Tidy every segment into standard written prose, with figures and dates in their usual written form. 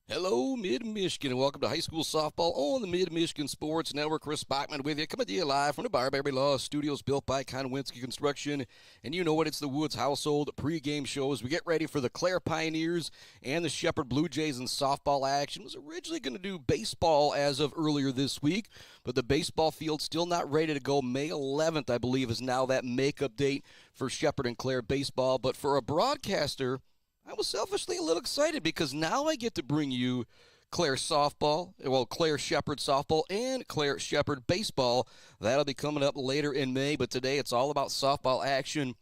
Hello, Mid-Michigan, and welcome to high school softball on the Mid-Michigan Sports Network. Chris Bachman with you, coming to you live from the Rivalry Law Studios, built by Konowinski Construction. And you know what? It's the Woods household pregame show as we get ready for the Clare Pioneers and the Shepherd Blue Jays in softball action. Was originally going to do baseball as of earlier this week, but the baseball field's still not ready to go. May 11th, I believe, is now that makeup date for Shepherd and Clare baseball. But for a broadcaster, I was selfishly a little excited because now I get to bring you Clare softball, Clare Shepherd softball, and Clare Shepherd baseball. That'll be coming up later in May, but today it's all about softball action.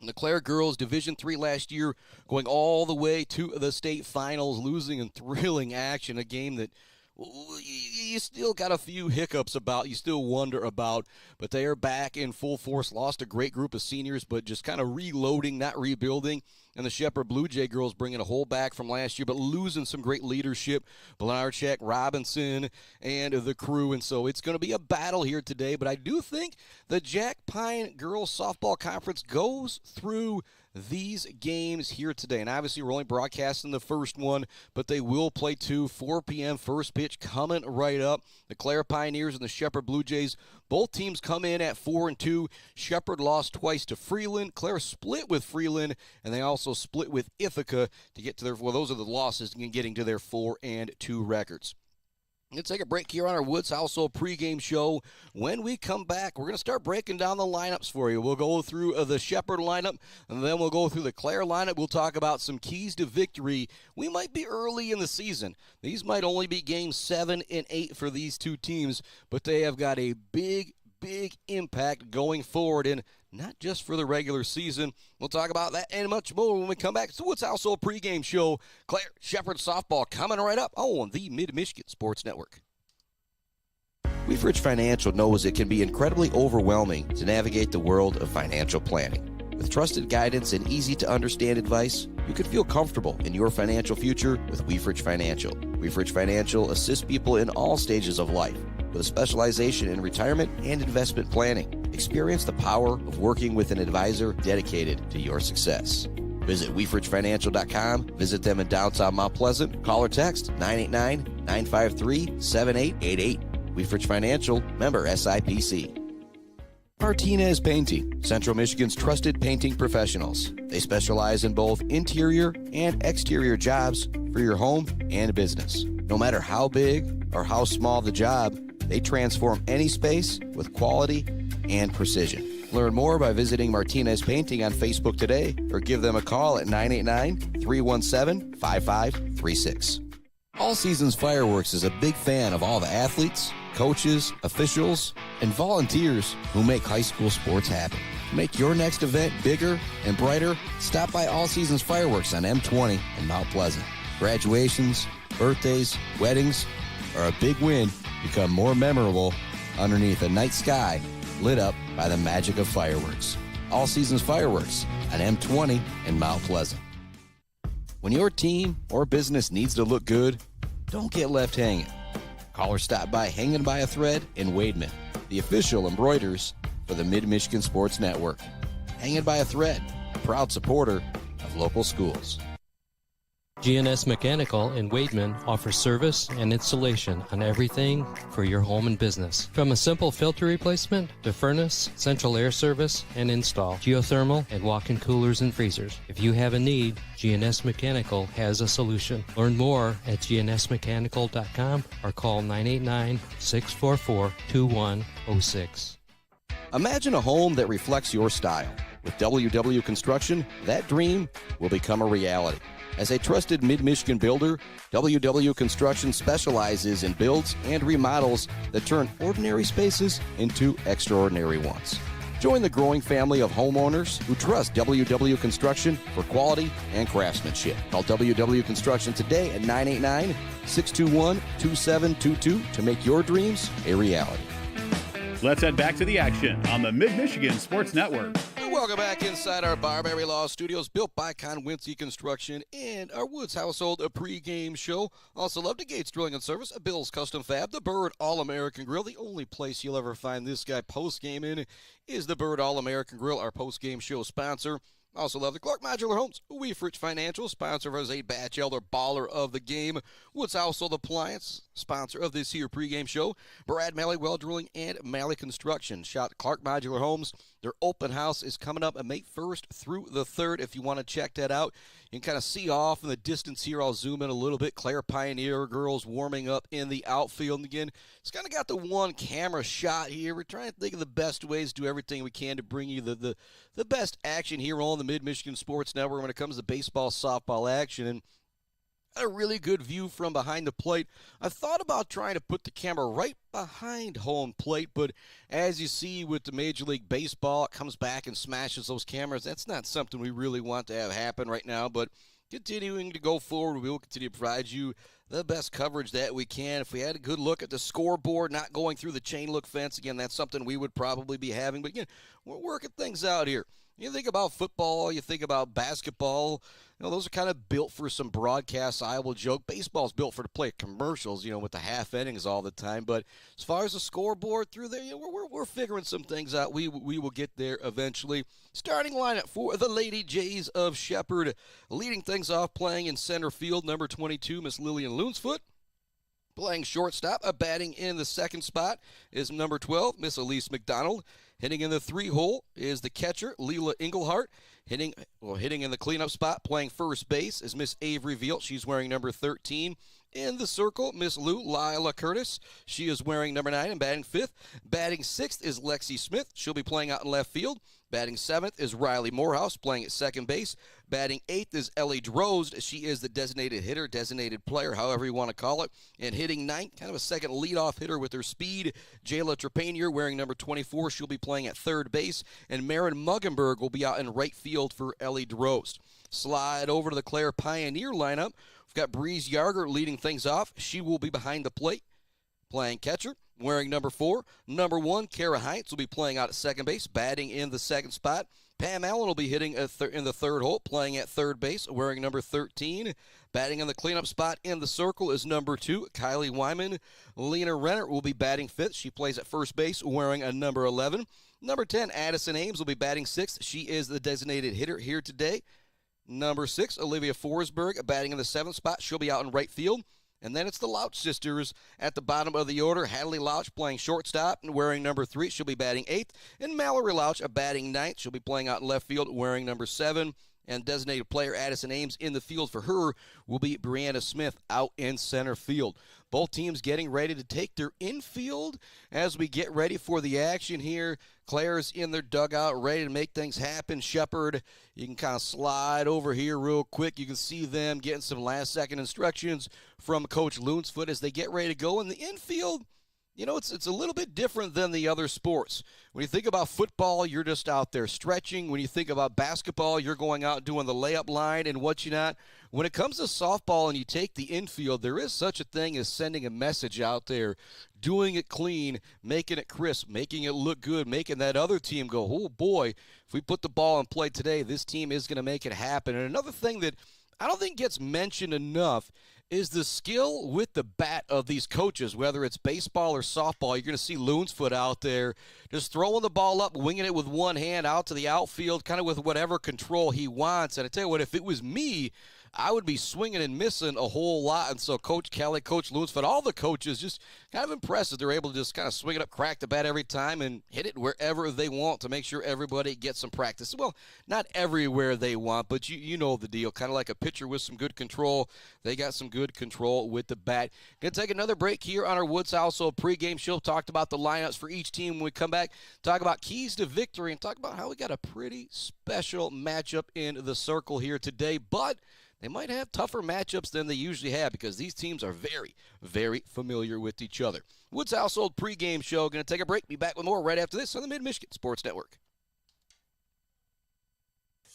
The Clare girls, Division III last year, going all the way to the state finals, losing in thrilling action, a game that you still got a few hiccups about, you still wonder about, but they are back in full force. Lost a great group of seniors, but just kind of reloading, not rebuilding. And the Shepherd Blue Jay girls bringing a whole back from last year, but losing some great leadership. Blanarchek, Robinson, and the crew. And so it's going to be a battle here today. But I do think the Jack Pine Girls Softball Conference goes through these games here today. And obviously we're only broadcasting the first one, but they will play 4 p.m. first pitch coming right up. The Clare Pioneers and the Shepherd Blue Jays, both teams come in at 4-2. Shepherd lost twice to Freeland. Clare split with Freeland, and they also split with Ithaca to get to their, those are the losses in getting to their 4-2 records. Let's take a break here on our Woods Household pregame show. When we come back, we're going to start breaking down the lineups for you. We'll go through the Shepherd lineup, and then we'll go through the Clare lineup. We'll talk about some keys to victory. We might be early in the season. These might only be games 7 and 8 for these two teams, but they have got a big impact going forward, and not just for the regular season. We'll talk about that and much more when we come back. So it's also a pregame show. Clare Shepherd softball coming right up on the Mid-Michigan Sports Network. Weefridge Financial knows it can be incredibly overwhelming to navigate the world of financial planning. With trusted guidance and easy-to-understand advice, you can feel comfortable in your financial future with Weefridge Financial. Weefridge Financial assists people in all stages of life with a specialization in retirement and investment planning. Experience the power of working with an advisor dedicated to your success. Visit WeefridgeFinancial.com. Visit them in downtown Mount Pleasant. Call or text 989-953-7888. Weefridge Financial, member SIPC. Martinez Painting, Central Michigan's trusted painting professionals. They specialize in both interior and exterior jobs for your home and business. No matter how big or how small the job, they transform any space with quality and precision. Learn more by visiting Martinez Painting on Facebook today or give them a call at 989-317-5536. All Seasons Fireworks is a big fan of all the athletes, coaches, officials, and volunteers who make high school sports happen. To make your next event bigger and brighter, stop by All Seasons Fireworks on M20 in Mount Pleasant. Graduations, birthdays, weddings, or a big win become more memorable underneath a night sky lit up by the magic of fireworks. All Seasons Fireworks on M20 in Mount Pleasant. When your team or business needs to look good, don't get left hanging. Call or stop by Hanging by a Thread in Wademan, the official embroiders for the Mid-Michigan Sports Network. Hanging by a Thread, a proud supporter of local schools. GNS Mechanical in Wademan offers service and installation on everything for your home and business. From a simple filter replacement to furnace, central air service, and install, geothermal, and walk-in coolers and freezers. If you have a need, GNS Mechanical has a solution. Learn more at gnsmechanical.com or call 989-644-2106. Imagine a home that reflects your style. With WW Construction, that dream will become a reality. As a trusted Mid-Michigan builder, WW Construction specializes in builds and remodels that turn ordinary spaces into extraordinary ones. Join the growing family of homeowners who trust WW Construction for quality and craftsmanship. Call WW Construction today at 989-621-2722 to make your dreams a reality. Let's head back to the action on the Mid-Michigan Sports Network. Welcome back inside our Rivalry Law Studios, built by Konowinski Construction, and our Woods household, a pregame show. Also love the Gates Drilling and Service, a Bill's Custom Fab, the Bird All-American Grill. The only place you'll ever find this guy post-game in is the Bird All-American Grill, our post-game show sponsor. Also love the Clark Modular Homes, Weefrich Financial, sponsor of our Zay Batchelder Baller of the Game. Woods Household Appliance, sponsor of this here pregame show. Brad Malley Well Drilling and Malley Construction. Shout Clark Modular Homes. Their open house is coming up on May 1st through the 3rd. If you want to check that out, you can kind of see off in the distance here. I'll zoom in a little bit. Clare Pioneer girls warming up in the outfield. And again, it's kind of got the one camera shot here. We're trying to think of the best ways to do everything we can to bring you the best action here on the Mid-Michigan Sports Network when it comes to baseball, softball action. And a really good view from behind the plate. I thought about trying to put the camera right behind home plate, but as you see with the Major League Baseball, it comes back and smashes those cameras. That's not something we really want to have happen right now, but continuing to go forward, we will continue to provide you the best coverage that we can. If we had a good look at the scoreboard, not going through the chain look fence, again, that's something we would probably be having. But again, we're working things out here. You think about football, you think about basketball, those are kind of built for some broadcasts. I will joke, baseball's built for to play commercials, with the half innings all the time. But as far as the scoreboard through there, we're figuring some things out. We will get there eventually. Starting lineup for the Lady Jays of Shepherd. Leading things off, playing in center field, number 22, Miss Lillian Loonsfoot. Playing shortstop, batting in the second spot is number 12, Miss Elise McDonald. Hitting in the 3-hole is the catcher, Leela Englehart. Hitting in the cleanup spot, playing first base is Miss Avery Veal. She's wearing number 13. In the circle, Miss Lila Curtis. She is wearing number 9 and batting 5th. Batting 6th is Lexi Smith. She'll be playing out in left field. Batting 7th is Riley Morehouse, playing at second base. Batting 8th is Ellie Drozd. She is the designated hitter, designated player, however you want to call it. And hitting 9th, kind of a second leadoff hitter with her speed, Jayla Trepanier, wearing number 24. She'll be playing at third base. And Marin Muggenberg will be out in right field for Ellie Drozd. Slide over to the Clare Pioneer lineup. We've got Breeze Yarger leading things off. She will be behind the plate, playing catcher, wearing number 4. Number 1, Kara Heinz will be playing out at second base, batting in the second spot. Pam Allen will be hitting in the third hole, playing at third base, wearing number 13. Batting in the cleanup spot in the circle is number 2, Kylie Wyman. Lena Renner will be batting 5th. She plays at first base, wearing a number 11. Number 10, Addison Ames will be batting 6th. She is the designated hitter here today. Number 6, Olivia Forsberg, batting in the 7th spot. She'll be out in right field. And then it's the Lauch sisters at the bottom of the order. Hadley Lauch playing shortstop and wearing number 3. She'll be batting 8th. And Mallory Lauch batting 9th. She'll be playing out in left field wearing number 7. And designated player Addison Ames in the field for her will be Brianna Smith out in center field. Both teams getting ready to take their infield as we get ready for the action here. Clare's in their dugout, ready to make things happen. Shepherd, you can kind of slide over here real quick. You can see them getting some last-second instructions from Coach Loonsfoot as they get ready to go. In the infield, it's a little bit different than the other sports. When you think about football, you're just out there stretching. When you think about basketball, you're going out doing the layup line and what you not. When it comes to softball and you take the infield, there is such a thing as sending a message out there, doing it clean, making it crisp, making it look good, making that other team go, oh boy, if we put the ball in play today, this team is going to make it happen. And another thing that I don't think gets mentioned enough is the skill with the bat of these coaches, whether it's baseball or softball. You're going to see Loonsfoot out there just throwing the ball up, winging it with one hand out to the outfield, kind of with whatever control he wants. And I tell you what, if it was me, I would be swinging and missing a whole lot. And so Coach Kelly, Coach Loonsfoot, all the coaches just kind of impressed that they're able to just kind of swing it up, crack the bat every time, and hit it wherever they want to make sure everybody gets some practice. Well, not everywhere they want, but you know the deal. Kind of like a pitcher with some good control. They got some good control with the bat. Going to take another break here on our Woods Household pregame show. Talked about the lineups for each team. When we come back, talk about keys to victory and talk about how we got a pretty special matchup in the circle here today. But they might have tougher matchups than they usually have because these teams are very, very familiar with each other. Woods Household pregame show. Going to take a break. Be back with more right after this on the Mid-Michigan Sports Network.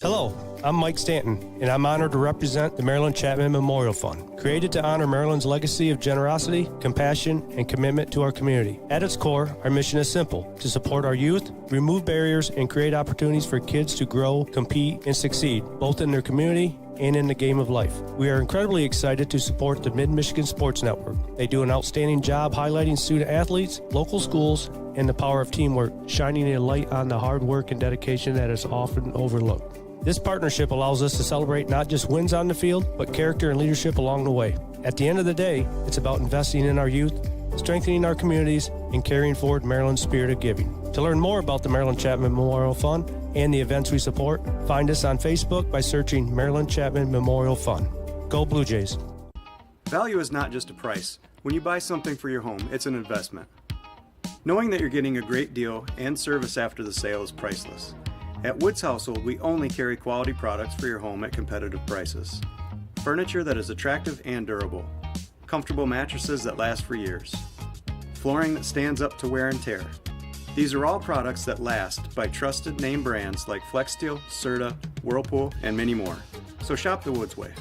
Hello, I'm Mike Stanton, and I'm honored to represent the Maryland Chapman Memorial Fund, created to honor Maryland's legacy of generosity, compassion, and commitment to our community. At its core, our mission is simple: to support our youth, remove barriers, and create opportunities for kids to grow, compete, and succeed, both in their community and in the game of life. We are incredibly excited to support the Mid-Michigan Sports Network. They do an outstanding job highlighting student athletes, local schools, and the power of teamwork, shining a light on the hard work and dedication that is often overlooked. This partnership allows us to celebrate not just wins on the field, but character and leadership along the way. At the end of the day, it's about investing in our youth, strengthening our communities, and carrying forward Maryland's spirit of giving. To learn more about the Maryland Chapman Memorial Fund and the events we support, find us on Facebook by searching Maryland Chapman Memorial Fund. Go Blue Jays. Value is not just a price. When you buy something for your home, it's an investment. Knowing that you're getting a great deal and service after the sale is priceless. At Woods Household, we only carry quality products for your home at competitive prices. Furniture that is attractive and durable. Comfortable mattresses that last for years. Flooring that stands up to wear and tear. These are all products that last by trusted name brands like FlexSteel, Serta, Whirlpool, and many more. So shop the Woods way.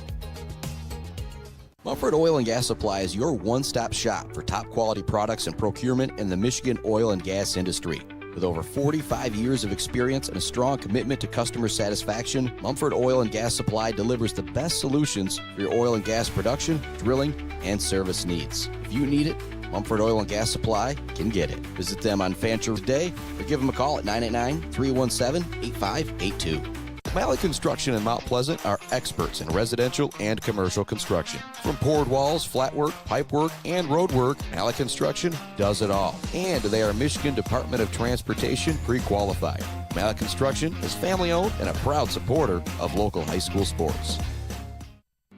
Mumford Oil and Gas Supply is your one-stop shop for top quality products and procurement in the Michigan oil and gas industry. With over 45 years of experience and a strong commitment to customer satisfaction, Mumford Oil and Gas Supply delivers the best solutions for your oil and gas production, drilling, and service needs. If you need it, Mumford Oil and Gas Supply can get it. Visit them on Fancher Day or give them a call at 989-317-8582. Mallett Construction in Mount Pleasant are experts in residential and commercial construction. From poured walls, flat work, pipe work, and road work, Mallett Construction does it all. And they are Michigan Department of Transportation pre-qualified. Mallett Construction is family-owned and a proud supporter of local high school sports.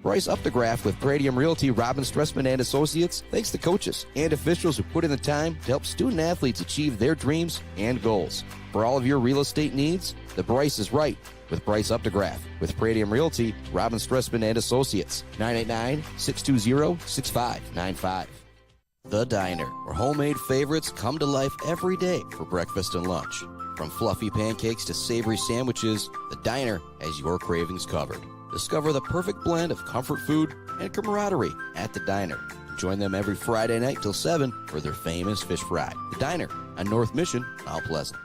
Bryce Updegraff with Pradium Realty, Robin Stressman and Associates thanks the coaches and officials who put in the time to help student athletes achieve their dreams and goals. For all of your real estate needs, the Bryce is right with Bryce Updegraff. With Pradium Realty, Robin Stressman and Associates, 989-620-6595. The Diner, where homemade favorites come to life every day for breakfast and lunch. From fluffy pancakes to savory sandwiches, The Diner has your cravings covered. Discover the perfect blend of comfort food and camaraderie at The Diner. Join them every Friday night till 7 for their famous fish fry. The Diner on North Mission, Mount Pleasant.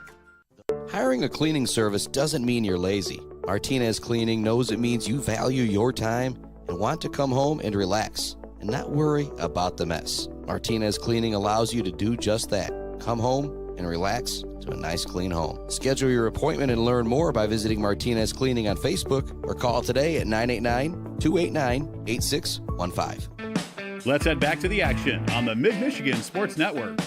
Hiring a cleaning service doesn't mean you're lazy. Martinez Cleaning knows it means you value your time and want to come home and relax and not worry about the mess. Martinez Cleaning allows you to do just that. Come home and relax to a nice clean home. Schedule your appointment and learn more by visiting Martinez Cleaning on Facebook or call today at 989-289-8615. Let's head back to the action on the Mid-Michigan Sports Network.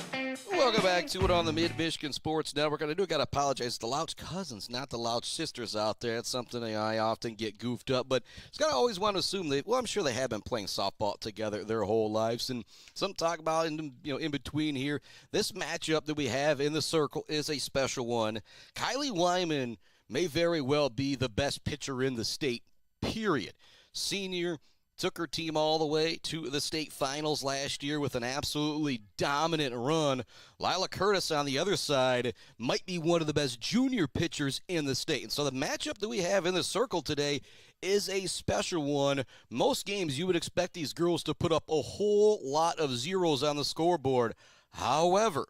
Welcome back to it on the Mid-Michigan Sports Network. And I do got to apologize to the Louch cousins, not the Louch sisters out there. That's something I often get goofed up. But it's got to always want to assume I'm sure they have been playing softball together their whole lives. And some talk about in between here, this matchup that we have in the circle is a special one. Kylie Wyman may very well be the best pitcher in the state, period. Senior. Took her team all the way to the state finals last year with an absolutely dominant run. Lila Curtis on the other side might be one of the best junior pitchers in the state. And so the matchup that we have in the circle today is a special one. Most games you would expect these girls to put up a whole lot of zeros on the scoreboard. However,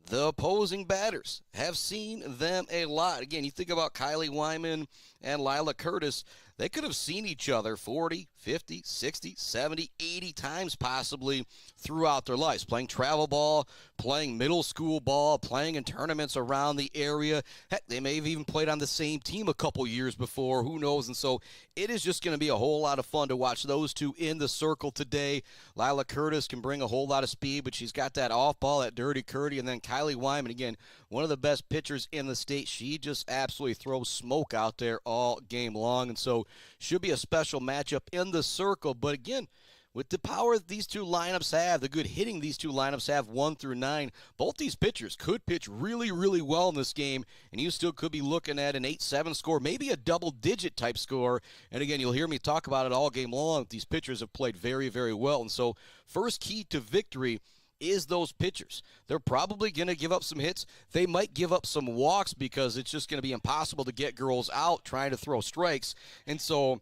the opposing batters have seen them a lot. Again, you think about Kylie Wyman and Lila Curtis. They could have seen each other 40, 50, 60, 70, 80 times possibly throughout their lives, playing travel ball, playing middle school ball, playing in tournaments around the area. Heck, they may have even played on the same team a couple years before. Who knows? And so it is just going to be a whole lot of fun to watch those two in the circle today. Lila Curtis can bring a whole lot of speed, but she's got that off ball, that dirty Curdy. And then Kylie Wyman, again, one of the best pitchers in the state. She just absolutely throws smoke out there all game long. And so should be a special matchup in the circle. But again, with the power these two lineups have, the good hitting these two lineups have 1 through 9, both these pitchers could pitch really, really well in this game, and you still could be looking at an 8-7 score, maybe a double-digit type score. And again, you'll hear me talk about it all game long. These pitchers have played very, very well. And so first key to victory is those pitchers. They're probably going to give up some hits. They might give up some walks because it's just going to be impossible to get girls out trying to throw strikes. And so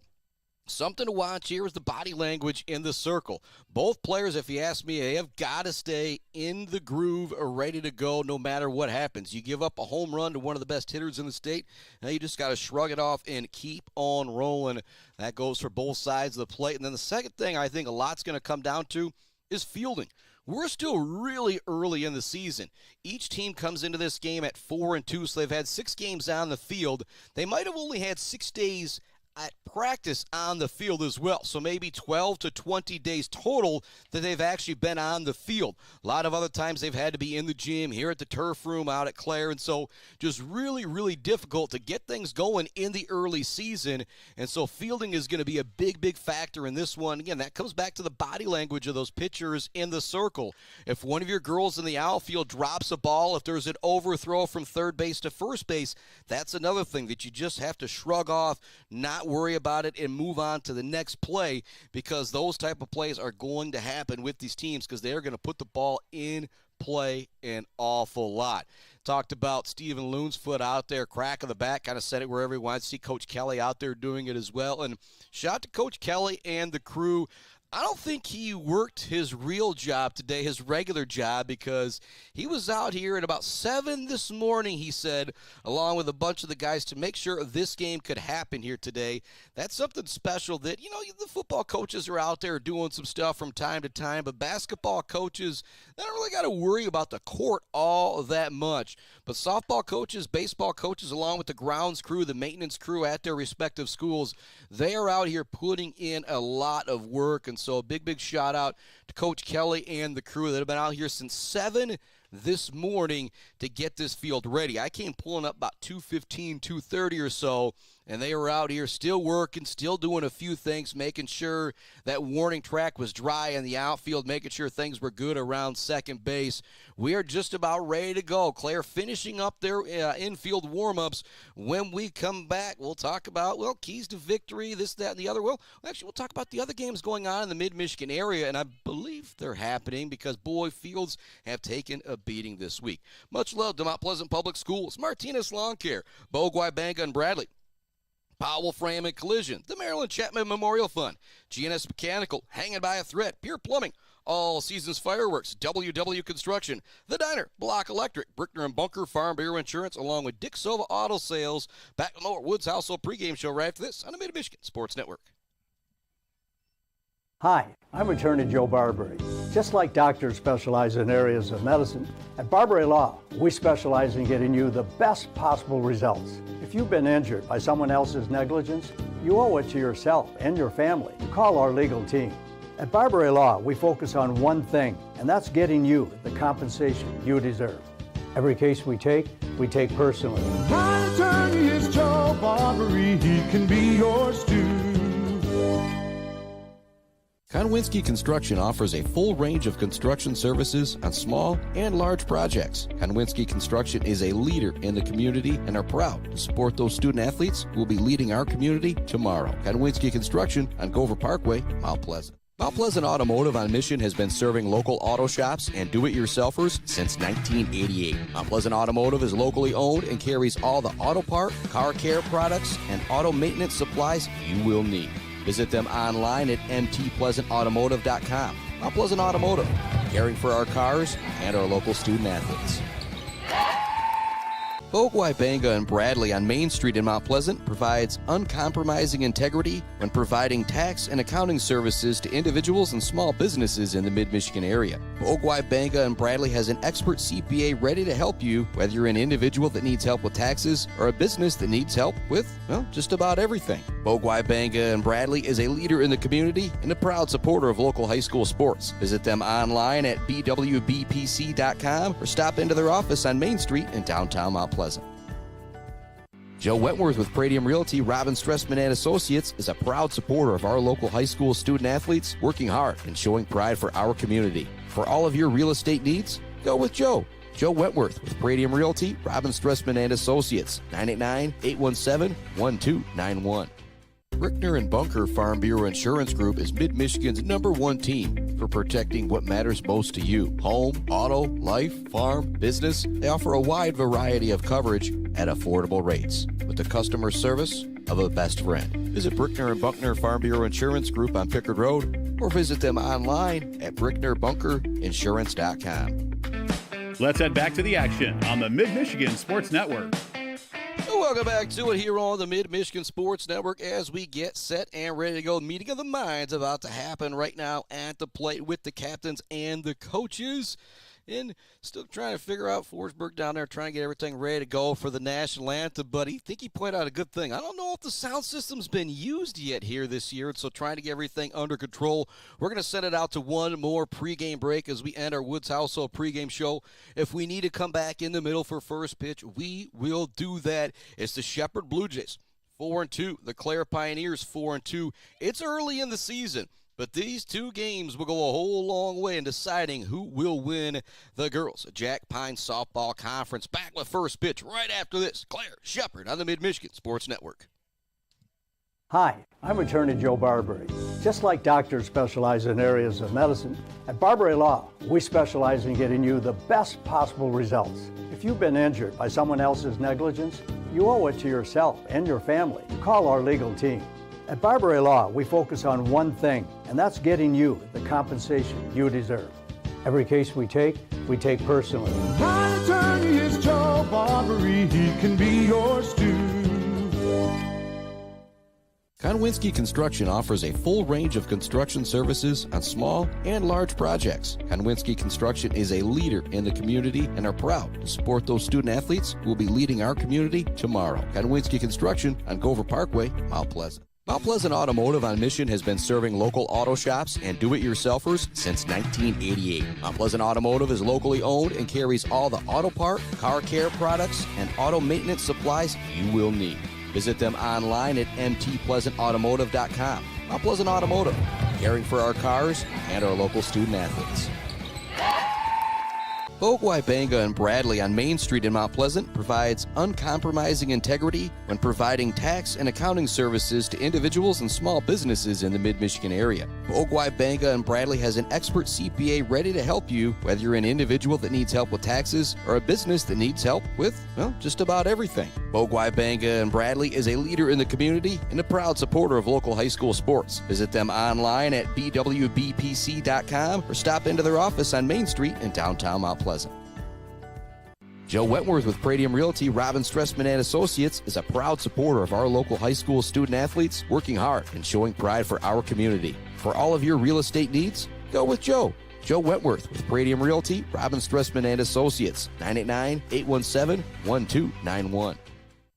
something to watch here is the body language in the circle. Both players, if you ask me, they have got to stay in the groove or ready to go no matter what happens. You give up a home run to one of the best hitters in the state, now you just got to shrug it off and keep on rolling. That goes for both sides of the plate. And then the second thing I think a lot's going to come down to is fielding. we're still really early in the season. Each team comes into this game at 4-2, so they've had 6 games on the field. They might have only had 6 days at practice on the field as well. So maybe 12 to 20 days total that they've actually been on the field. A lot of other times they've had to be in the gym, here at the turf room, out at Clare. And so just really, really difficult to get things going in the early season. And so fielding is going to be a big, big factor in this one. Again, that comes back to the body language of those pitchers in the circle. If one of your girls in the outfield drops a ball, if there's an overthrow from third base to first base, that's another thing that you just have to shrug off, not worry about it, and move on to the next play, because those type of plays are going to happen with these teams because they're going to put the ball in play an awful lot. Talked about Stephen Loonsfoot out there, crack of the bat, kind of set it wherever he wants. See Coach Kelly out there doing it as well. And shout out to Coach Kelly and the crew. I don't think he worked his real job today, his regular job, because he was out here at about 7 this morning, he said, along with a bunch of the guys to make sure this game could happen here today. That's something special that, the football coaches are out there doing some stuff from time to time, but basketball coaches, they don't really got to worry about the court all that much. But softball coaches, baseball coaches, along with the grounds crew, the maintenance crew at their respective schools, they are out here putting in a lot of work. And so a big, big shout out to Coach Kelly and the crew that have been out here since 7 this morning to get this field ready. I came pulling up about 2:15, 2:30 or so, and they were out here still working, still doing a few things, making sure that warning track was dry in the outfield, making sure things were good around second base. We are just about ready to go. Clare finishing up their infield warm-ups. When we come back, we'll talk about, keys to victory, this, that, and the other. Well, actually, we'll talk about the other games going on in the mid-Michigan area, and I believe they're happening because, boy, fields have taken a beating this week. Much love to Mount Pleasant Public Schools, Martinez Lawn Care, Bogwai Banga and Bradley, Powell Frame and Collision, the Maryland Chapman Memorial Fund, GNS Mechanical, Hanging by a Thread, Pure Plumbing, All Seasons Fireworks, WW Construction, The Diner, Block Electric, Brickner and Bunker Farm Bureau Insurance, along with Dick Silva Auto Sales. Back with more Woods Household pregame show right after this on the Mid-Michigan Sports Network. Hi, I'm attorney Joe Barbary. Just like doctors specialize in areas of medicine, at Barbary Law, we specialize in getting you the best possible results. If you've been injured by someone else's negligence, you owe it to yourself and your family to call our legal team. At Barbary Law, we focus on one thing, and that's getting you the compensation you deserve. Every case we take personally. My attorney is Joe Barbary. He can be yours too. Konwinski Construction offers a full range of construction services on small and large projects. Konwinski Construction is a leader in the community and are proud to support those student athletes who will be leading our community tomorrow. Konwinski Construction on Gover Parkway, Mount Pleasant. Mount Pleasant Automotive on Mission has been serving local auto shops and do-it-yourselfers since 1988. Mount Pleasant Automotive is locally owned and carries all the auto part, car care products, and auto maintenance supplies you will need. Visit them online at mtpleasantautomotive.com. Mount Pleasant Automotive, caring for our cars and our local student athletes. Bogwai Banga and Bradley on Main Street in Mount Pleasant provides uncompromising integrity when providing tax and accounting services to individuals and small businesses in the Mid-Michigan area. Bogwai Banga and Bradley has an expert CPA ready to help you, whether you're an individual that needs help with taxes or a business that needs help with, just about everything. Bogwai Banga and Bradley is a leader in the community and a proud supporter of local high school sports. Visit them online at bwbpc.com or stop into their office on Main Street in downtown Mount Pleasant. Joe Wentworth with Pradium Realty, Robin Stressman and Associates is a proud supporter of our local high school student athletes, working hard and showing pride for our community. For all of your real estate needs, go with Joe. Joe Wentworth with Pradium Realty, Robin Stressman and Associates, 989-817-1291. Brickner and Bunker Farm Bureau Insurance Group is Mid-Michigan's #1 team for protecting what matters most to you. Home, auto, life, farm, business. They offer a wide variety of coverage at affordable rates with the customer service of a best friend. Visit Brickner and Buckner Farm Bureau Insurance Group on Pickard Road or visit them online at bricknerbunkerinsurance.com. Let's head back to the action on the Mid-Michigan Sports Network. Welcome back to it here on the Mid-Michigan Sports Network as we get set and ready to go. Meeting of the minds about to happen right now at the plate with the captains and the coaches. And still trying to figure out Forsberg down there, trying to get everything ready to go for the national anthem. But I think he pointed out a good thing. I don't know if the sound system's been used yet here this year, so trying to get everything under control. We're going to send it out to one more pregame break as we end our Woods Household pregame show. If we need to come back in the middle for first pitch, we will do that. It's the Shepherd Blue Jays, 4-2. The Clare Pioneers, 4-2. It's early in the season, but these two games will go a whole long way in deciding who will win the Girls Jack Pine Softball Conference. Back with first pitch right after this. Clare Shepherd on the Mid-Michigan Sports Network. Hi, I'm attorney Joe Barbary. Just like doctors specialize in areas of medicine, at Barbary Law, we specialize in getting you the best possible results. If you've been injured by someone else's negligence, you owe it to yourself and your family to call our legal team. At Rivalry Law, we focus on one thing, and that's getting you the compensation you deserve. Every case we take personally. My attorney is Joe Barbary. He can be yours too. Konwinski Construction offers a full range of construction services on small and large projects. Konwinski Construction is a leader in the community and are proud to support those student athletes who will be leading our community tomorrow. Konwinski Construction on Gover Parkway, Mount Pleasant. Mount Pleasant Automotive on Mission has been serving local auto shops and do-it-yourselfers since 1988. Mount Pleasant Automotive is locally owned and carries all the auto part, car care products, and auto maintenance supplies you will need. Visit them online at mtpleasantautomotive.com. Mount Pleasant Automotive, caring for our cars and our local student athletes. Bogwai Banga and Bradley on Main Street in Mount Pleasant provides uncompromising integrity when providing tax and accounting services to individuals and small businesses in the Mid-Michigan area. Bogwai Banga and Bradley has an expert CPA ready to help you, whether you're an individual that needs help with taxes or a business that needs help with, well, just about everything. Bogwai Banga and Bradley is a leader in the community and a proud supporter of local high school sports. Visit them online at bwbpc.com or stop into their office on Main Street in downtown Mount Pleasant. Joe Wentworth with Pradium Realty, Robin Stressman and Associates is a proud supporter of our local high school student athletes, working hard and showing pride for our community. For all of your real estate needs, go with Joe. Joe Wentworth with Pradium Realty, Robin Stressman and Associates, 989-817-1291.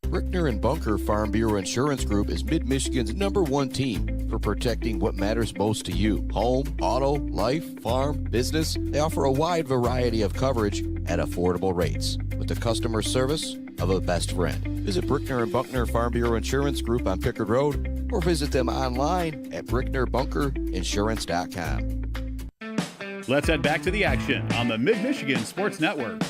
Brickner and Bunker Farm Bureau Insurance Group is Mid-Michigan's #1 team for protecting what matters most to you. Home, auto, life, farm, business. They offer a wide variety of coverage at affordable rates with the customer service of a best friend. Visit Brickner and Buckner Farm Bureau Insurance Group on Pickard Road or visit them online at bricknerbunker.insurance.com. Let's head back to the action on the Mid-Michigan Sports Network.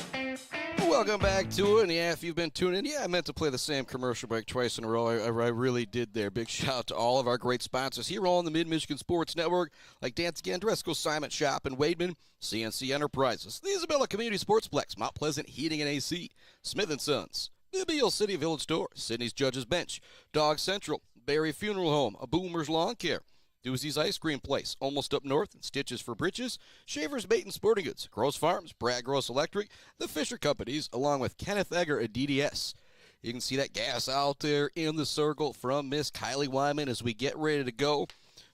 Welcome back to it. And yeah, if you've been tuning in, I meant to play the same commercial break twice in a row. I really did there. Big shout out to all of our great sponsors here on the Mid-Michigan Sports Network, like Danske Andresco Simon Shop in Wademan, CNC Enterprises, the Isabella Community Sportsplex, Mount Pleasant Heating and AC, Smith & Sons, the Beale City Village Store, Sydney's Judges Bench, Dog Central, Barry Funeral Home, A Boomer's Lawn Care, Doozy's Ice Cream Place, Almost Up North, and Stitches for Britches, Shaver's Bait and Sporting Goods, Gross Farms, Brad Gross Electric, the Fisher Companies, along with Kenneth Egger at DDS. You can see that gas out there in the circle from Miss Kylie Wyman as we get ready to go.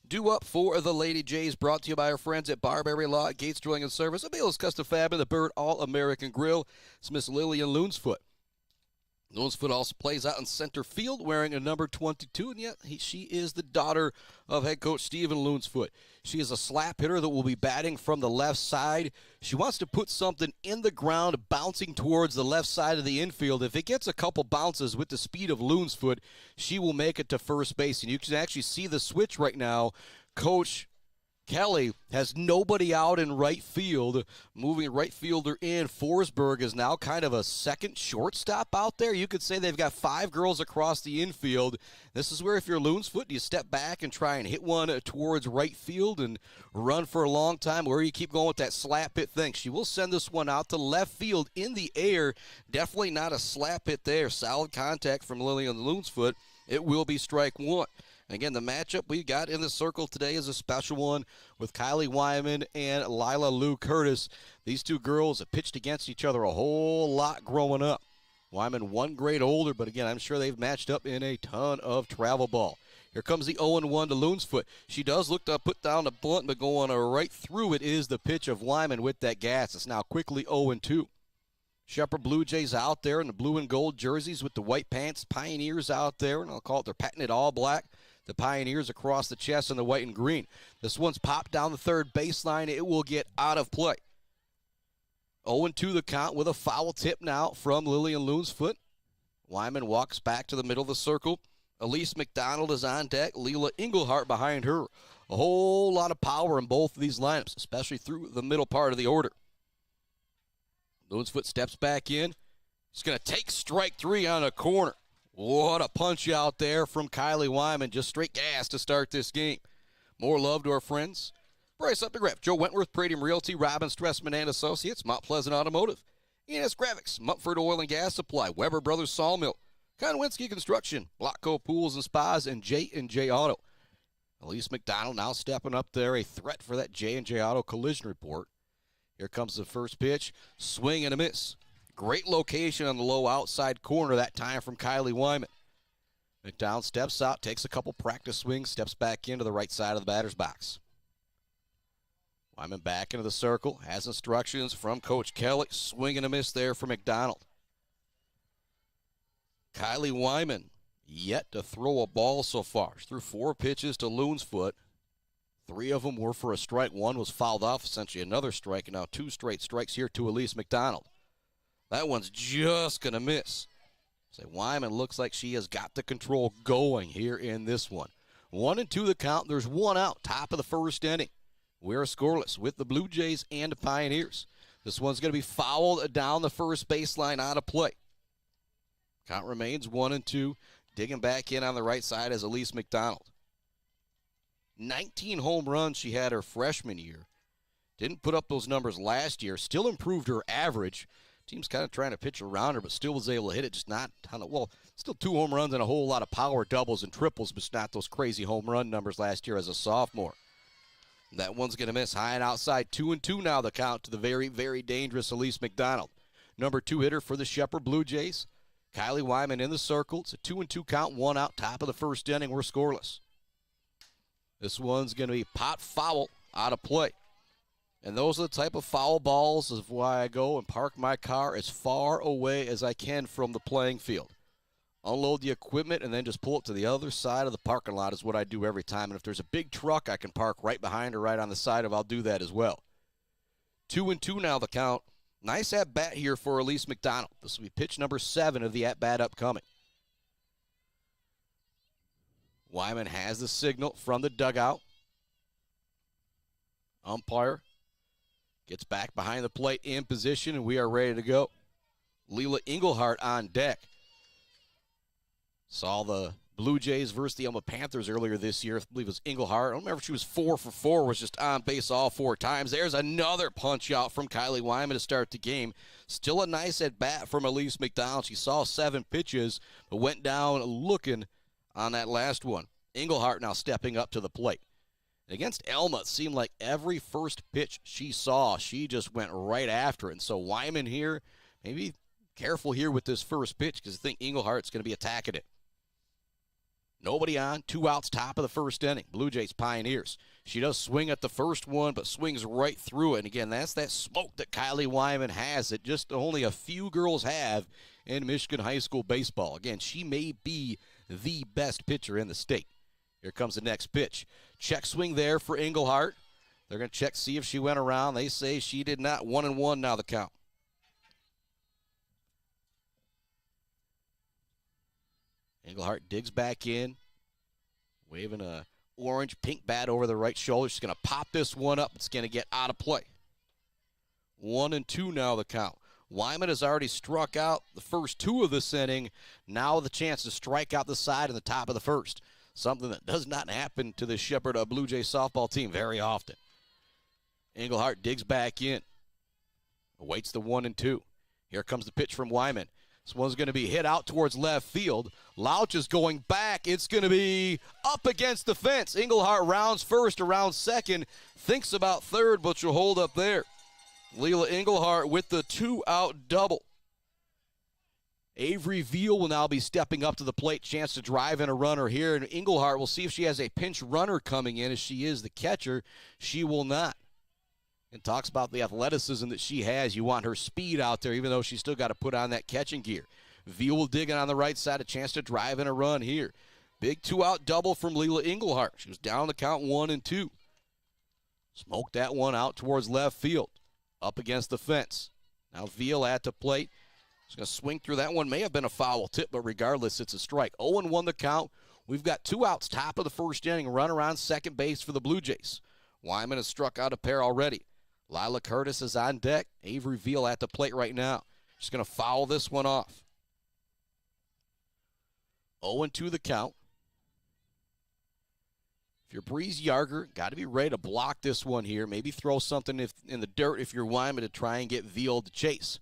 Due up for the Lady Jays, brought to you by our friends at Barbary Law, Gates Drilling and Service, Abel's Custom Fab, and the Bird All-American Grill. It's Miss Lillian Loonsfoot. Loonsfoot also plays out in center field wearing a number 22, and yet she is the daughter of head coach Steven Loonsfoot. She is a slap hitter that will be batting from the left side. She wants to put something in the ground bouncing towards the left side of the infield. If it gets a couple bounces with the speed of Loonsfoot, she will make it to first base. And you can actually see the switch right now. Coach Kelly has nobody out in right field, moving right fielder in. Forsberg is now kind of a second shortstop out there. You could say they've got 5 girls across the infield. This is where if you're Loonsfoot, you step back and try and hit one towards right field and run for a long time, or you keep going with that slap hit thing. She will send this one out to left field in the air. Definitely not a slap hit there. Solid contact from Lillian Loonsfoot. It will be strike one. Again, the matchup we got in the circle today is a special one with Kylie Wyman and Lila Lou Curtis. These two girls have pitched against each other a whole lot growing up. Wyman 1 grade older, but again, I'm sure they've matched up in a ton of travel ball. Here comes the 0-1 to Loonsfoot. She does look to put down the bunt, but going right through it is the pitch of Wyman with that gas. It's now quickly 0-2. Shepherd Blue Jays out there in the blue and gold jerseys with the white pants. Pioneers out there, and I'll call it, they're patented all black. The Pioneers across the chest in the white and green. This one's popped down the third baseline. It will get out of play. 0-2 the count with a foul tip now from Lillian Loonsfoot. Wyman walks back to the middle of the circle. Elise McDonald is on deck. Leela Englehart behind her. A whole lot of power in both of these lineups, especially through the middle part of the order. Loonsfoot steps back in. He's going to take strike 3 on a corner. What a punch out there from Kylie Wyman. Just straight gas to start this game. More love to our friends. Bryce Up the Graph, Joe Wentworth, Pradium Realty, Robin Stressman and Associates, Mount Pleasant Automotive, ENS Graphics, Mumford Oil and Gas Supply, Weber Brothers Sawmill, Konwinski Construction, Blockco Pools and Spas, and J&J Auto. Elise McDonald now stepping up there, a threat for that J&J Auto collision report. Here comes the first pitch, swing and a miss. Great location on the low outside corner that time from Kylie Wyman. McDonald steps out, takes a couple practice swings, steps back into the right side of the batter's box. Wyman back into the circle, has instructions from Coach Kelly. Swing and a miss there for McDonald. Kylie Wyman yet to throw a ball so far. She threw 4 pitches to Loonsfoot. 3 of them were for a strike. 1 was fouled off, essentially another strike, and now 2 straight strikes here to Elise McDonald. That one's just going to miss. So Wyman looks like she has got the control going here in this one. 1-2 the count. There's 1 out, top of the first inning. We're scoreless with the Blue Jays and the Pioneers. This one's going to be fouled down the first baseline out of play. Count remains 1-2. Digging back in on the right side is Elise McDonald. 19 home runs she had her freshman year. Didn't put up those numbers last year. Still improved her average. Team's kind of trying to pitch around her, but still was able to hit it. Just not a ton of, well, still 2 home runs and a whole lot of power doubles and triples, but not those crazy home run numbers last year as a sophomore. That one's going to miss high and outside. 2-2 now the count to the very, very dangerous Elise McDonald. Number 2 hitter for the Shepherd Blue Jays. Kylie Wyman in the circle. It's a 2-2 count, 1 out, top of the first inning. We're scoreless. This one's going to be pot foul out of play. And those are the type of foul balls of why I go and park my car as far away as I can from the playing field. Unload the equipment and then just pull it to the other side of the parking lot is what I do every time. And if there's a big truck I can park right behind or right on the side of, I'll do that as well. 2-2 now the count. Nice at-bat here for Elise McDonald. This will be pitch number 7 of the at-bat upcoming. Wyman has the signal from the dugout. Umpire gets back behind the plate in position, and we are ready to go. Leela Englehart on deck. Saw the Blue Jays versus the Elma Panthers earlier this year. I believe it was Englehart. I don't remember if she was 4 for 4, was just on base all 4 times. There's another punch out from Kylie Wyman to start the game. Still a nice at-bat from Elise McDonald. She saw 7 pitches, but went down looking on that last one. Englehart now stepping up to the plate. Against Elma, it seemed like every first pitch she saw, she just went right after it. And so Wyman here, maybe careful here with this first pitch because I think Englehart's going to be attacking it. Nobody on, 2 outs, top of the first inning. Blue Jays Pioneers. She does swing at the first one, but swings right through it. And again, that's that smoke that Kylie Wyman has that just only a few girls have in Michigan high school baseball. Again, she may be the best pitcher in the state. Here comes the next pitch. Check swing there for Englehart. They're going to check, see if she went around. They say she did not. 1-1 now the count. Englehart digs back in, waving a orange-pink bat over the right shoulder. She's going to pop this one up. It's going to get out of play. 1-2 now the count. Wyman has already struck out the first 2 of this inning. Now the chance to strike out the side in the top of the first. Something that does not happen to the Shepherd Blue Jays softball team very often. Englehart digs back in. Awaits the 1-2. Here comes the pitch from Wyman. This one's going to be hit out towards left field. Louch is going back. It's going to be up against the fence. Englehart rounds first, around second. Thinks about third, but she'll hold up there. Leela Englehart with the 2-out double. Avery Veal will now be stepping up to the plate. Chance to drive in a runner here. And Englehart will see if she has a pinch runner coming in. As she is the catcher, she will not. And talks about the athleticism that she has. You want her speed out there, even though she's still got to put on that catching gear. Veal will dig in on the right side. A chance to drive in a run here. Big two-out double from Leela Englehart. She was down the count 1-2. Smoked that one out towards left field. Up against the fence. Now Veal at the plate. She's going to swing through. That one may have been a foul tip, but regardless, it's a strike. 0-1 the count. We've got 2 outs, top of the first inning. Runner on second base for the Blue Jays. Wyman has struck out a pair already. Lila Curtis is on deck. Avery Veal at the plate right now. She's going to foul this one off. 0-2 the count. If you're Breeze Yarger, got to be ready to block this one here. Maybe throw something in the dirt if you're Wyman to try and get Veal to chase.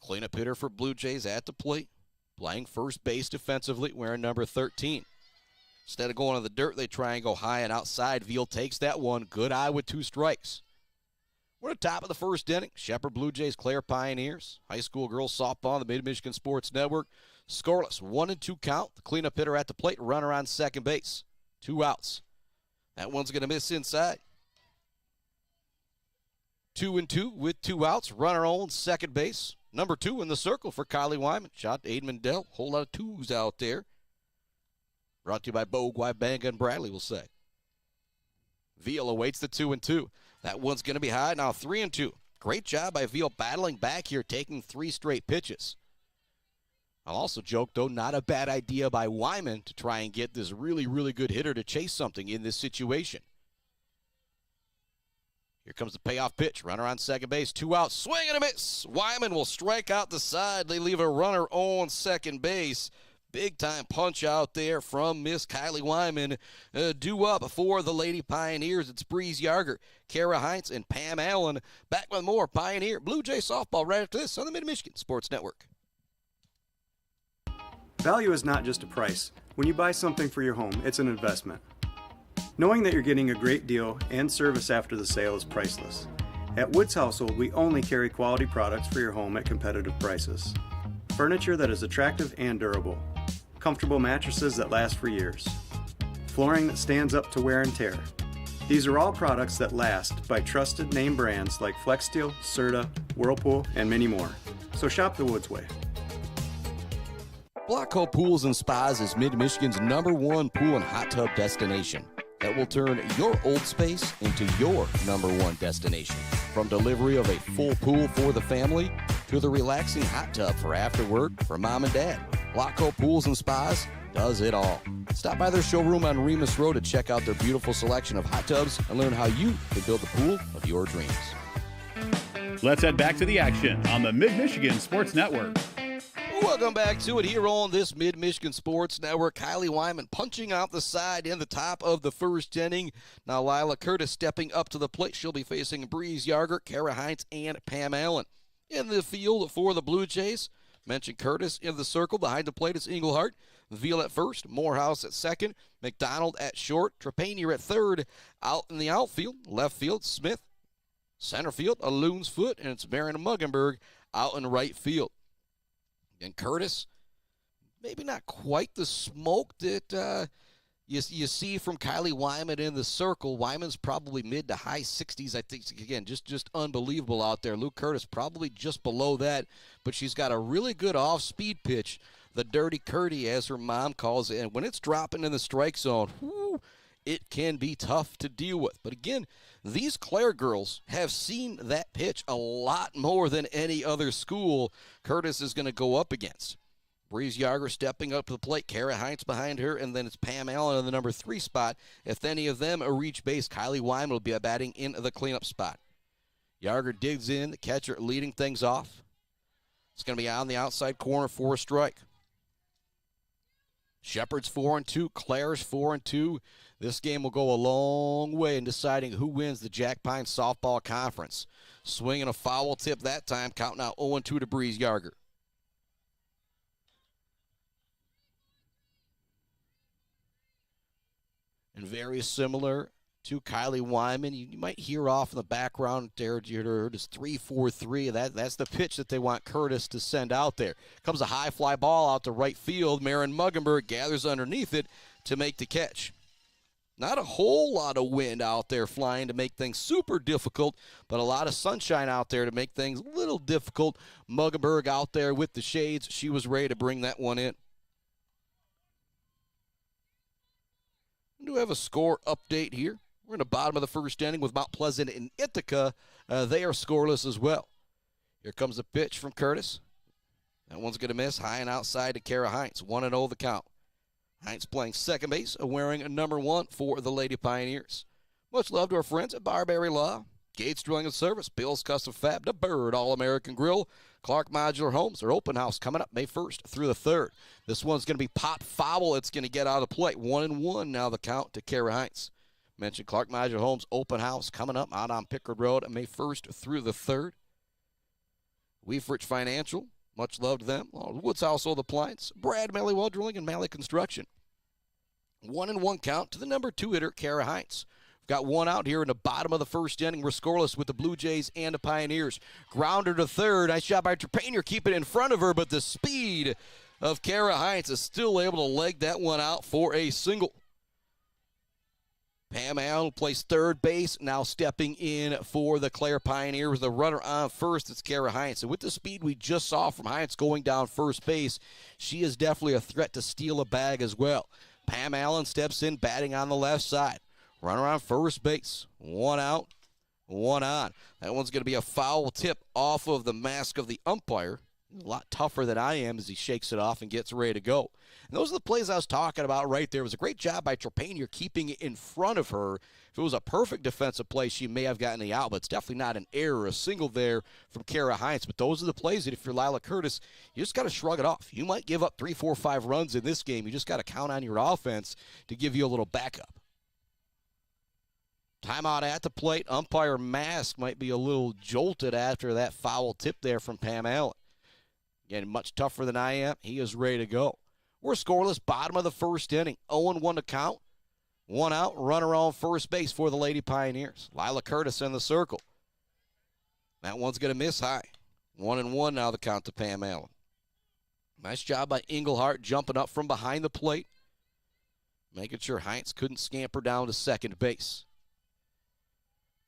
Cleanup hitter for Blue Jays at the plate. Playing first base defensively, wearing number 13. Instead of going to the dirt, they try and go high and outside. Veal takes that one. Good eye with 2 strikes. We're at the top of the first inning. Shepherd Blue Jays, Clare Pioneers. High school girls softball on the Mid-Michigan Sports Network. Scoreless, 1-2 count. The cleanup hitter at the plate. Runner on second base. 2 outs. That one's going to miss inside. 2-2 with 2 outs. Runner on second base. Number 2 in the circle for Kylie Wyman. Shot to Aiden Mandel. Whole lot of 2s out there. Brought to you by Bo, Banga, and Bradley, will say. Veal awaits the 2-2. That one's going to be high. Now 3-2. Great job by Veal battling back here, taking 3 straight pitches. I'll also joke, though, not a bad idea by Wyman to try and get this really, really good hitter to chase something in this situation. Here comes the payoff pitch. Runner on second base. 2 outs. Swing and a miss. Wyman will strike out the side. They leave a runner on second base. Big time punch out there from Miss Kylie Wyman. Due up for the Lady Pioneers. It's Breeze Yarger, Kara Heinz, and Pam Allen. Back with more Pioneer Blue Jay softball right after this on the Mid-Michigan Sports Network. Value is not just a price. When you buy something for your home, it's an investment. Knowing that you're getting a great deal and service after the sale is priceless. At Woods Household, we only carry quality products for your home at competitive prices. Furniture that is attractive and durable. Comfortable mattresses that last for years. Flooring that stands up to wear and tear. These are all products that last by trusted name brands like FlexSteel, Serta, Whirlpool, and many more. So shop the Woods way. Blocko Pools and Spas is Mid-Michigan's #1 pool and hot tub destination that will turn your old space into your #1 destination. From delivery of a full pool for the family to the relaxing hot tub for after work for mom and dad, Blocko Pools and Spas does it all. Stop by their showroom on Remus Road to check out their beautiful selection of hot tubs and learn how you can build the pool of your dreams. Let's head back to the action on the Mid-Michigan Sports Network. Welcome back to it here on this Mid-Michigan Sports Network. Kylie Wyman punching out the side in the top of the first inning. Now Lila Curtis stepping up to the plate. She'll be facing Breeze Yarger, Kara Heinz, and Pam Allen. In the field for the Blue Jays, mentioned Curtis in the circle. Behind the plate is Englehart. Veal at first, Morehouse at second, McDonald at short, Trepanier at third. Out in the outfield, left field, Smith. Center field, a loon's foot, and it's Baron Muggenberg out in right field. And Curtis, maybe not quite the smoke that you see from Kylie Wyman in the circle. Wyman's probably mid to high 60s, I think. Again, just unbelievable out there. Luke Curtis probably just below that, but she's got a really good off-speed pitch, the Dirty Curdy, as her mom calls it. And when it's dropping in the strike zone, whoo, it can be tough to deal with. But again, these Clare girls have seen that pitch a lot more than any other school Curtis is going to go up against. Breeze Yarger stepping up to the plate, Kara Heinz behind her, and then it's Pam Allen in the number 3 spot. If any of them reach base, Kylie Wyman will be batting in the cleanup spot. Yarger digs in, the catcher leading things off. It's going to be on the outside corner for a strike. Shepherd's 4-2, Clare's 4-2. This game will go a long way in deciding who wins the Jack Pine Softball Conference. Swinging a foul tip that time, counting out 0-2 to Breeze Yarger. And very similar to Kylie Wyman. You might hear off in the background there, just 3-4-3. That's the pitch that they want Curtis to send out there. Comes a high fly ball out to right field. Marin Muggenberg gathers underneath it to make the catch. Not a whole lot of wind out there flying to make things super difficult, but a lot of sunshine out there to make things a little difficult. Muggenberg out there with the shades. She was ready to bring that one in. We do have a score update here. We're in the bottom of the first inning with Mount Pleasant and Ithaca. They are scoreless as well. Here comes a pitch from Curtis. That one's going to miss high and outside to Kara Heinz. 1-0 the count. Heinz playing second base, wearing number 1 for the Lady Pioneers. Much love to our friends at Barberry Law, Gates Drilling and Service, Bill's Custom Fab, the Bird All-American Grill, Clark Modular Homes. Their open house coming up May 1st through the 3rd. This one's going to be pop foul. It's going to get out of play. 1-1 now the count to Kara Heinz. Mentioned Clark Modular Homes open house coming up out on Pickard Road May 1st through the 3rd. Weefrich Financial, much love to them. Woods Household Appliance, Brad Mallywell Drilling and Malley Construction. 1-1 count to the number 2 hitter, Kara Heinz. We've got one out here in the bottom of the first inning. We're scoreless with the Blue Jays and the Pioneers. Grounder to third. Nice job by Trepanier keeping it in front of her, but the speed of Kara Heinz is still able to leg that one out for a single. Pam Allen plays third base, now stepping in for the Clare Pioneers. The runner on first, it's Kara Heinz. And with the speed we just saw from Heinz going down first base, she is definitely a threat to steal a bag as well. Pam Allen steps in, batting on the left side. Runner on first base. One out, one on. That one's going to be a foul tip off of the mask of the umpire. A lot tougher than I am as he shakes it off and gets ready to go. And those are the plays I was talking about right there. It was a great job by Trepanier keeping it in front of her. If it was a perfect defensive play, she may have gotten the out, but it's definitely not an error, a single there from Kara Heinz. But those are the plays that if you're Lila Curtis, you just got to shrug it off. You might give up 3, 4, 5 runs in this game. You just got to count on your offense to give you a little backup. Timeout at the plate. Umpire Mask might be a little jolted after that foul tip there from Pam Allen. Again, much tougher than I am. He is ready to go. We're scoreless, bottom of the first inning. 0-1 to count. One out, runner on first base for the Lady Pioneers. Lila Curtis in the circle. That one's going to miss high. 1-1 now the count to Pam Allen. Nice job by Englehart jumping up from behind the plate, making sure Heinz couldn't scamper down to second base.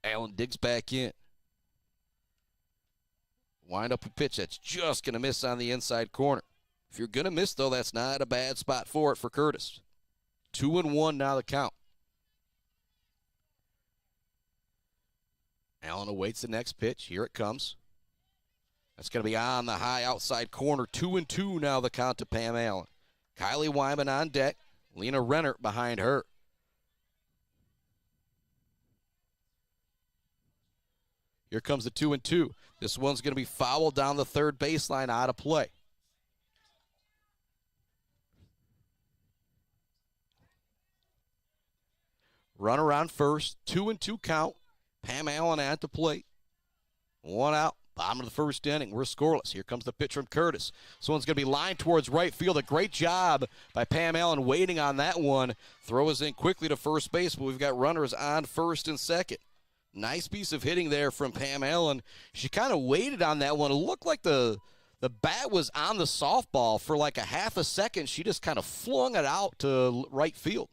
Allen digs back in. Wind up a pitch that's just going to miss on the inside corner. If you're going to miss, though, that's not a bad spot for it for Curtis. 2-1 now the count. Allen awaits the next pitch. Here it comes. That's going to be on the high outside corner. 2-2 now the count to Pam Allen. Kylie Wyman on deck. Lena Renner behind her. Here comes the 2-2. This one's going to be fouled down the third baseline, out of play. Runner on first, 2-2 count. Pam Allen at the plate. One out, bottom of the first inning. We're scoreless. Here comes the pitch from Curtis. This one's going to be lined towards right field. A great job by Pam Allen waiting on that one. Throws in quickly to first base, but we've got runners on first and second. Nice piece of hitting there from Pam Allen. She kind of waited on that one. It looked like the bat was on the softball for like a half a second. She just kind of flung it out to right field.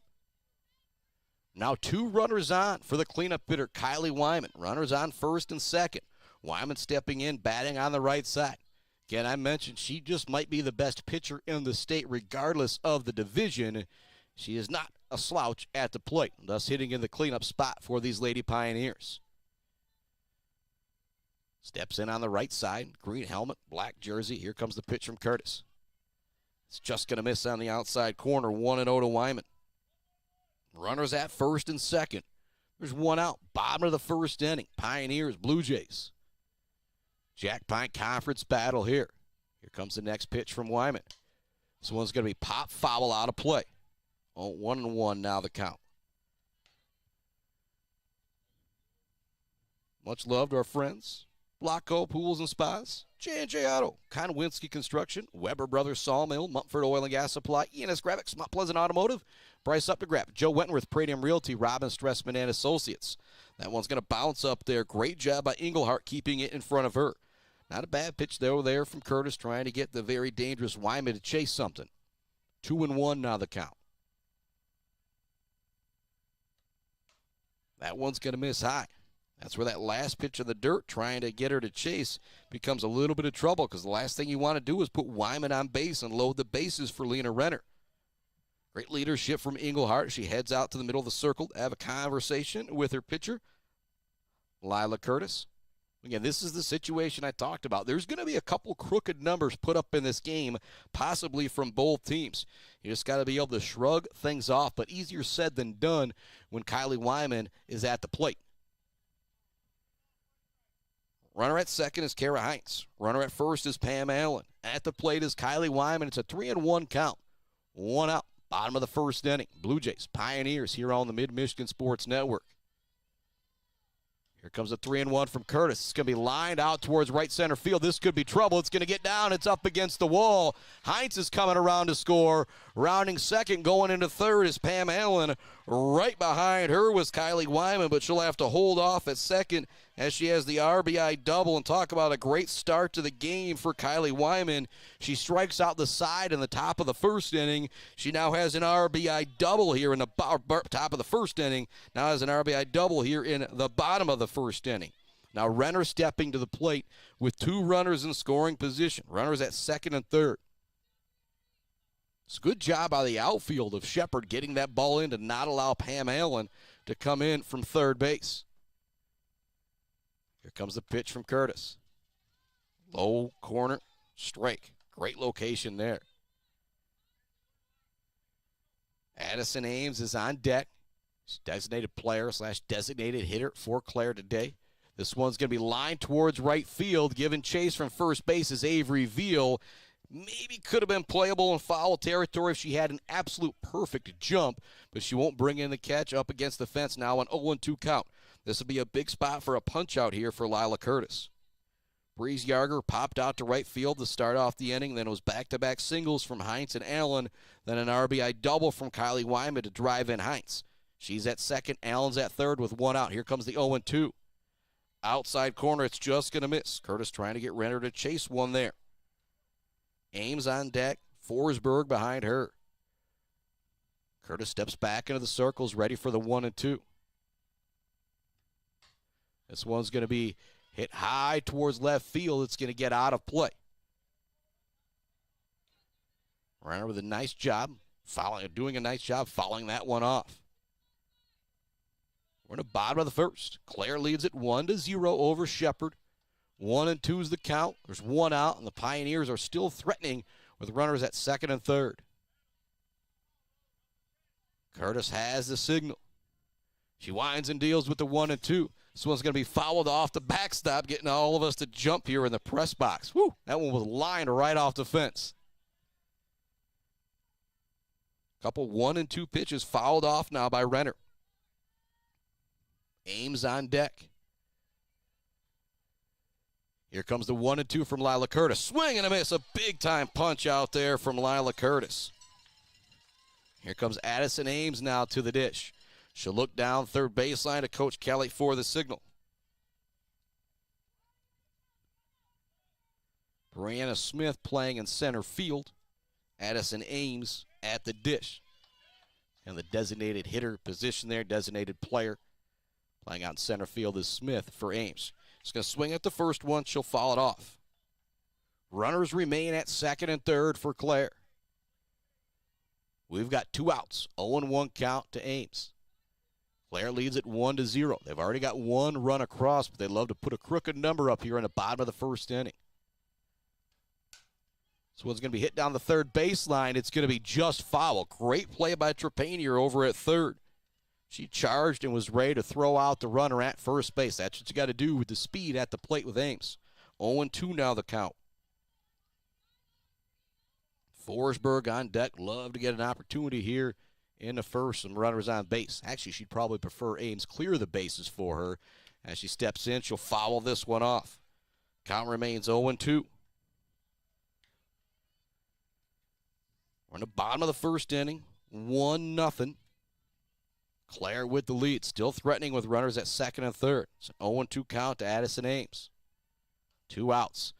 Now 2 runners on for the cleanup hitter, Kylie Wyman. Runners on first and second. Wyman stepping in, batting on the right side. Again, I mentioned she just might be the best pitcher in the state regardless of the division. She is not a slouch at the plate, thus hitting in the cleanup spot for these Lady Pioneers. Steps in on the right side, green helmet, black jersey. Here comes the pitch from Curtis. It's just going to miss on the outside corner. 1-0 to Wyman. Runners at first and second. There's one out, bottom of the first inning. Pioneers, Blue Jays. Jack Pine Conference battle here. Here comes the next pitch from Wyman. This one's going to be pop foul out of play. 1-1 now the count. Much love to our friends Blocko Pools and Spas, J&J Auto, Konwinski Construction, Weber Brothers Sawmill, Mumford Oil and Gas Supply, ENS Graphics, Mount Pleasant Automotive, Bryce Updegraff, Joe Wentworth, Pradium Realty, Robin Stressman and Associates. That one's going to bounce up there. Great job by Englehart keeping it in front of her. Not a bad pitch there from Curtis, trying to get the very dangerous Wyman to chase something. 2-1 now the count. That one's going to miss high. That's where that last pitch of the dirt, trying to get her to chase, becomes a little bit of trouble, because the last thing you want to do is put Wyman on base and load the bases for Lena Renner. Great leadership from Englehart. She heads out to the middle of the circle to have a conversation with her pitcher, Lila Curtis. Again, this is the situation I talked about. There's going to be a couple crooked numbers put up in this game, possibly from both teams. You just got to be able to shrug things off, but easier said than done when Kylie Wyman is at the plate. Runner at second is Kara Heinz. Runner at first is Pam Allen. At the plate is Kylie Wyman. It's a 3-1 count. One out. Bottom of the first inning. Blue Jays, Pioneers here on the Mid-Michigan Sports Network. Here comes a 3-1 from Curtis. It's going to be lined out towards right center field. This could be trouble. It's going to get down. It's up against the wall. Heinz is coming around to score. Rounding second, going into third is Pam Allen. Right behind her was Kylie Wyman, but she'll have to hold off at second as she has the RBI double. And talk about a great start to the game for Kylie Wyman. She strikes out the side in the top of the first inning. She now has an RBI double here in the top of the first inning. Now has an RBI double here in the bottom of the first inning. Now Renner stepping to the plate with two runners in scoring position. Runners at second and third. It's a good job by the outfield of Shepard getting that ball in to not allow Pam Allen to come in from third base. Here comes the pitch from Curtis. Low corner, strike. Great location there. Addison Ames is on deck. He's designated player / designated hitter for Clare today. This one's going to be lined towards right field. Given chase from first base is Avery Veal. Maybe could have been playable in foul territory if she had an absolute perfect jump, but she won't bring in the catch. Up against the fence now, an 0-2 count. This will be a big spot for a punch-out here for Lila Curtis. Breeze Yarger popped out to right field to start off the inning. Then it was back-to-back singles from Heinz and Allen. Then an RBI double from Kylie Wyman to drive in Heinz. She's at second. Allen's at third with one out. Here comes the 0-2. Outside corner, it's just going to miss. Curtis trying to get Renner to chase one there. Ames on deck. Forsberg behind her. Curtis steps back into the circles, ready for the 1-2. This one's going to be hit high towards left field. It's going to get out of play. Runner with a nice job, doing a nice job following that one off. We're in the bottom of the first. Clare leads it 1-0 over Shepard. 1-2 is the count. There's one out, and the Pioneers are still threatening with runners at second and third. Curtis has the signal. She winds and deals with the 1-2. This one's going to be fouled off the backstop, getting all of us to jump here in the press box. Woo! That one was lined right off the fence. Couple 1-2 pitches fouled off now by Renner. Ames on deck. Here comes the 1-2 from Lila Curtis. Swing and a miss. A big-time punch out there from Lila Curtis. Here comes Addison Ames now to the dish. She'll look down third baseline to Coach Kelly for the signal. Brianna Smith playing in center field. Addison Ames at the dish. And the designated hitter position there, designated player. Playing out in center field is Smith for Ames. She's going to swing at the first one. She'll foul it off. Runners remain at second and third for Clare. We've got two outs. 0-1 count to Ames. Clare leads it 1-0. They've already got one run across, but they love to put a crooked number up here in the bottom of the first inning. This one's going to be hit down the third baseline. It's going to be just foul. Great play by Trepanier over at third. She charged and was ready to throw out the runner at first base. That's what you got to do with the speed at the plate with Ames. 0-2 now the count. Forsberg on deck. Love to get an opportunity here in the first. Some runners on base. Actually, she'd probably prefer Ames clear the bases for her. As she steps in, she'll foul this one off. Count remains 0-2. We're in the bottom of the first inning, 1-0. Clare with the lead, still threatening with runners at second and third. It's an 0-2 count to Addison Ames. 2 outs.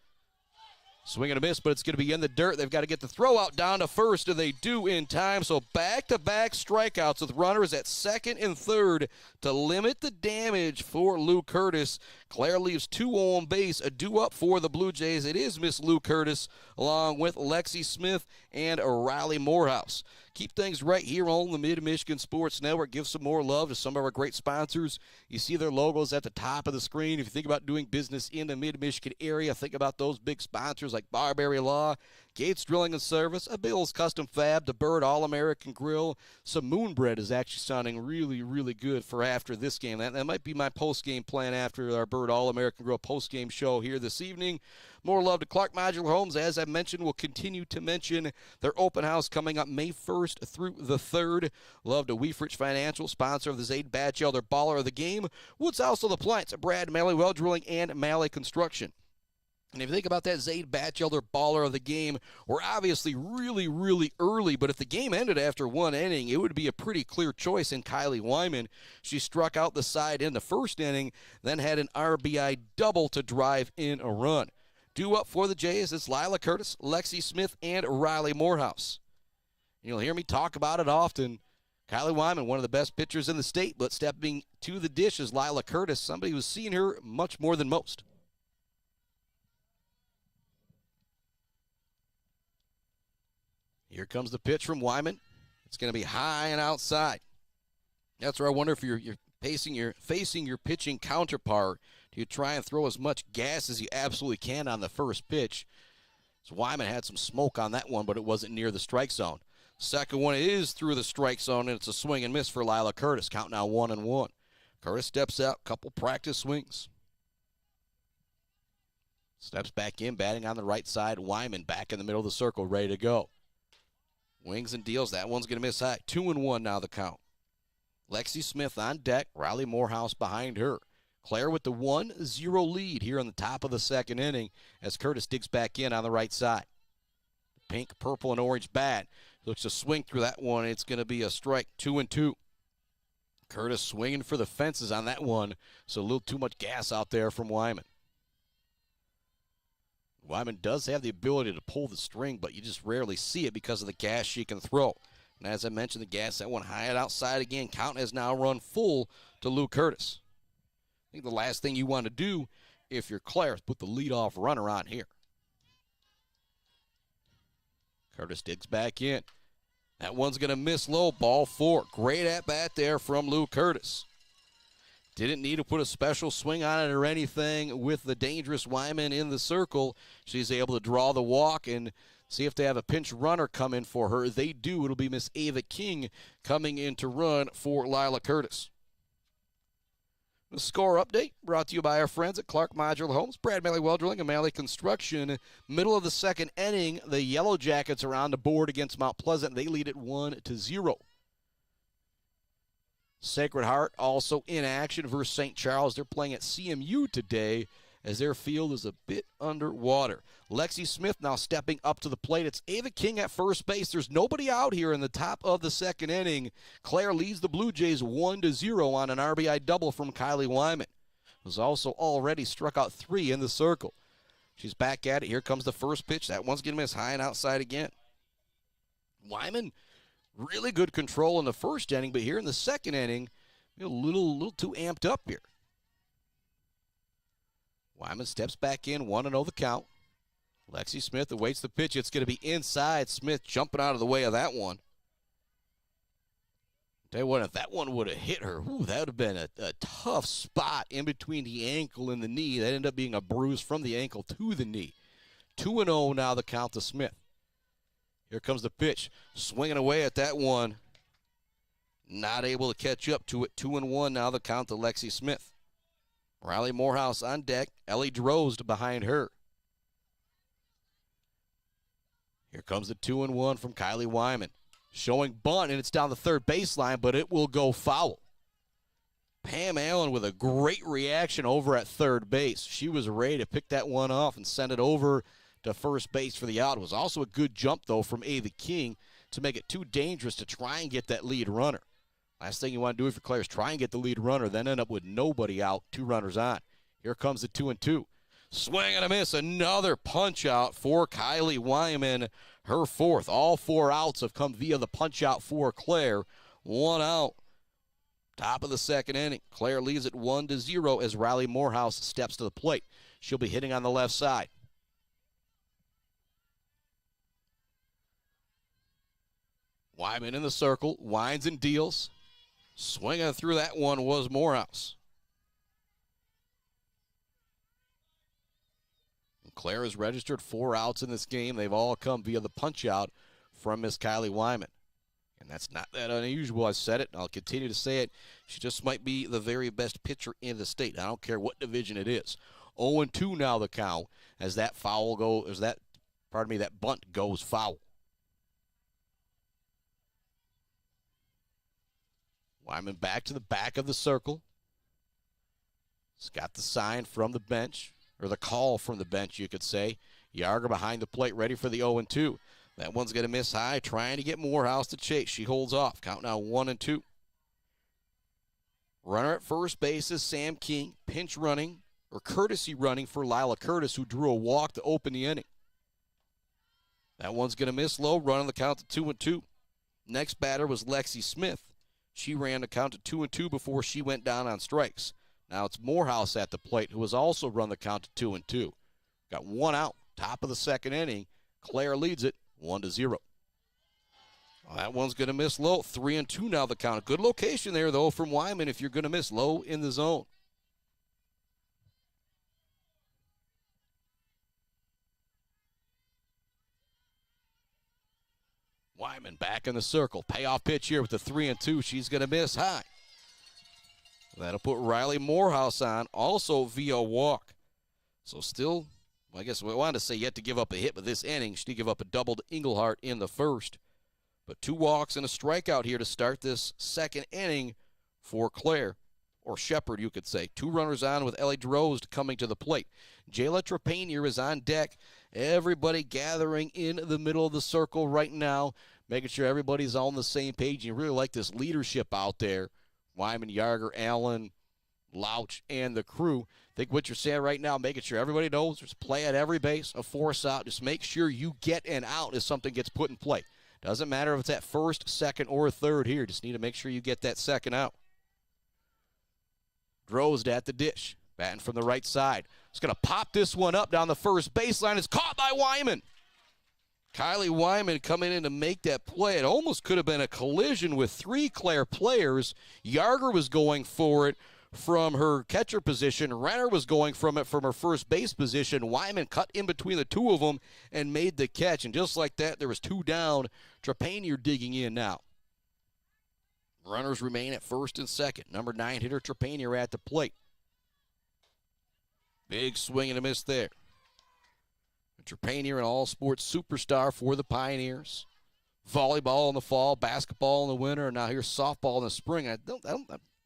Swing and a miss, but it's going to be in the dirt. They've got to get the throw out down to first, and they do in time. So back-to-back strikeouts with runners at second and third to limit the damage for Lou Curtis. Clare leaves 2 on base, a due up for the Blue Jays. It is Miss Lou Curtis, along with Lexi Smith and Riley Morehouse. Keep things right here on the Mid-Michigan Sports Network. Give some more love to some of our great sponsors. You see their logos at the top of the screen. If you think about doing business in the Mid-Michigan area, think about those big sponsors like Barbary Law, Gates Drilling and Service, a Bill's Custom Fab, the Bird All-American Grill. Some Moonbread is actually sounding really, really good for after this game. That might be my post-game plan after our Bird All-American Grill post-game show here this evening. More love to Clark Modular Homes. As I mentioned, we'll continue to mention their open house coming up May 1st through the 3rd. Love to Weefrich Financial, sponsor of the Zaid Batchelder Baller of the Game. Woods House of the Appliance, Brad Malley Well Drilling, and Malley Construction. And if you think about that Zaid Batchelder Baller of the Game, we're obviously really, really early, but if the game ended after 1 inning, it would be a pretty clear choice in Kylie Wyman. She struck out the side in the first inning, then had an RBI double to drive in a run. Due up for the Jays, it's Lila Curtis, Lexi Smith, and Riley Morehouse. You'll hear me talk about it often. Kylie Wyman, one of the best pitchers in the state, but stepping to the dish is Lila Curtis, somebody who's seen her much more than most. Here comes the pitch from Wyman. It's going to be high and outside. That's where I wonder if you're facing your pitching counterpart. Do you try and throw as much gas as you absolutely can on the first pitch? So Wyman had some smoke on that one, but it wasn't near the strike zone. Second one is through the strike zone, and it's a swing and miss for Lila Curtis. Count now 1-1. Curtis steps out, couple practice swings. Steps back in, batting on the right side. Wyman back in the middle of the circle, ready to go. Wings and deals. That one's going to miss high. 2-1 now the count. Lexi Smith on deck. Riley Morehouse behind her. Clare with the 1-0 lead here on the top of the second inning as Curtis digs back in on the right side. Pink, purple, and orange bat. Looks to swing through that one. It's going to be a strike. 2-2. Curtis swinging for the fences on that one. So a little too much gas out there from Wyman. Wyman does have the ability to pull the string, but you just rarely see it because of the gas she can throw. And as I mentioned, the gas, that one high and outside again. Count has now run full to Lou Curtis. I think the last thing you want to do if you're Clare is put the leadoff runner on here. Curtis digs back in. That one's going to miss low. Ball 4. Great at-bat there from Lou Curtis. Didn't need to put a special swing on it or anything with the dangerous Wyman in the circle. She's able to draw the walk and see if they have a pinch runner come in for her. They do. It'll be Miss Ava King coming in to run for Lila Curtis. The score update brought to you by our friends at Clark Modular Homes, Brad Malley Well Drilling, and Malley Construction. Middle of the second inning, the Yellow Jackets are on the board against Mount Pleasant. They lead it 1-0. Sacred Heart also in action versus St. Charles. They're playing at CMU today as their field is a bit underwater. Lexi Smith now stepping up to the plate. It's Ava King at first base. There's nobody out here in the top of the second inning. Clare leads the Blue Jays 1-0 on an RBI double from Kylie Wyman, who's also already struck out 3 in the circle. She's back at it. Here comes the first pitch. That one's going to miss high and outside again. Wyman, really good control in the first inning, but here in the second inning, a little too amped up here. Wyman steps back in, 1-0 the count. Lexi Smith awaits the pitch. It's going to be inside. Smith jumping out of the way of that one. Tell you what, if that one would have hit her, that would have been a tough spot in between the ankle and the knee. That ended up being a bruise from the ankle to the knee. 2-0 now the count to Smith. Here comes the pitch. Swinging away at that one. Not able to catch up to it. 2-1 now the count to Lexi Smith. Riley Morehouse on deck. Ellie Drozd behind her. Here comes the 2-1 from Kylie Wyman. Showing bunt, and it's down the third baseline, but it will go foul. Pam Allen with a great reaction over at third base. She was ready to pick that one off and send it over to first base for the out. It was also a good jump, though, from Ava King to make it too dangerous to try and get that lead runner. Last thing you want to do if you're Clare is try and get the lead runner, then end up with nobody out, 2 runners on. Here comes the 2-2. Swing and a miss. Another punch out for Kylie Wyman, her 4th. All 4 outs have come via the punch out for Clare. 1 out. Top of the 2nd inning. Clare leads it 1-0 as Riley Morehouse steps to the plate. She'll be hitting on the left side. Wyman in the circle, winds and deals. Swinging through that one was Morehouse. Clare has registered 4 outs in this game. They've all come via the punch-out from Miss Kylie Wyman. And that's not that unusual. I said it, and I'll continue to say it. She just might be the very best pitcher in the state. I don't care what division it is. 0-2 now the count as that that bunt goes foul. Wyman back to the back of the circle. He's got the sign from the bench, or the call from the bench, you could say. Yarger behind the plate, ready for the 0-2. That one's going to miss high, trying to get Morehouse to chase. She holds off. Count now 1-2. Runner at first base is Sam King. Pinch running, or courtesy running for Lila Curtis, who drew a walk to open the inning. That one's going to miss low, running the count to 2-2. Next batter was Lexi Smith. She ran the count to 2-2 before she went down on strikes. Now it's Morehouse at the plate, who has also run the count to 2-2. Got 1 out, top of the 2nd inning. Clare leads it 1-0. Well, that one's going to miss low. 3-2 now the count. A good location there, though, from Wyman if you're going to miss low in the zone. Wyman back in the circle. Payoff pitch here with the 3-2. She's going to miss high. That'll put Riley Morehouse on, also via walk. So still, I guess we wanted to say yet to give up a hit, but this inning, she did give up a double to Englehart in the 1st. But 2 walks and a strikeout here to start this 2nd inning for Clare, or Shepherd, you could say. 2 runners on with Ellie Drozd coming to the plate. Jayla Trepanier is on deck. Everybody gathering in the middle of the circle right now, making sure everybody's on the same page. You really like this leadership out there. Wyman, Yarger, Allen, Louch, and the crew. I think what you're saying right now, making sure everybody knows there's play at every base, a force out. Just make sure you get an out as something gets put in play. Doesn't matter if it's at 1st, 2nd, or 3rd here. Just need to make sure you get that 2nd out. Drozd at the dish, batting from the right side. It's going to pop this one up down the first baseline. It's caught by Wyman. Kylie Wyman coming in to make that play. It almost could have been a collision with 3 Clare players. Yarger was going for it from her catcher position. Renner was going from it from her first base position. Wyman cut in between the 2 of them and made the catch. And just like that, there was 2 down. Trepanier digging in now. Runners remain at 1st and 2nd. Number 9 hitter Trepanier at the plate. Big swing and a miss there. Trepanier, an all-sports superstar for the Pioneers. Volleyball in the fall, basketball in the winter, and now here's softball in the spring. I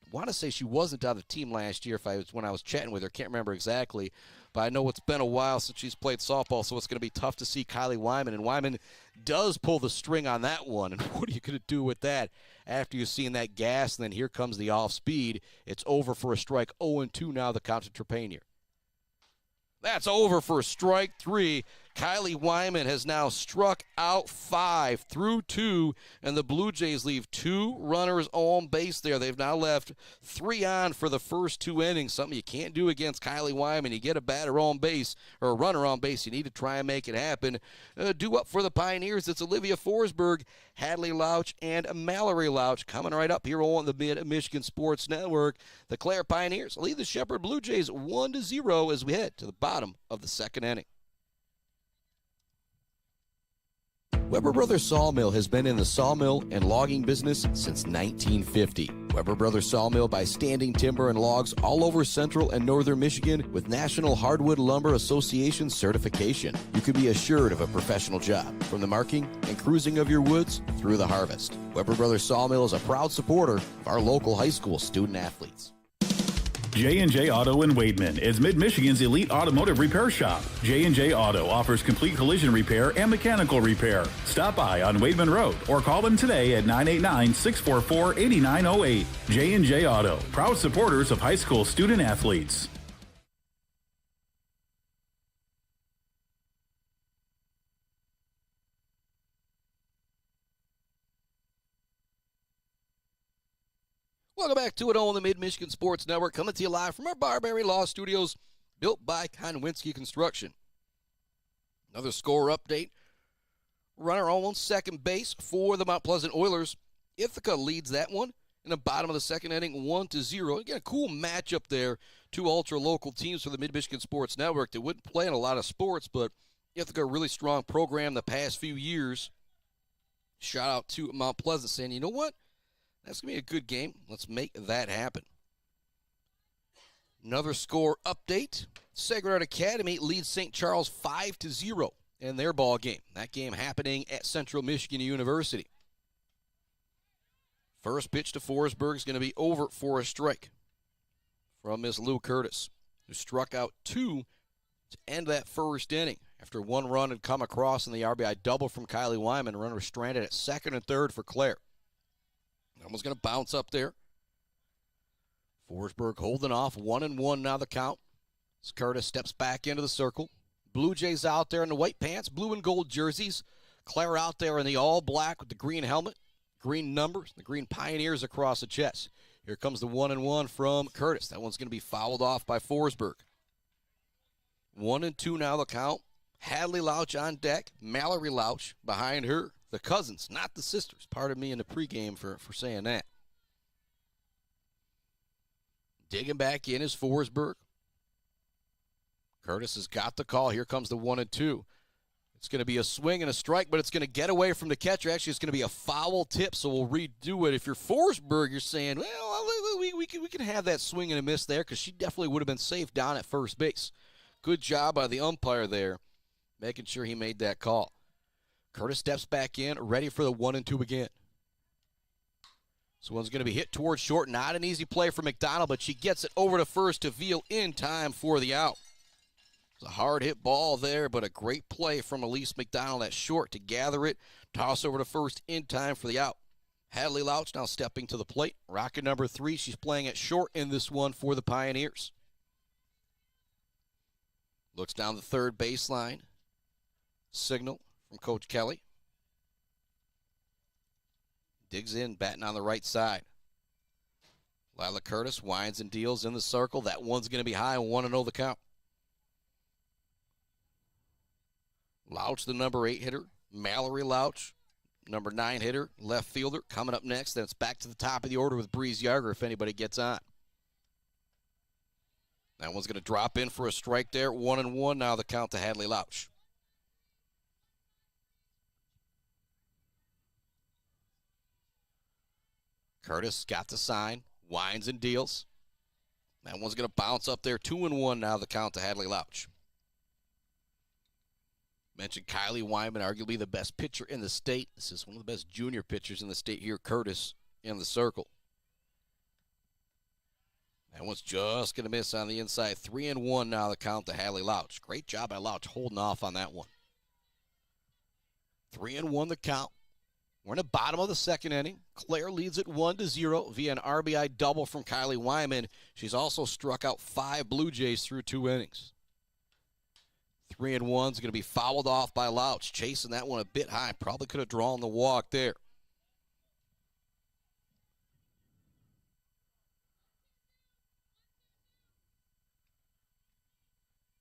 want to say she wasn't on the team last year when I was chatting with her. Can't remember exactly, but I know it's been a while since she's played softball, so it's going to be tough to see Kylie Wyman. And Wyman does pull the string on that one. And what are you going to do with that after you've seen that gas, and then here comes the off-speed. It's over for a strike. 0-2 now the count to Trepanier. That's over for strike 3. Kylie Wyman has now struck out 5 through 2, and the Blue Jays leave 2 runners on base there. They've now left 3 on for the first 2 innings, something you can't do against Kylie Wyman. You get a batter on base, or a runner on base, you need to try and make it happen. Due up for the Pioneers, it's Olivia Forsberg, Hadley Louch, and Mallory Louch coming right up here on the Mid-Michigan Sports Network. The Clare Pioneers lead the Shepherd Blue Jays 1-0 as we head to the bottom of the 2nd inning. Weber Brothers Sawmill has been in the sawmill and logging business since 1950. Weber Brothers Sawmill buys standing timber and logs all over central and northern Michigan with National Hardwood Lumber Association certification. You can be assured of a professional job, from the marking and cruising of your woods through the harvest. Weber Brothers Sawmill is a proud supporter of our local high school student athletes. J&J Auto in Wademan is Mid-Michigan's elite automotive repair shop. J&J Auto offers complete collision repair and mechanical repair. Stop by on Wademan Road or call them today at 989-644-8908. J&J Auto, proud supporters of high school student athletes. Welcome back to it on the Mid-Michigan Sports Network, coming to you live from our Barbary Law Studios, built by Konwinski Construction. Another score update. Runner on second base for the Mount Pleasant Oilers. Ithaca leads that one in the bottom of the second inning, 1-0. Again, a cool matchup there. Two ultra-local teams for the Mid-Michigan Sports Network that wouldn't play in a lot of sports, but Ithaca, a really strong program the past few years. Shout out to Mount Pleasant saying, you know what? That's going to be a good game. Let's make that happen. Another score update. Sacred Heart Academy leads St. Charles 5-0 in their ball game. That game happening at Central Michigan University. First pitch to Forsberg is going to be over for a strike from Miss Lou Curtis, who struck out 2 to end that first inning. After one run had come across in the RBI double from Kylie Wyman, runner stranded at second and third for Clare. That one's going to bounce up there. Forsberg holding off, 1-1 now the count. As Curtis steps back into the circle. Blue Jays out there in the white pants, blue and gold jerseys. Clare out there in the all black with the green helmet, green numbers, the green Pioneers across the chest. Here comes the 1-1 from Curtis. That one's going to be fouled off by Forsberg. 1-2 now the count. Hadley Louch on deck. Mallory Louch behind her. The cousins, not the sisters. Pardon me in the pregame for saying that. Digging back in is Forsberg. Curtis has got the call. Here comes the 1-2. It's going to be a swing and a strike, but it's going to get away from the catcher. Actually, it's going to be a foul tip, so we'll redo it. If you're Forsberg, you're saying, well, we can have that swing and a miss there because she definitely would have been safe down at first base. Good job by the umpire there, making sure he made that call. Curtis steps back in, ready for the 1-2 again. This one's going to be hit towards short. Not an easy play for McDonald, but she gets it over to first to Veal in time for the out. It's a hard hit ball there, but a great play from Elise McDonald at short to gather it. Toss over to first in time for the out. Hadley Louch now stepping to the plate. Rocket number 3, she's playing at short in this one for the Pioneers. Looks down the third baseline. Signal from Coach Kelly. Digs in, batting on the right side. Lila Curtis winds and deals in the circle. That one's going to be high, 1-0 the count. Louch, the number 8 hitter. Mallory Louch, number 9 hitter, left fielder. Coming up next, then it's back to the top of the order with Breeze Yarger if anybody gets on. That one's going to drop in for a strike there. 1-1 now the count to Hadley Louch. Curtis got the sign, winds and deals. That one's going to bounce up there. 2-1 now the count to Hadley Louch. Mentioned Kylie Wyman, arguably the best pitcher in the state. This is one of the best junior pitchers in the state here. Curtis in the circle. That one's just going to miss on the inside. 3-1 now the count to Hadley Louch. Great job by Louch holding off on that one. 3-1 the count. We're in the bottom of the second inning. Clare leads it 1-0 via an RBI double from Kylie Wyman. She's also struck out 5 Blue Jays through 2 innings. 3-1 is going to be fouled off by Louch. Chasing that one a bit high. Probably could have drawn the walk there.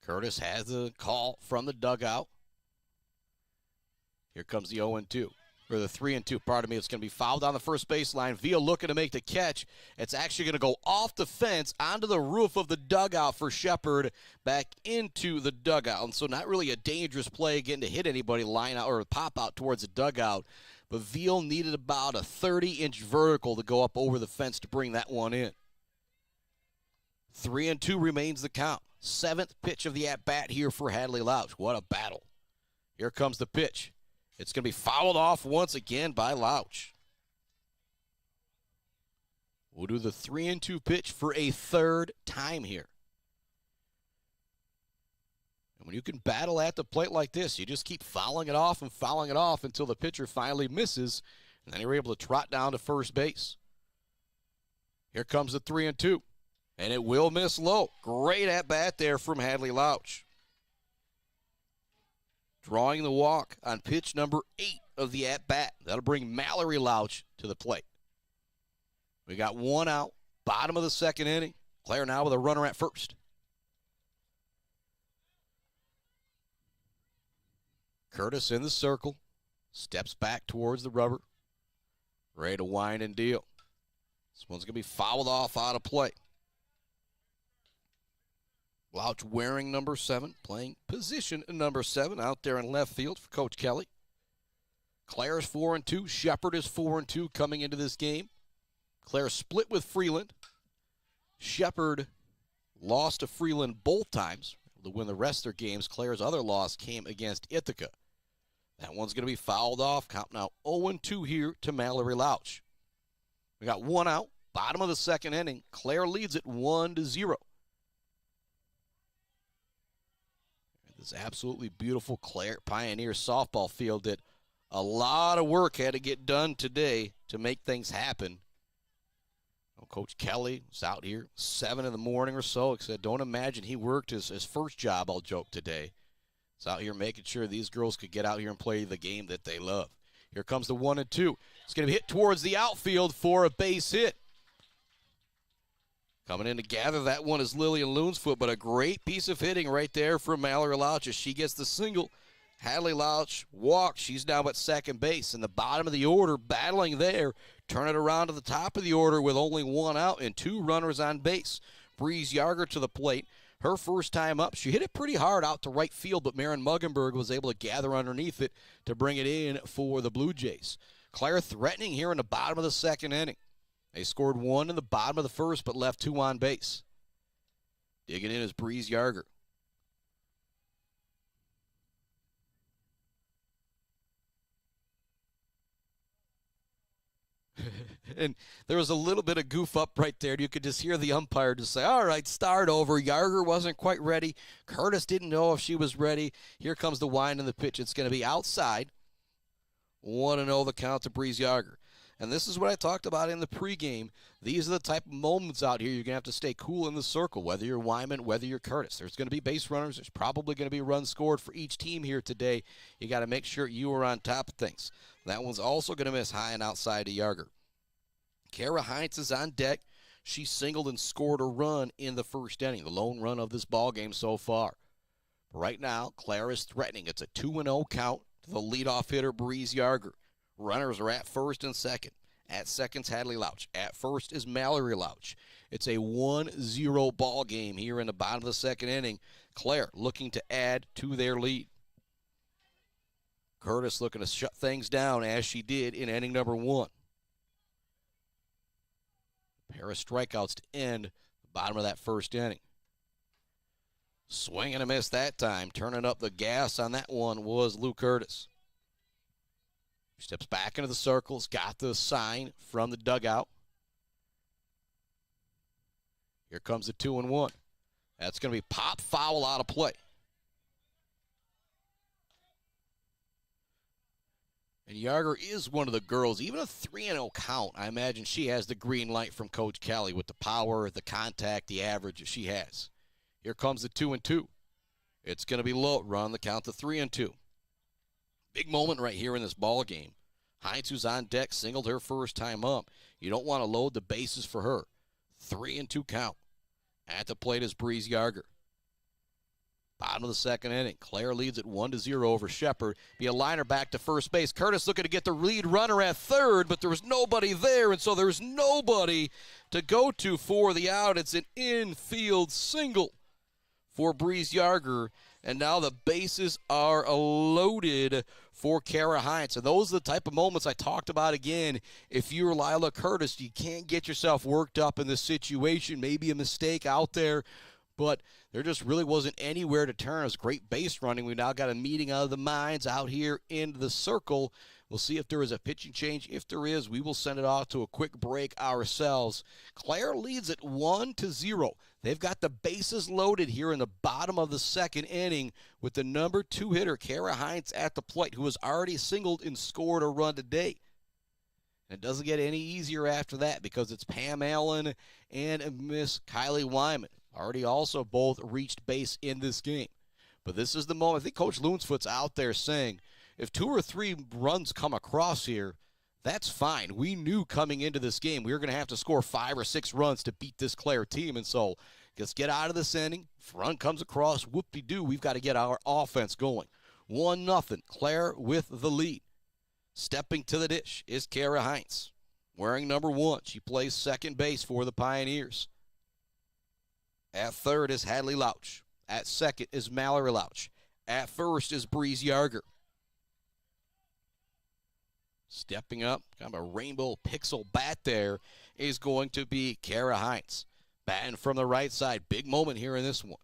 Curtis has a call from the dugout. Here comes the 0-2. Or the 3-2, pardon me. It's going to be fouled on the first baseline. Veal looking to make the catch. It's actually going to go off the fence onto the roof of the dugout for Shepard, back into the dugout. And so not really a dangerous play getting to hit anybody, line out or pop out towards the dugout. But Veal needed about a 30-inch vertical to go up over the fence to bring that one in. 3-2 remains the count. 7th pitch of the at-bat here for Hadley Louch. What a battle. Here comes the pitch. It's going to be fouled off once again by Louch. We'll do the 3-2 pitch for a third time here. And when you can battle at the plate like this, you just keep fouling it off until the pitcher finally misses, and then you're able to trot down to first base. Here comes the 3-2, and it will miss low. Great at bat there from Hadley Louch. Drawing the walk on pitch number 8 of the at-bat. That'll bring Mallory Louch to the plate. We got one out, bottom of the second inning. Clare now with a runner at first. Curtis in the circle, steps back towards the rubber, ready to wind and deal. This one's going to be fouled off out of play. Louch wearing number 7, playing position number 7 out there in left field for Coach Kelly. Clare is 4-2. Shepherd is 4-2 coming into this game. Clare split with Freeland. Shepherd lost to Freeland both times to win the rest of their games. Clare's other loss came against Ithaca. That one's going to be fouled off. Count now 0-2 here to Mallory Louch. We got one out, bottom of the second inning. Clare leads it 1-0. This absolutely beautiful Clare Pioneer softball field that a lot of work had to get done today to make things happen. Coach Kelly was out here 7 in the morning or so. He said, don't imagine he worked his first job, I'll joke, today. He's out here making sure these girls could get out here and play the game that they love. Here comes the 1-2. It's going to be hit towards the outfield for a base hit. Coming in to gather that one is Lillian Loonsfoot, but a great piece of hitting right there from Mallory Louch as she gets the single. Hadley Louch walks. She's now at second base. In the bottom of the order, battling there. Turn it around to the top of the order with only one out and 2 runners on base. Breeze Yarger to the plate. Her first time up, she hit it pretty hard out to right field, but Maren Muggenberg was able to gather underneath it to bring it in for the Blue Jays. Clare threatening here in the bottom of the second inning. They scored 1 in the bottom of the first, but left 2 on base. Digging in is Breeze Yarger. And there was a little bit of goof up right there. You could just hear the umpire just say, all right, start over. Yarger wasn't quite ready. Curtis didn't know if she was ready. Here comes the wind and the pitch. It's going to be outside. 1-0 the count to Breeze Yarger. And this is what I talked about in the pregame. These are the type of moments out here you're going to have to stay cool in the circle, whether you're Wyman, whether you're Curtis. There's going to be base runners. There's probably going to be runs scored for each team here today. You got to make sure you are on top of things. That one's also going to miss high and outside to Yarger. Kara Heinz is on deck. She singled and scored a run in the first inning, the lone run of this ball game so far. But right now, Clare is threatening. It's a 2-0 count to the leadoff hitter, Breeze Yarger. Runners are at first and second. At second's Hadley Louch. At first is Mallory Louch. It's a 1-0 ball game here in the bottom of the second inning. Clare looking to add to their lead. Curtis looking to shut things down as she did in inning number 1. A pair of strikeouts to end the bottom of that first inning. Swing and a miss that time. Turning up the gas on that one was Lou Curtis. Steps back into the circles, got the sign from the dugout. Here comes the 2-1. That's going to be pop foul out of play. And Yarger is one of the girls, even a 3-0 count, I imagine she has the green light from Coach Kelly with the power, the contact, the average that she has. Here comes the 2-2. It's going to be low, run the count to 3-2. Big moment right here in this ball game. Heinz, who's on deck, singled her first time up. You don't want to load the bases for her. 3-2 count. At the plate is Breeze Yarger. Bottom of the second inning. Clare leads it 1-0 over Shepherd. Be a liner back to first base. Curtis looking to get the lead runner at third, but there was nobody there, and so there's nobody to go to for the out. It's an infield single for Breeze Yarger, and now the bases are loaded for Kara Heinz. And those are the type of moments I talked about again. If you're Lila Curtis, you can't get yourself worked up in this situation. Maybe a mistake out there, but there just really wasn't anywhere to turn. It was great base running. We now got a meeting of the minds out here in the circle. We'll see if there is a pitching change. If there is, we will send it off to a quick break ourselves. Clare leads at 1-0. They've got the bases loaded here in the bottom of the second inning with the number 2 hitter, Clare Hines, at the plate, who has already singled and scored a run today. And it doesn't get any easier after that because it's Pam Allen and Miss Kylie Wyman. Already also both reached base in this game. But this is the moment. I think Coach Loonsfoot's out there saying, if 2 or 3 runs come across here, that's fine. We knew coming into this game we were going to have to score 5 or 6 runs to beat this Clare team. And so just get out of this inning. If run comes across, whoop-de-doo, we've got to get our offense going. 1-0, Clare with the lead. Stepping to the dish is Kara Hines. Wearing number 1, she plays second base for the Pioneers. At third is Hadley Lauch. At second is Mallory Lauch. At first is Breeze Yarger. Stepping up, kind of a rainbow pixel bat there, is going to be Kara Hines. Batting from the right side. Big moment here in this one.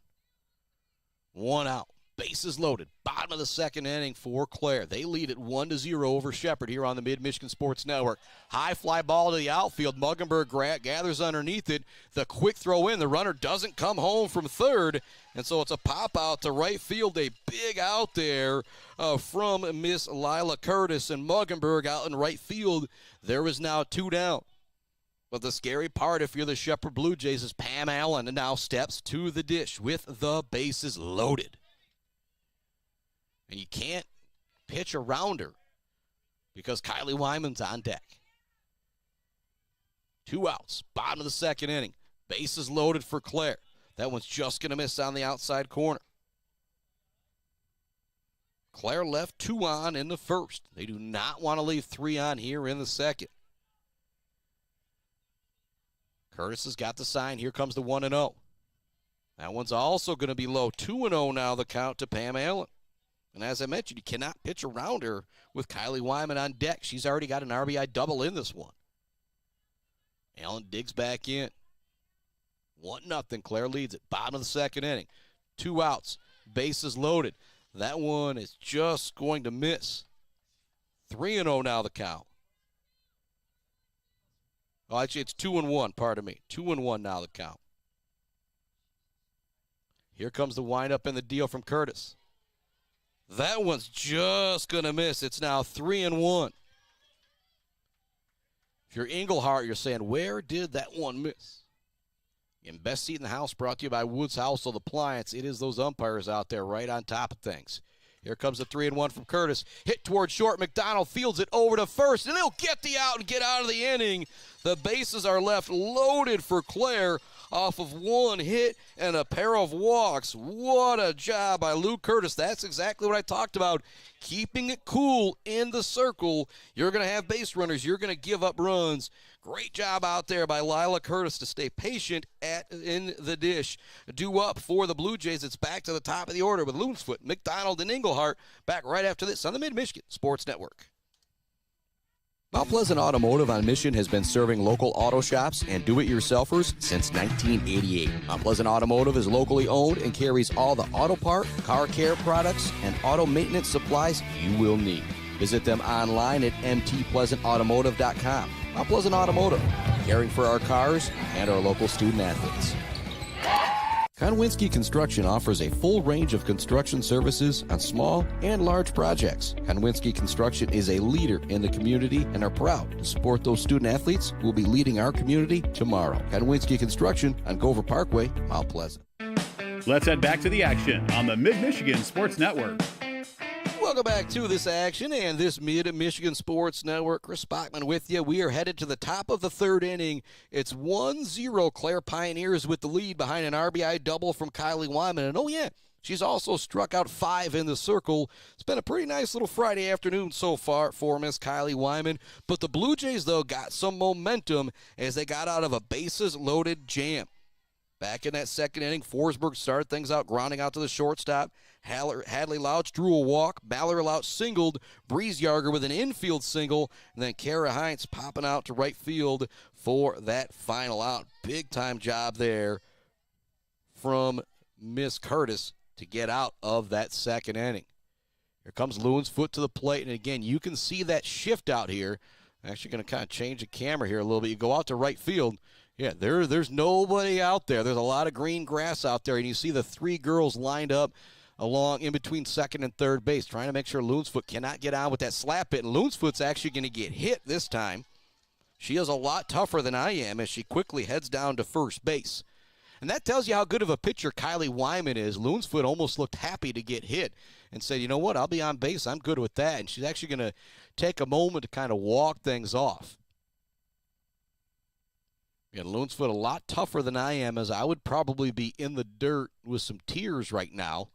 1 out. Bases loaded. Bottom of the second inning for Clare. They lead at 1-0 over Shepherd here on the Mid-Michigan Sports Network. High fly ball to the outfield. Muggenberg gathers underneath it. The quick throw in. The runner doesn't come home from third. And so it's a pop out to right field. A big out there from Miss Lila Curtis, and Muggenberg out in right field. There is now 2 down. But the scary part, if you're the Shepherd Blue Jays, is Pam Allen and now steps to the dish with the bases loaded. And you can't pitch around her because Kylie Wyman's on deck. 2 outs, bottom of the second inning. Bases loaded for Clare. That one's just going to miss on the outside corner. Clare left 2 on in the first. They do not want to leave 3 on here in the second. Curtis has got the sign. Here comes the 1-0. That one's also going to be low. 2-0 now, the count to Pam Allen. And as I mentioned, you cannot pitch around her with Kylie Wyman on deck. She's already got an RBI double in this one. Allen digs back in. 1-0. Clare leads it. Bottom of the second inning. 2 outs. Bases loaded. That one is just going to miss. 3-0 now, the count. Oh, actually, it's 2-1, pardon me. 2-1 now, the count. Here comes the windup and the deal from Curtis. That one's just going to miss. It's now 3-1. If you're Englehart, you're saying, where did that one miss? And best seat in the house brought to you by Woods Household Appliance. It is those umpires out there right on top of things. Here comes the 3-1 from Curtis. Hit towards short. McDonald fields it over to first, and they'll get the out and get out of the inning. The bases are left loaded for Clare off of 1 hit and a pair of walks. What a job by Lou Curtis. That's exactly what I talked about. Keeping it cool in the circle. You're going to have base runners. You're going to give up runs. Great job out there by Lila Curtis to stay patient in the dish. Due up for the Blue Jays. It's back to the top of the order with Loonsfoot, McDonald, and Englehart back right after this on the Mid-Michigan Sports Network. Mount Pleasant Automotive on Mission has been serving local auto shops and do-it-yourselfers since 1988. Mount Pleasant Automotive is locally owned and carries all the auto part, car care products, and auto maintenance supplies you will need. Visit them online at mtpleasantautomotive.com. Mount Pleasant Automotive, caring for our cars and our local student athletes. Konwinski Construction offers a full range of construction services on small and large projects. Konwinski Construction is a leader in the community and are proud to support those student athletes who will be leading our community tomorrow. Konwinski Construction on Gover Parkway, Mount Pleasant. Let's head back to the action on the Mid-Michigan Sports Network. Welcome back to this action and this Mid-Michigan Sports Network. Chris Bachman with you. We are headed to the top of the third inning. It's 1-0 Clare Pioneers with the lead behind an RBI double from Kylie Wyman. And oh yeah, she's also struck out 5 in the circle. It's been a pretty nice little Friday afternoon so far for Miss Kylie Wyman. But the Blue Jays, though, got some momentum as they got out of a bases-loaded jam. Back in that second inning, Forsberg started things out, grounding out to the shortstop. Hadley Lauch drew a walk. Mallory Lauch singled. Breeze Yarger with an infield single. And then Kara Hines popping out to right field for that final out. Big-time job there from Miss Curtis to get out of that second inning. Here comes Loonsfoot to the plate, and again, you can see that shift out here. I'm actually going to kind of change the camera here a little bit. You go out to right field. Yeah, there's nobody out there. There's a lot of green grass out there, and you see the three girls lined up along in between second and third base, trying to make sure Loonsfoot cannot get on with that slap hit, and Loonsfoot's actually going to get hit this time. She is a lot tougher than I am as she quickly heads down to first base. And that tells you how good of a pitcher Kylie Wyman is. Loonsfoot almost looked happy to get hit and said, you know what, I'll be on base. I'm good with that. And she's actually going to take a moment to kind of walk things off. Again, Loonsfoot a lot tougher than I am, as I would probably be in the dirt with some tears right now.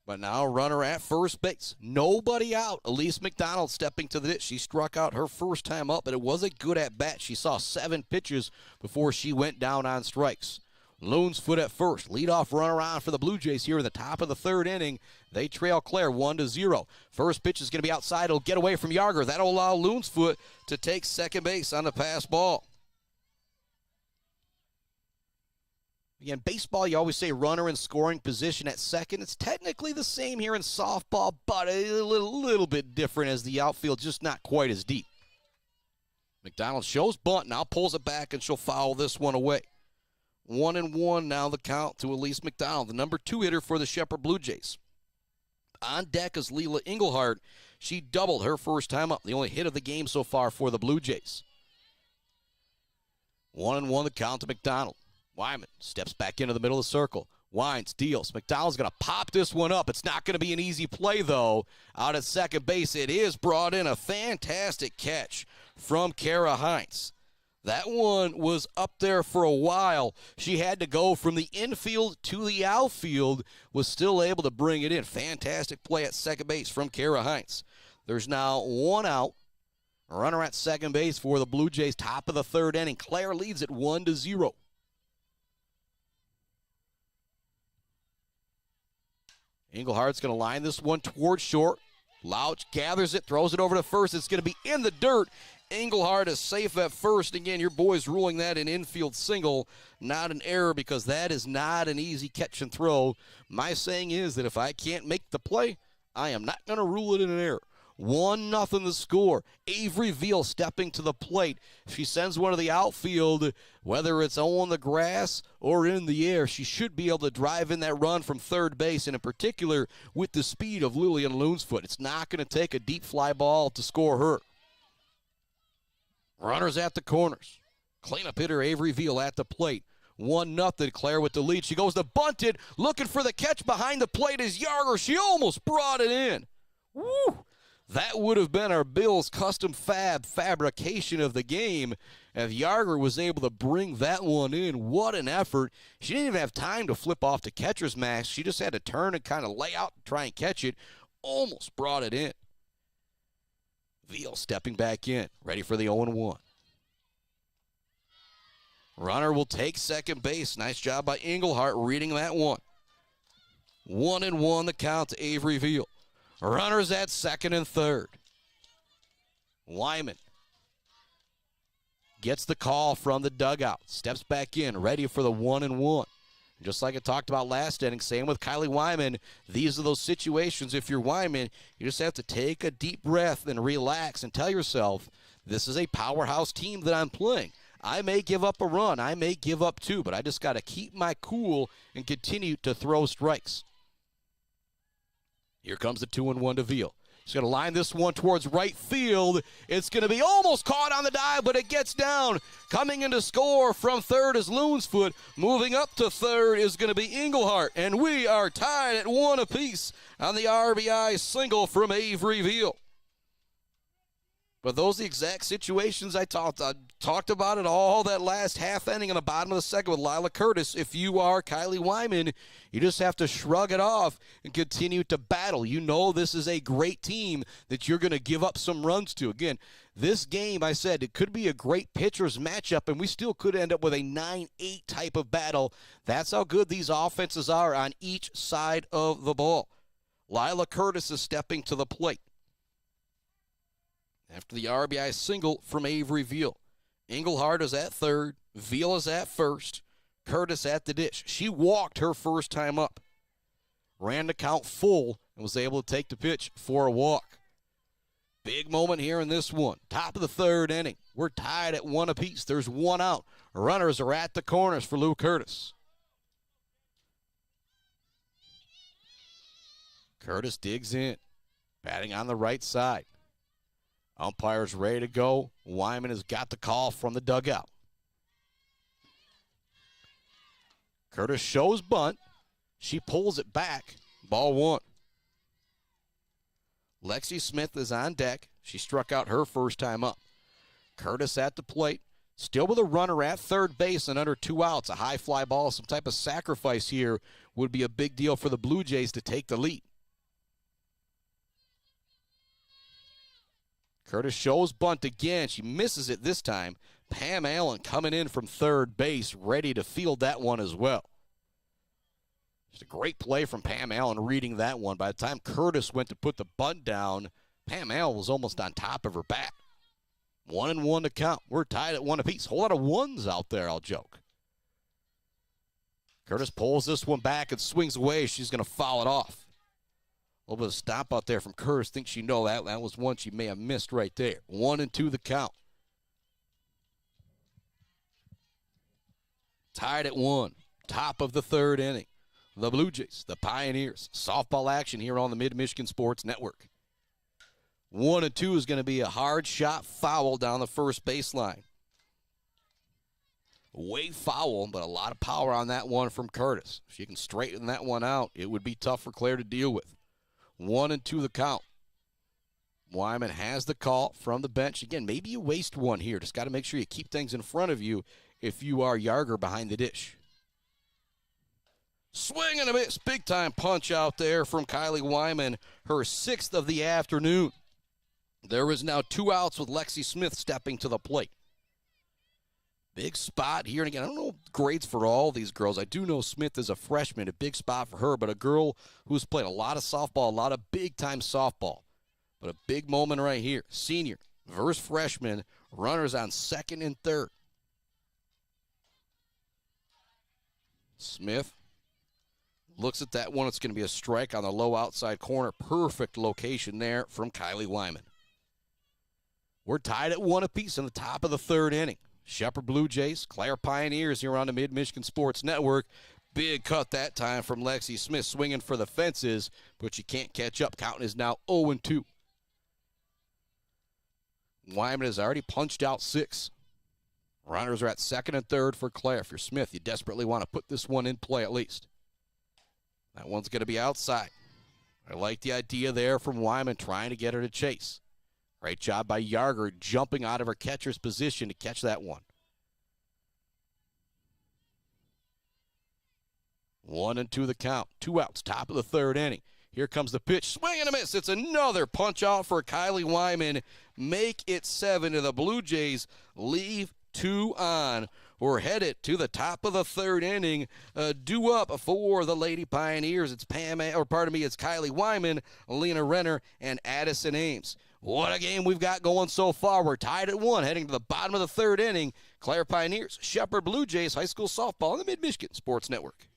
But now a runner at first base. Nobody out. Elise McDonald stepping to the ditch. She struck out her first time up, but it was a good at-bat. She saw 7 pitches before she went down on strikes. Loonsfoot at first. Leadoff runner on for the Blue Jays here in the top of the third inning. They trail Clare 1-0. First pitch is going to be outside. It'll get away from Yarger. That'll allow Loonsfoot to take second base on the pass ball. Again, baseball, you always say runner in scoring position at second. It's technically the same here in softball, but a little bit different as the outfield just not quite as deep. McDonald shows bunt, now pulls it back, and she'll foul this one away. 1-1 now the count to Elise McDonald, the number 2 hitter for the Shepherd Blue Jays. On deck is Leela Engelhardt. She doubled her first time up, the only hit of the game so far for the Blue Jays. 1-1 the count to McDonald. Wyman steps back into the middle of the circle. Wines deals. McDonald's going to pop this one up. It's not going to be an easy play, though. Out at second base, it is brought in. A fantastic catch from Kara Hines. That one was up there for a while. She had to go from the infield to the outfield, was still able to bring it in. Fantastic play at second base from Kara Hines. There's now 1 out. A runner at second base for the Blue Jays, top of the third inning. Clare leads it 1-0. Engelhardt's going to line this one towards short. Louch gathers it, throws it over to first. It's going to be in the dirt. Engelhardt is safe at first. Again, your boy's ruling that an infield single, not an error, because that is not an easy catch and throw. My saying is that if I can't make the play, I am not going to rule it in an error. 1-0 the score. Avery Veal stepping to the plate. She sends one to the outfield, whether it's on the grass or in the air. She should be able to drive in that run from third base, and in particular with the speed of Lillian Loonsfoot. It's not going to take a deep fly ball to score her. Runners at the corners. Cleanup hitter Avery Veal at the plate. 1-0, Clare with the lead. She goes to bunted, looking for the catch behind the plate is Yarger. She almost brought it in. Woo! That would have been our Bills' custom fabrication of the game if Yarger was able to bring that one in. What an effort. She didn't even have time to flip off the catcher's mask. She just had to turn and kind of lay out and try and catch it. Almost brought it in. Veal stepping back in, ready for the 0-1. Runner will take second base. Nice job by Engelhardt reading that one. 1-1 the count to Avery Veal. Runners at second and third. Wyman gets the call from the dugout. Steps back in, ready for the 1-1. Just like I talked about last inning, same with Kylie Wyman. These are those situations, if you're Wyman, you just have to take a deep breath and relax and tell yourself, this is a powerhouse team that I'm playing. I may give up a run, I may give up 2, but I just got to keep my cool and continue to throw strikes. Here comes the 2-1 to Veal. She's going to line this one towards right field. It's going to be almost caught on the dive, but it gets down. Coming in to score from third is Loonsfoot. Moving up to third is going to be Engelhardt. And we are tied at 1 apiece on the RBI single from Avery Veal. But those are the exact situations I talked about it all that last half inning in the bottom of the second with Lila Curtis. If you are Kylie Wyman, you just have to shrug it off and continue to battle. You know this is a great team that you're going to give up some runs to. Again, this game, I said, it could be a great pitcher's matchup, and we still could end up with a 9-8 type of battle. That's how good these offenses are on each side of the ball. Lila Curtis is stepping to the plate after the RBI single from Avery Veal. Engelhardt is at third. Veal is at first. Curtis at the dish. She walked her first time up. Ran the count full and was able to take the pitch for a walk. Big moment here in this one. Top of the third inning. We're tied at 1 apiece. There's 1 out. Runners are at the corners for Lou Curtis. Curtis digs in, batting on the right side. Umpire's ready to go. Wyman has got the call from the dugout. Curtis shows bunt. She pulls it back. Ball 1. Lexi Smith is on deck. She struck out her first time up. Curtis at the plate. Still with a runner at third base and under 2 outs. A high fly ball, some type of sacrifice here would be a big deal for the Blue Jays to take the lead. Curtis shows bunt again. She misses it this time. Pam Allen coming in from third base, ready to field that one as well. Just a great play from Pam Allen reading that one. By the time Curtis went to put the bunt down, Pam Allen was almost on top of her bat. 1-1 to count. We're tied at 1 apiece. Whole lot of ones out there, I'll joke. Curtis pulls this one back and swings away. She's going to foul it off. A little bit of stomp out there from Curtis. Thinks that was one she may have missed right there. 1-2 the count. Tied at 1. Top of the third inning. The Blue Jays, the Pioneers. Softball action here on the Mid-Michigan Sports Network. 1-2 is going to be a hard shot foul down the first baseline. Way foul, but a lot of power on that one from Curtis. If she can straighten that one out, it would be tough for Clare to deal with. 1-2 the count. Wyman has the call from the bench. Again, maybe you waste one here. Just got to make sure you keep things in front of you if you are Yarger behind the dish. Swing and a miss. Big time punch out there from Kylie Wyman. Her 6th of the afternoon. There is now 2 outs with Lexi Smith stepping to the plate. Big spot here. And again, I don't know grades for all these girls. I do know Smith is a freshman, a big spot for her, but a girl who's played a lot of softball, a lot of big-time softball. But a big moment right here. Senior versus freshman. Runners on second and third. Smith looks at that one. It's going to be a strike on the low outside corner. Perfect location there from Kylie Wyman. We're tied at 1 apiece in the top of the third inning. Shepherd Blue Jays, Clare Pioneers here on the Mid-Michigan Sports Network. Big cut that time from Lexi Smith, swinging for the fences, but she can't catch up. Counting is now 0-2. Wyman has already punched out 6. Runners are at second and third for Clare. If you're Smith, you desperately want to put this one in play at least. That one's going to be outside. I like the idea there from Wyman trying to get her to chase. Great job by Yarger jumping out of her catcher's position to catch that one. 1-2 the count. 2 outs, top of the third inning. Here comes the pitch. Swing and a miss. It's another punch out for Kylie Wyman. Make it 7 and the Blue Jays leave 2 on. We're headed to the top of the third inning. Due up for the Lady Pioneers. It's Kylie Wyman, Lena Renner, and Addison Ames. What a game we've got going so far. We're tied at 1, heading to the bottom of the third inning. Clare Pioneers, Shepherd Blue Jays, high school softball on the Mid-Michigan Sports Network.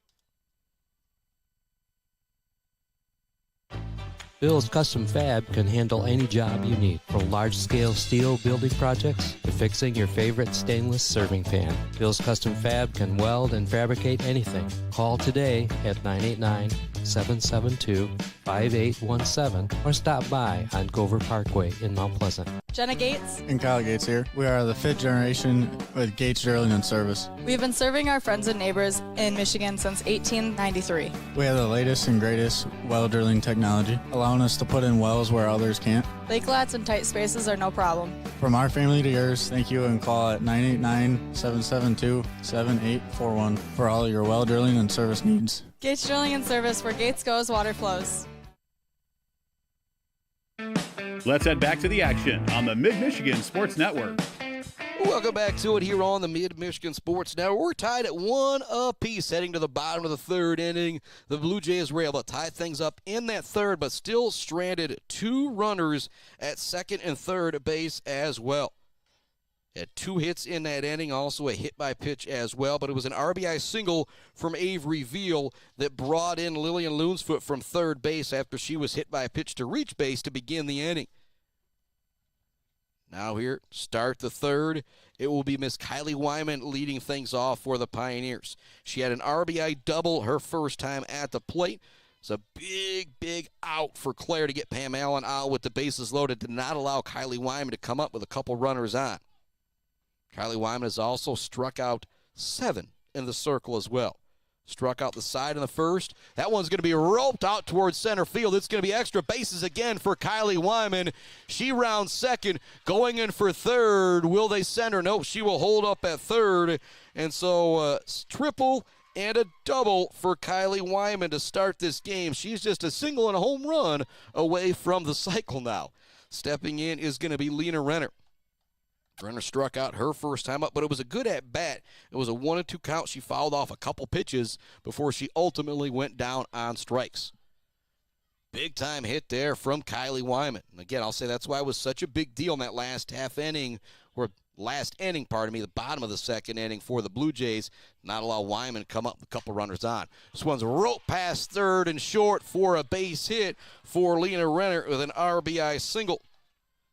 Bill's Custom Fab can handle any job you need, from large-scale steel building projects to fixing your favorite stainless serving pan. Bill's Custom Fab can weld and fabricate anything. Call today at 989-772-5817 or stop by on Gover Parkway in Mount Pleasant. Jenna Gates and Kyle Gates here. We are the 5th generation with Gates Drilling and Service. We've been serving our friends and neighbors in Michigan since 1893. We have the latest and greatest well drilling technology, allowing us to put in wells where others can't. Lake lots and tight spaces are no problem. From our family to yours, thank you, and call at 989-772-7841 for all your well drilling and service needs. Gates Drilling and Service, where Gates goes, water flows. Let's head back to the action on the Mid-Michigan Sports Network. Welcome back to it here on the Mid-Michigan Sports Network. We're tied at 1 apiece heading to the bottom of the third inning. The Blue Jays were able to tie things up in that third, but still stranded 2 runners at second and third base as well. Had 2 hits in that inning, also a hit by pitch as well, but it was an RBI single from Avery Veal that brought in Lillian Loonsfoot from third base after she was hit by a pitch to reach base to begin the inning. Now here, start the third. It will be Miss Kylie Wyman leading things off for the Pioneers. She had an RBI double her first time at the plate. It's a big out for Clare to get Pam Allen out with the bases loaded. Did not allow Kylie Wyman to come up with a couple runners on. Kylie Wyman has also struck out 7 in the circle as well. Struck out the side in the first. That one's going to be roped out towards center field. It's going to be extra bases again for Kylie Wyman. She rounds second, going in for third. Will they send her? No, she will hold up at third. And so triple and a double for Kylie Wyman to start this game. She's just a single and a home run away from the cycle now. Stepping in is going to be Lena Renner. Renner struck out her first time up, but it was a good at-bat. It was a 1-2 count. She fouled off a couple pitches before she ultimately went down on strikes. Big-time hit there from Kylie Wyman. And again, I'll say that's why it was such a big deal in that last inning, the bottom of the second inning for the Blue Jays. Not allow Wyman to come up with a couple runners on. This one's roped past third and short for a base hit for Lena Renner with an RBI single.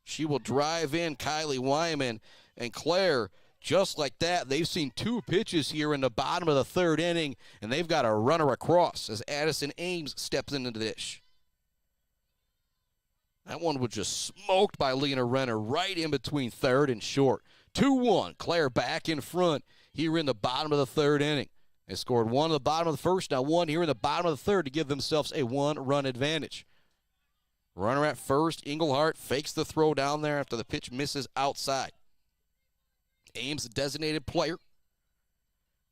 She will drive in Kylie Wyman, and Clare, just like that, they've seen 2 pitches here in the bottom of the third inning, and they've got a runner across as Addison Ames steps into the dish. That one was just smoked by Lena Renner right in between third and short. 2-1, Clare back in front here in the bottom of the third inning. They scored 1 in the bottom of the first, now 1 here in the bottom of the third to give themselves a 1-run advantage. Runner at first, Engelhardt fakes the throw down there after the pitch misses outside. Ames, the designated player.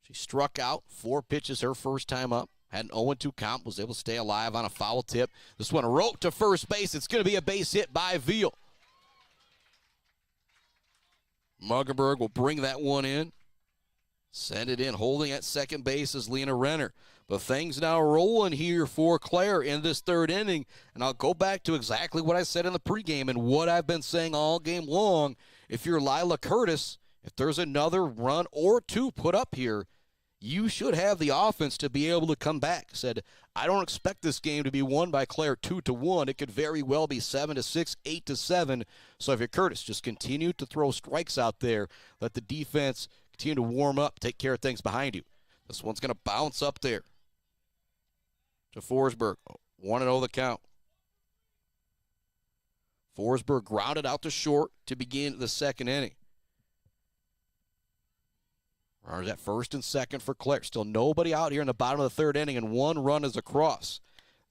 She struck out 4 pitches her first time up. Had an 0-2 count, was able to stay alive on a foul tip. This one roped to first base. It's going to be a base hit by Veal. Muggenberg will bring that one in. Send it in, holding at second base is Lena Renner. But things now rolling here for Clare in this third inning. And I'll go back to exactly what I said in the pregame and what I've been saying all game long. If you're Lila Curtis, if there's another run or 2 put up here, you should have the offense to be able to come back. Said, I don't expect this game to be won by Clare 2-1. It could very well be 7-6, 8-7. So if you're Curtis, just continue to throw strikes out there. Let the defense continue to warm up, take care of things behind you. This one's going to bounce up there to Forsberg. 1-0 the count. Forsberg grounded out to short to begin the second inning. Runners at first and second for Clare. Still nobody out here in the bottom of the third inning, and 1 run is across.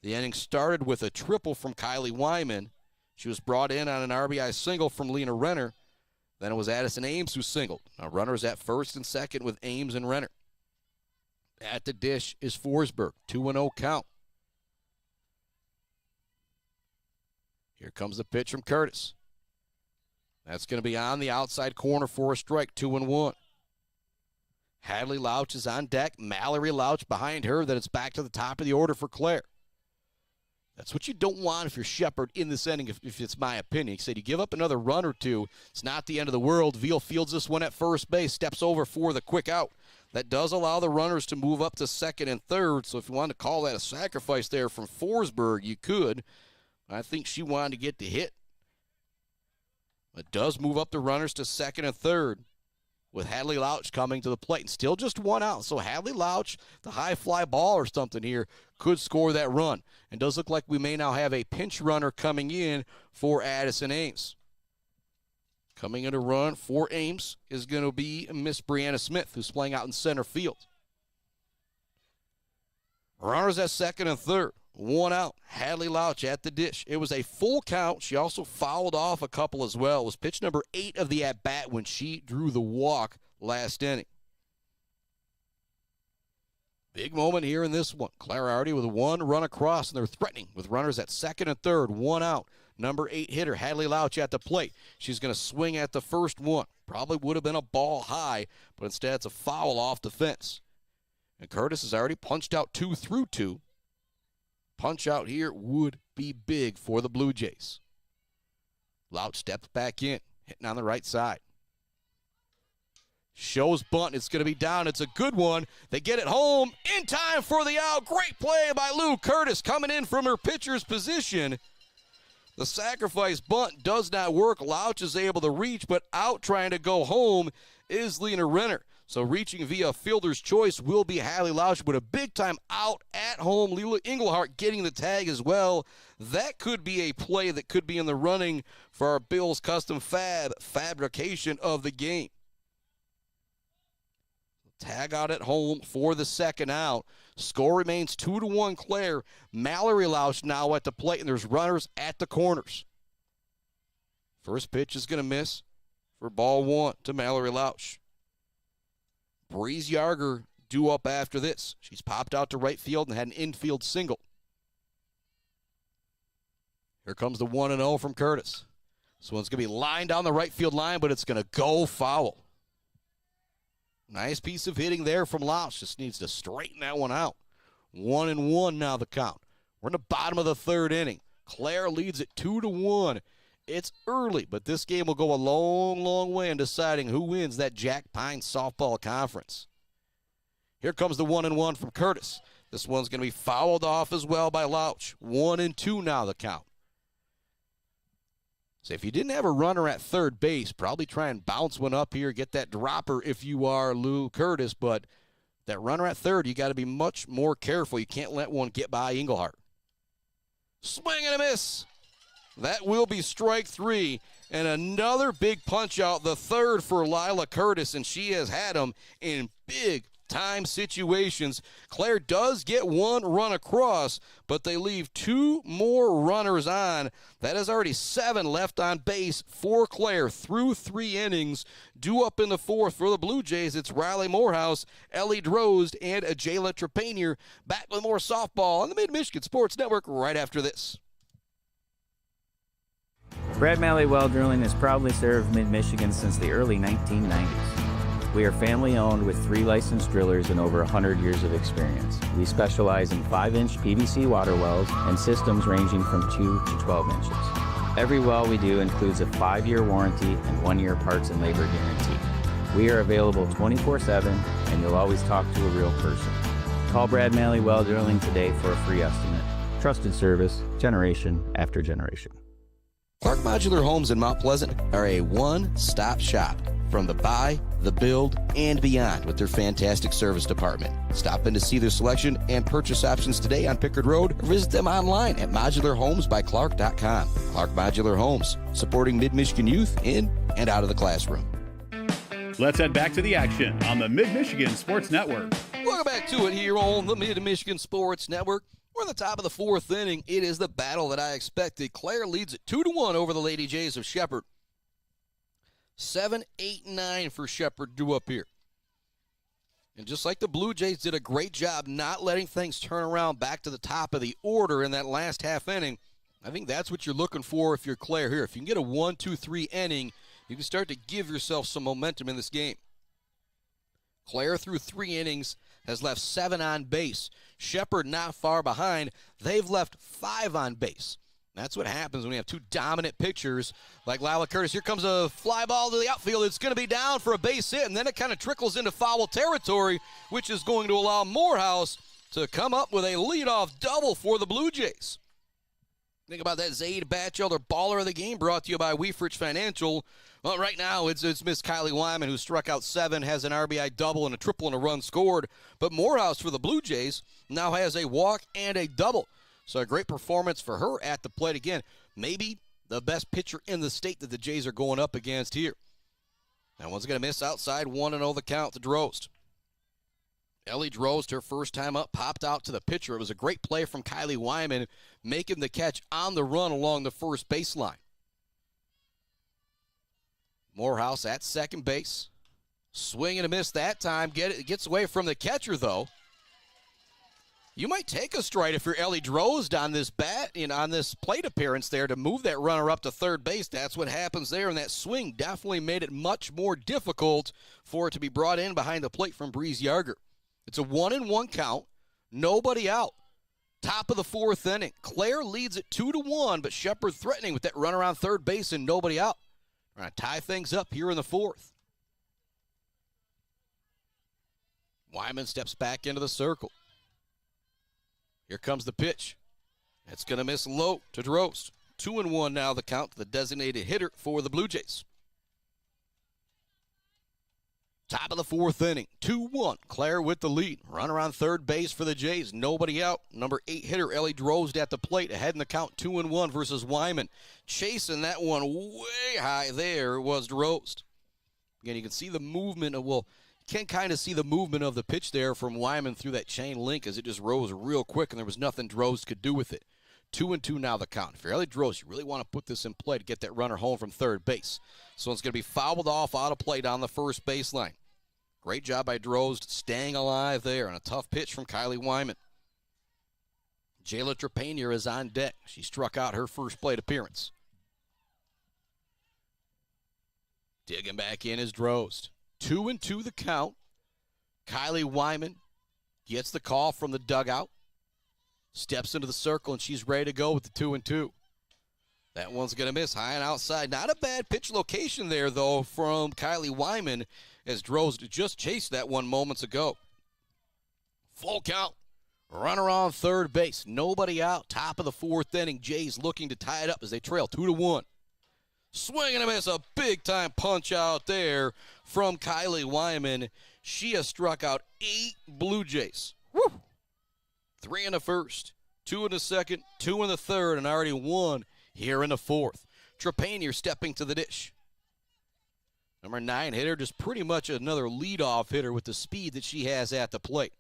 The inning started with a triple from Kylie Wyman. She was brought in on an RBI single from Lena Renner. Then it was Addison Ames who singled. Now runners at first and second with Ames and Renner. At the dish is Forsberg. 2-0 count. Here comes the pitch from Curtis. That's going to be on the outside corner for a strike. 2-1. Hadley Louch is on deck. Mallory Louch behind her. Then it's back to the top of the order for Clare. That's what you don't want if you're Shepherd in this inning, if it's my opinion. He said you give up another run or 2. It's not the end of the world. Veal fields this one at first base, steps over for the quick out. That does allow the runners to move up to second and third. So if you wanted to call that a sacrifice there from Forsberg, you could. I think she wanted to get the hit. It does move up the runners to second and third with Hadley Louch coming to the plate. And still just 1 out. So Hadley Louch, the high fly ball or something here, could score that run. And does look like we may now have a pinch runner coming in for Addison Ames. Coming in to run for Ames is going to be Miss Brianna Smith, who's playing out in center field. Runners at second and third. 1 out. Hadley Louch at the dish. It was a full count. She also fouled off a couple as well. It was pitch number 8 of the at-bat when she drew the walk last inning. Big moment here in this one. Clare already with 1 run across, and they're threatening with runners at second and third. 1 out. Number 8 hitter, Hadley Louch at the plate. She's going to swing at the first one. Probably would have been a ball high, but instead it's a foul off the fence. And Curtis has already punched out 2 through 2. Punch out here would be big for the Blue Jays. Louch steps back in, hitting on the right side. Shows bunt. It's going to be down. It's a good one. They get it home in time for the out. Great play by Lou Curtis coming in from her pitcher's position. The sacrifice bunt does not work. Louch is able to reach, but out trying to go home is Lena Renner. So reaching via fielder's choice will be Hallie Louch, but a big-time out at home. Leela Englehart getting the tag as well. That could be a play that could be in the running for our Bills Custom fabrication of the game. Tag out at home for the second out. Score remains 2-1 Clare. Mallory Louch now at the plate, and there's runners at the corners. First pitch is going to miss for ball one to Mallory Louch. Breeze Yarger due up after this. She's popped out to right field and had an infield single. Here comes the 1-0 from Curtis. This one's going to be lined down the right field line, but it's going to go foul. Nice piece of hitting there from Louch. Just needs to straighten that one out. 1-1 now the count. We're in the bottom of the third inning. Clare leads it 2-1. It's early, but this game will go a long, long way in deciding who wins that Jack Pine softball conference. Here comes the 1-1 from Curtis. This one's going to be fouled off as well by Louch. 1-2 now the count. So if you didn't have a runner at third base, probably try and bounce one up here, get that dropper if you are Lou Curtis, but that runner at third, you got to be much more careful. You can't let one get by Englehart. Swing and a miss. That will be strike three, and another big punch out, the third for Lila Curtis, and she has had them in big-time situations. Clare does get one run across, but they leave two more runners on. That is already 7 left on base for Clare through 3 innings. Due up in the fourth for the Blue Jays, it's Riley Morehouse, Ellie Drozd, and Jayla Trepanier. Back with more softball on the Mid-Michigan Sports Network right after this. Brad Malley Well Drilling has proudly served Mid-Michigan since the early 1990s. We are family-owned with 3 licensed drillers and over 100 years of experience. We specialize in 5-inch PVC water wells and systems ranging from 2 to 12 inches. Every well we do includes a 5-year warranty and 1-year parts and labor guarantee. We are available 24/7, and you'll always talk to a real person. Call Brad Malley Well Drilling today for a free estimate. Trusted service, generation after generation. Clark Modular Homes in Mount Pleasant are a one-stop shop from the buy, the build, and beyond with their fantastic service department. Stop in to see their selection and purchase options today on Pickard Road or visit them online at modularhomesbyclark.com. Clark Modular Homes, supporting Mid-Michigan youth in and out of the classroom. Let's head back to the action on the Mid-Michigan Sports Network. Welcome back to it here on the Mid-Michigan Sports Network. We're at the top of the fourth inning. It is the battle that I expected. Clare leads it 2-1 over the Lady Jays of Shepherd. 7, 8, 9 for Shepherd due up here. And just like the Blue Jays did a great job not letting things turn around back to the top of the order in that last half inning, I think that's what you're looking for if you're Clare here. If you can get a 1-2-3 inning, you can start to give yourself some momentum in this game. Clare through 3 innings has left 7 on base. Shepherd not far behind. They've left 5 on base. That's what happens when we have 2 dominant pitchers like Lila Curtis. Here comes a fly ball to the outfield. It's going to be down for a base hit, and then it kind of trickles into foul territory, which is going to allow Morehouse to come up with a leadoff double for the Blue Jays. Think about that. Zaid Batchelder, baller of the game, brought to you by Weefrich Financial. Well, right now it's Miss Kylie Wyman, who struck out 7, has an RBI double and a triple and a run scored. But Morehouse for the Blue Jays now has a walk and a double. So a great performance for her at the plate again. Maybe the best pitcher in the state that the Jays are going up against here. That one's going to miss outside, 1-0 the count to Drozd. Ellie Drozd, her first time up, popped out to the pitcher. It was a great play from Kylie Wyman, making the catch on the run along the first baseline. Morehouse at second base. Swing and a miss that time. Gets away from the catcher, though. You might take a strike if you're Ellie Drozd on this on this plate appearance there to move that runner up to third base. That's what happens there, and that swing definitely made it much more difficult for it to be brought in behind the plate from Breeze Yarger. It's a 1-1 count, nobody out. Top of the fourth inning. Clare leads it 2-1, but Shepherd threatening with that runner on third base and nobody out. We're going to tie things up here in the fourth. Wyman steps back into the circle. Here comes the pitch. It's going to miss low to Drost. 2-1 now the count to the designated hitter for the Blue Jays. Top of the fourth inning, 2-1. Clare with the lead. Runner on third base for the Jays. Nobody out. Number 8 hitter Ellie Drost at the plate. Ahead in the count, 2-1 versus Wyman. Chasing that one way high there was Drost. Again, you can see the movement of, well, you can kind of see the movement of the pitch there from Wyman through that chain link as it just rose real quick, and there was nothing Drost could do with it. 2-2 now the count. If you're Ellie Drost, you really want to put this in play to get that runner home from third base. So it's going to be fouled off out of play down the first baseline. Great job by Drost staying alive there, and a tough pitch from Kylie Wyman. Jayla Trepanier is on deck. She struck out her first plate appearance. Digging back in is Drost. 2-2 the count. Kylie Wyman gets the call from the dugout. Steps into the circle, and she's ready to go with the 2-2. That one's going to miss high and outside. Not a bad pitch location there, though, from Kylie Wyman, as Drost just chased that one moments ago. Full count. Runner on third base. Nobody out. Top of the fourth inning. Jays looking to tie it up as they trail 2-1. Swing and a miss. A big-time punch out there from Kylie Wyman. She has struck out 8 Blue Jays. Woo! 3 in the first, 2 in the second, 2 in the third, and already 1 here in the fourth. Trepanier stepping to the dish. Number 9 hitter, just pretty much another leadoff hitter with the speed that she has at the plate.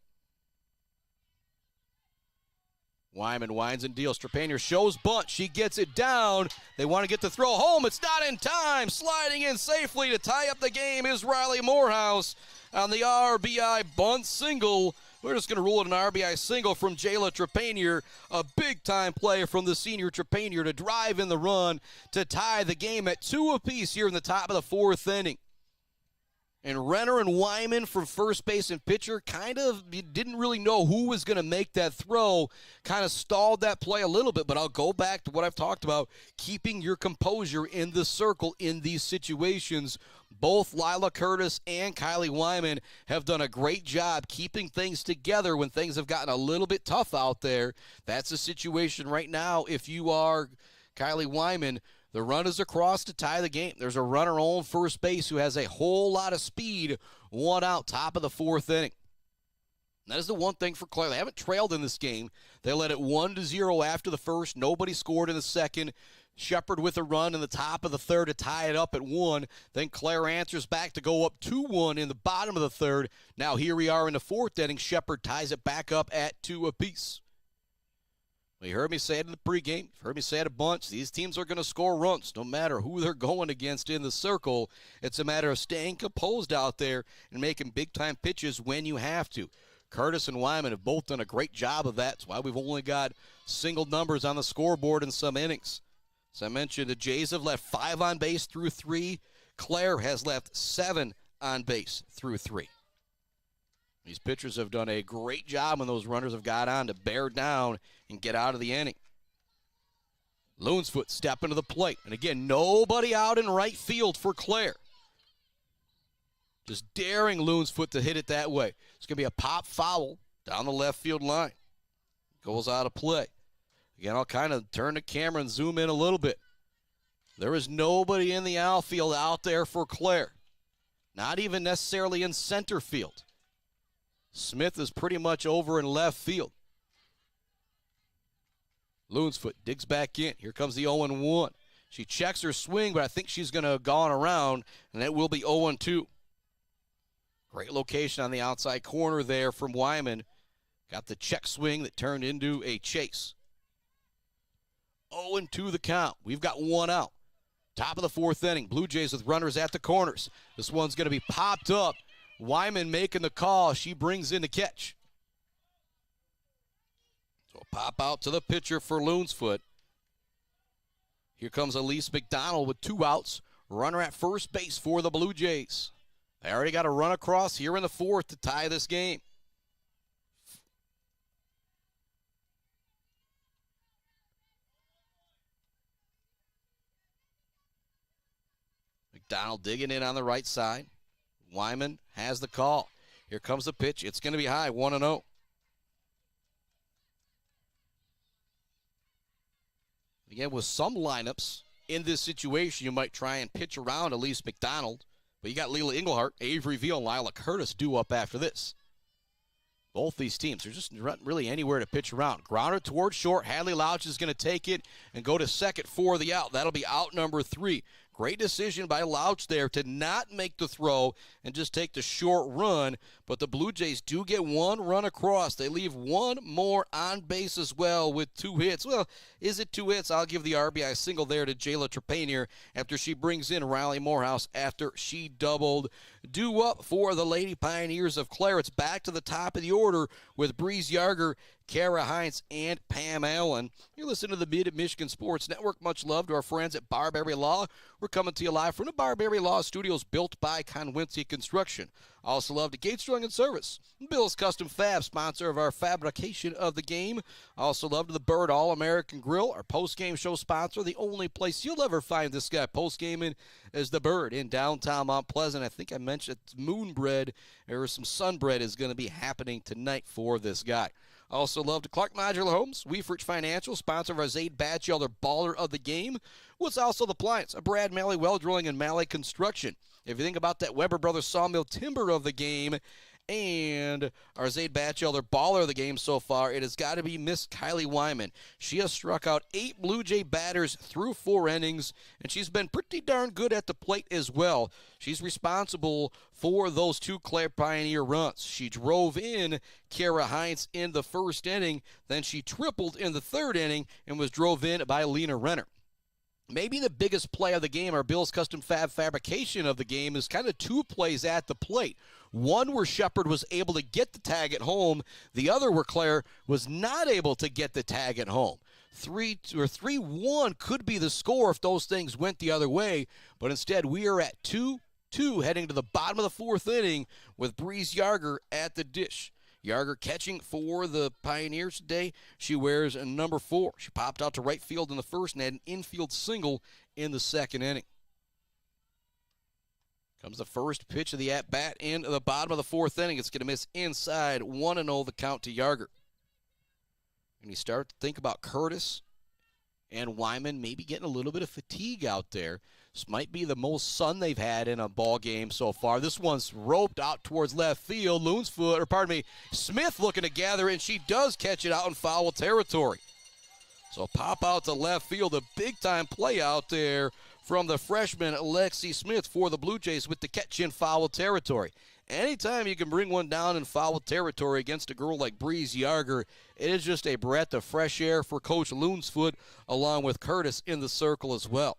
Wyman winds and deals. Trepanier shows bunt. She gets it down. They want to get the throw home. It's not in time. Sliding in safely to tie up the game is Riley Morehouse on the RBI bunt single. We're just going to rule it an RBI single from Jayla Trepanier. A big-time play from the senior Trepanier to drive in the run to tie the game at 2 apiece here in the top of the fourth inning. And Renner and Wyman from first base and pitcher kind of didn't really know who was going to make that throw. Kind of stalled that play a little bit, but I'll go back to what I've talked about, keeping your composure in the circle in these situations. Both Lila Curtis and Kylie Wyman have done a great job keeping things together when things have gotten a little bit tough out there. That's the situation right now if you are Kylie Wyman. The run is across to tie the game. There's a runner on first base who has a whole lot of speed. 1 out, top of the fourth inning. That is the one thing for Clare. They haven't trailed in this game. They led it 1-0 after the first. Nobody scored in the second. Shepard with a run in the top of the third to tie it up at 1. Then Clare answers back to go up 2-1 in the bottom of the third. Now here we are in the fourth inning. Shepard ties it back up at 2 apiece. You heard me say it in the pregame. You've heard me say it a bunch. These teams are going to score runs no matter who they're going against in the circle. It's a matter of staying composed out there and making big-time pitches when you have to. Curtis and Wyman have both done a great job of that. That's why we've only got single numbers on the scoreboard in some innings. As I mentioned, the Jays have left 5 on base through 3. Clare has left 7 on base through 3. These pitchers have done a great job when those runners have got on to bear down and get out of the inning. Loonsfoot stepping to the plate. And again, nobody out in right field for Clare. Just daring Loonsfoot to hit it that way. It's going to be a pop foul down the left field line. Goes out of play. Again, I'll kind of turn the camera and zoom in a little bit. There is nobody in the outfield out there for Clare. Not even necessarily in center field. Smith is pretty much over in left field. Loonsfoot digs back in. Here comes the 0-1. She checks her swing, but I think she's going to have gone around, and it will be 0-2. Great location on the outside corner there from Wyman. Got the check swing that turned into a chase. 0-2 the count. We've got 1 out. Top of the fourth inning. Blue Jays with runners at the corners. This one's going to be popped up. Wyman making the call. She brings in the catch. So pop out to the pitcher for Loonsfoot. Here comes Elise McDonald with 2 outs. Runner at first base for the Blue Jays. They already got a run across here in the fourth to tie this game. McDonald digging in on the right side. Wyman has the call. Here comes the pitch. It's going to be high, 1-0. Again, with some lineups in this situation, you might try and pitch around Elise McDonald. But you got Leila Englehart, Avery Veal, and Lila Curtis due up after this. Both these teams, there's just not really anywhere to pitch around. Grounder towards short. Hadley Louch is going to take it and go to second for the out. That'll be out number 3. Great decision by Louch there to not make the throw and just take the short run. But the Blue Jays do get one run across. They leave one more on base as well with 2 hits. Well, is it 2 hits? I'll give the RBI single there to Jayla Trepanier after she brings in Riley Morehouse after she doubled. Due up for the Lady Pioneers of Clare. It's back to the top of the order with Breeze Yarger, Kara Heinz, and Pam Allen. You're listening to the Mid-Michigan Sports Network. Much love to our friends at Barberry Law. We're coming to you live from the Barberry Law Studios built by Conwincy Construction. Also love to Gate Strung and Service. Bill's Custom Fab, sponsor of our fabrication of the game. Also love to the Bird All-American Grill, our post-game show sponsor. The only place you'll ever find this guy post-gaming is the Bird in downtown Mount Pleasant. I think I mentioned moon bread or some sun bread is going to be happening tonight for this guy. Also love to Clark Modular Homes, Weefrich Financial, sponsor of our Zaid Batchelder Baller of the Game. What's also the Appliance, a Brad Malley Well Drilling and Malley Construction. If you think about that Weber Brothers Sawmill Timber of the game and our Zaid Batchelder Baller of the game so far, it has got to be Miss Kylie Wyman. She has struck out 8 Blue Jay batters through 4 innings, and she's been pretty darn good at the plate as well. She's responsible for those 2 Clare Pioneer runs. She drove in Kara Heinz in the first inning, then she tripled in the 3rd inning and was drove in by Lena Renner. Maybe the biggest play of the game, or Bill's Custom Fab fabrication of the game, is kind of 2 plays at the plate. One where Shepard was able to get the tag at home. The other where Clare was not able to get the tag at home. 3-1 could be the score if those things went the other way. But instead, we are at 2-2 heading to the bottom of the 4th inning with Breeze Yarger at the dish. Yarger catching for the Pioneers today. She wears a number 4. She popped out to right field in the first and had an infield single in the 2nd inning. Comes the first pitch of the at-bat in the bottom of the 4th inning. It's going to miss inside, 1-0 the count to Yarger. And you start to think about Curtis and Wyman maybe getting a little bit of fatigue out there. This might be the most sun they've had in a ball game so far. This one's roped out towards left field. Smith looking to gather, and she does catch it out in foul territory. So pop out to left field, a big-time play out there from the freshman Lexi Smith for the Blue Jays with the catch in foul territory. Anytime you can bring one down in foul territory against a girl like Breeze Yarger, it is just a breath of fresh air for Coach Loonsfoot, along with Curtis in the circle as well.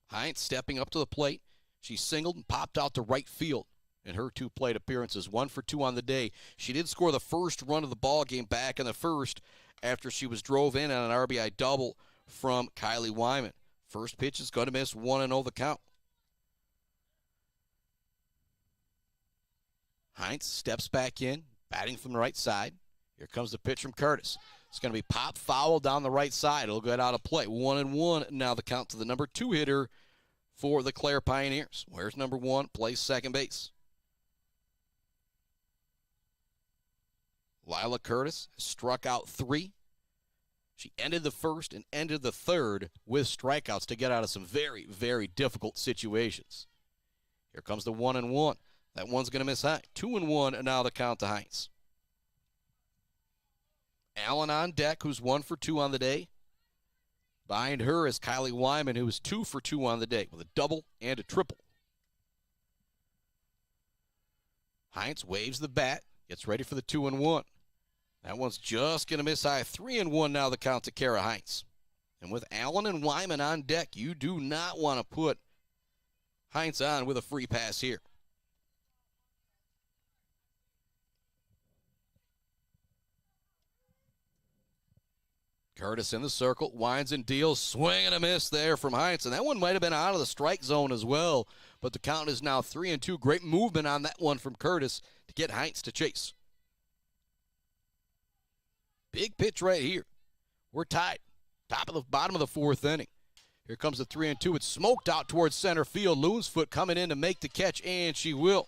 Heinz stepping up to the plate. She singled and popped out to right field in her 2 plate appearances, 1 for 2 on the day. She did score the first run of the ball game back in the first after she was drove in on an RBI double from Kylie Wyman. First pitch is going to miss, 1-0 the count. Heinz steps back in, batting from the right side. Here comes the pitch from Curtis. It's going to be pop foul down the right side. It'll get out of play. 1-1 now the count to the number 2 hitter for the Clare Pioneers. Where's number 1? Plays second base. Lila Curtis struck out 3. She ended the first and ended the 3rd with strikeouts to get out of some very, very difficult situations. Here comes the 1-1. That one's going to miss high. 2-1 and now the count to Heinz. Allen on deck, who's 1 for 2 on the day. Behind her is Kylie Wyman, who was 2 for 2 on the day with a double and a triple. Heinz waves the bat, gets ready for the 2-1. That one's just going to miss high. 3-1 now the count to Kara Heinz. And with Allen and Wyman on deck, you do not want to put Heinz on with a free pass here. Curtis in the circle, winds and deals, swing and a miss there from Heinz. And that one might have been out of the strike zone as well. But the count is now 3-2. Great movement on that one from Curtis to get Heinz to chase. Big pitch right here. We're tied. Bottom of the 4th inning. Here comes the 3-2. It's smoked out towards center field. Loonsfoot coming in to make the catch, and she will.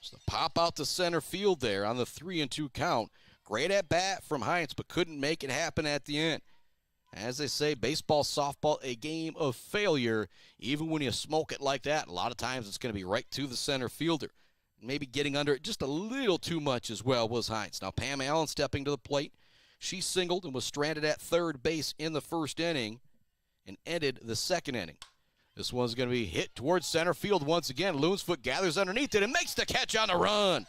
So the pop out to center field there on the 3-2 count. Great at bat from Heinz, but couldn't make it happen at the end. As they say, baseball, softball, a game of failure. Even when you smoke it like that, a lot of times it's going to be right to the center fielder. Maybe getting under it just a little too much as well was Heinz. Now Pam Allen stepping to the plate. She singled and was stranded at third base in the first inning and ended the second inning. This one's going to be hit towards center field once again. Loonsfoot gathers underneath it and makes the catch on the run.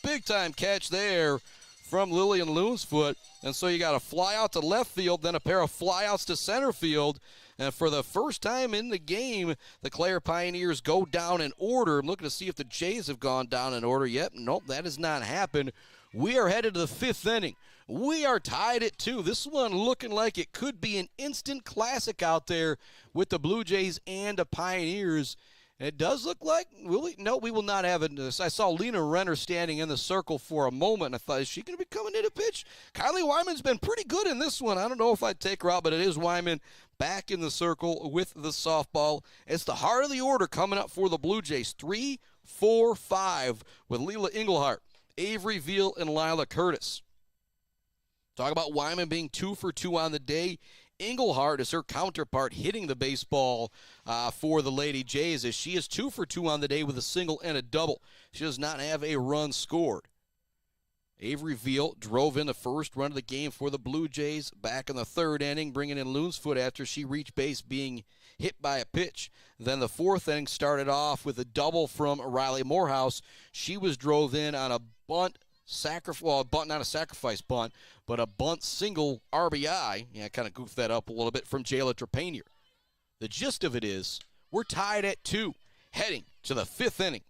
Big-time catch there from Lillian Loonsfoot. And so you got a fly out to left field, then a pair of flyouts to center field. And for the first time in the game, the Clare Pioneers go down in order. I'm looking to see if the Jays have gone down in order yet. Nope, that has not happened. We are headed to the fifth inning. We are tied at 2. This one looking like it could be an instant classic out there with the Blue Jays and the Pioneers. And it does look like, no, we will not have it. I saw Lena Renner standing in the circle for a moment, and I thought, is she going to be coming in a pitch? Kylie Wyman's been pretty good in this one. I don't know if I'd take her out, but it is Wyman back in the circle with the softball. It's the heart of the order coming up for the Blue Jays. 3, 4, 5 with Leela Engelhardt, Avery Veal, and Lila Curtis. Talk about Wyman being 2 for 2 on the day. Engelhardt is her counterpart hitting the baseball for the Lady Jays, as she is 2 for 2 on the day with a single and a double. She does not have a run scored. Avery Veal drove in the first run of the game for the Blue Jays back in the third inning, bringing in Loonsfoot after she reached base being hit by a pitch. Then the fourth inning started off with a double from Riley Morehouse. She was drove in on a bunt not a sacrifice bunt, but a bunt single RBI. Yeah, I kind of goofed that up a little bit from Jayla Trepanier. The gist of it is we're tied at 2, heading to the fifth inning.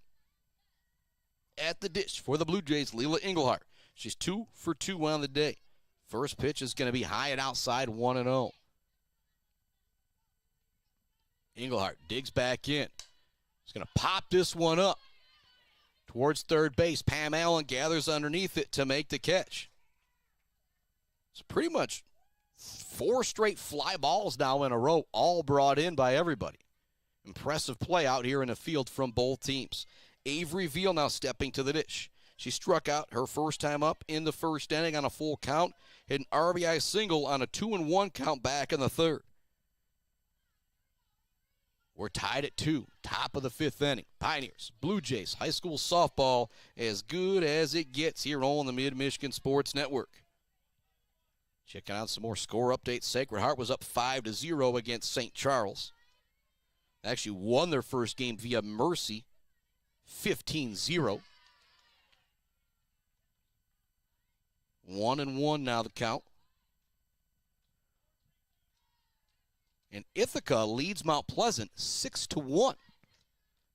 At the dish for the Blue Jays, Leela Engelhardt. She's 2 for 2 on the day. First pitch is going to be high and outside, 1-0. Engelhardt digs back in. He's going to pop this one up towards third base. Pam Allen gathers underneath it to make the catch. It's pretty much 4 straight fly balls now in a row, all brought in by everybody. Impressive play out here in the field from both teams. Avery Veal now stepping to the dish. She struck out her first time up in the first inning on a full count, hit an RBI single on a 2-1 count back in the third. We're tied at 2, top of the fifth inning. Pioneers, Blue Jays, high school softball, as good as it gets here on the Mid-Michigan Sports Network. Checking out some more score updates. Sacred Heart was up 5-0 against St. Charles. They actually won their first game via Mercy, 15-0. 1-1 now the count. And Ithaca leads Mount Pleasant 6-1.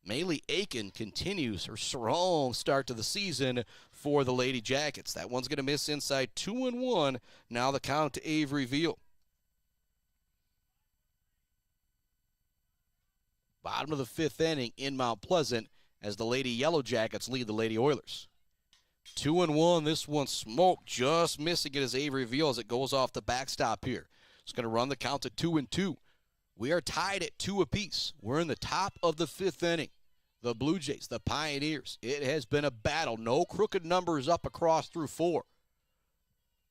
Maylee Aiken continues her strong start to the season for the Lady Jackets. That one's going to miss inside 2-1. Now the count to Avery Veal. Bottom of the fifth inning in Mount Pleasant as the Lady Yellow Jackets lead the Lady Oilers. 2-1. This one smoked, just missing it as Avery Veal as it goes off the backstop here. It's going to run the count to 2-2. We are tied at 2 apiece. We're in the top of the fifth inning. The Blue Jays, the Pioneers. It has been a battle. No crooked numbers up across through 4.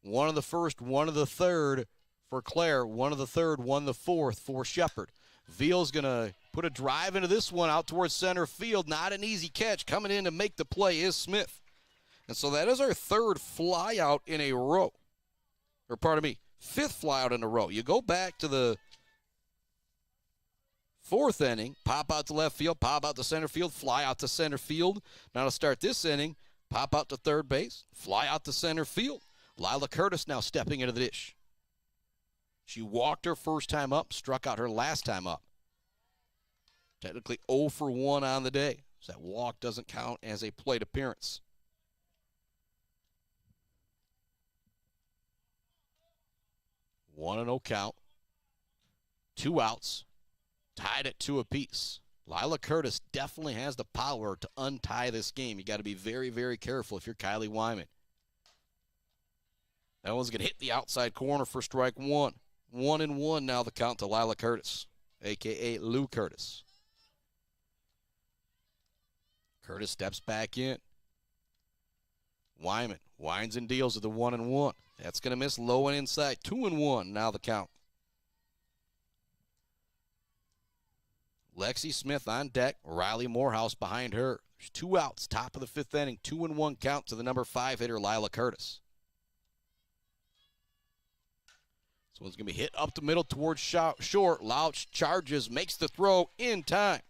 1 of the first, 1 of the third for Clare. 1 of the third, 1 the fourth for Shepherd. Veal's going to put a drive into this one out towards center field. Not an easy catch. Coming in to make the play is Smith. And so that is our third flyout in a row. Or pardon me, 5th flyout in a row. You go back to the 4th inning, pop out to left field, pop out to center field, fly out to center field. Now to start this inning, pop out to third base, fly out to center field. Lila Curtis now stepping into the dish. She walked her first time up, struck out her last time up. Technically 0 for 1 on the day. So that walk doesn't count as a plate appearance. 1-0 count. 2 outs. Tied at 2 apiece. Lila Curtis definitely has the power to untie this game. You got to be very, very careful if you're Kylie Wyman. That one's going to hit the outside corner for strike 1. 1-1 now the count to Lila Curtis, a.k.a. Lou Curtis. Curtis steps back in. Wyman winds and deals with the 1-1. That's going to miss low and inside. 2-1 now the count. Lexi Smith on deck. Riley Morehouse behind her. There's 2 outs. Top of the 5th inning. 2-1 count to the number 5 hitter, Lila Curtis. This one's going to be hit up the middle towards short. Louch charges, makes the throw in time.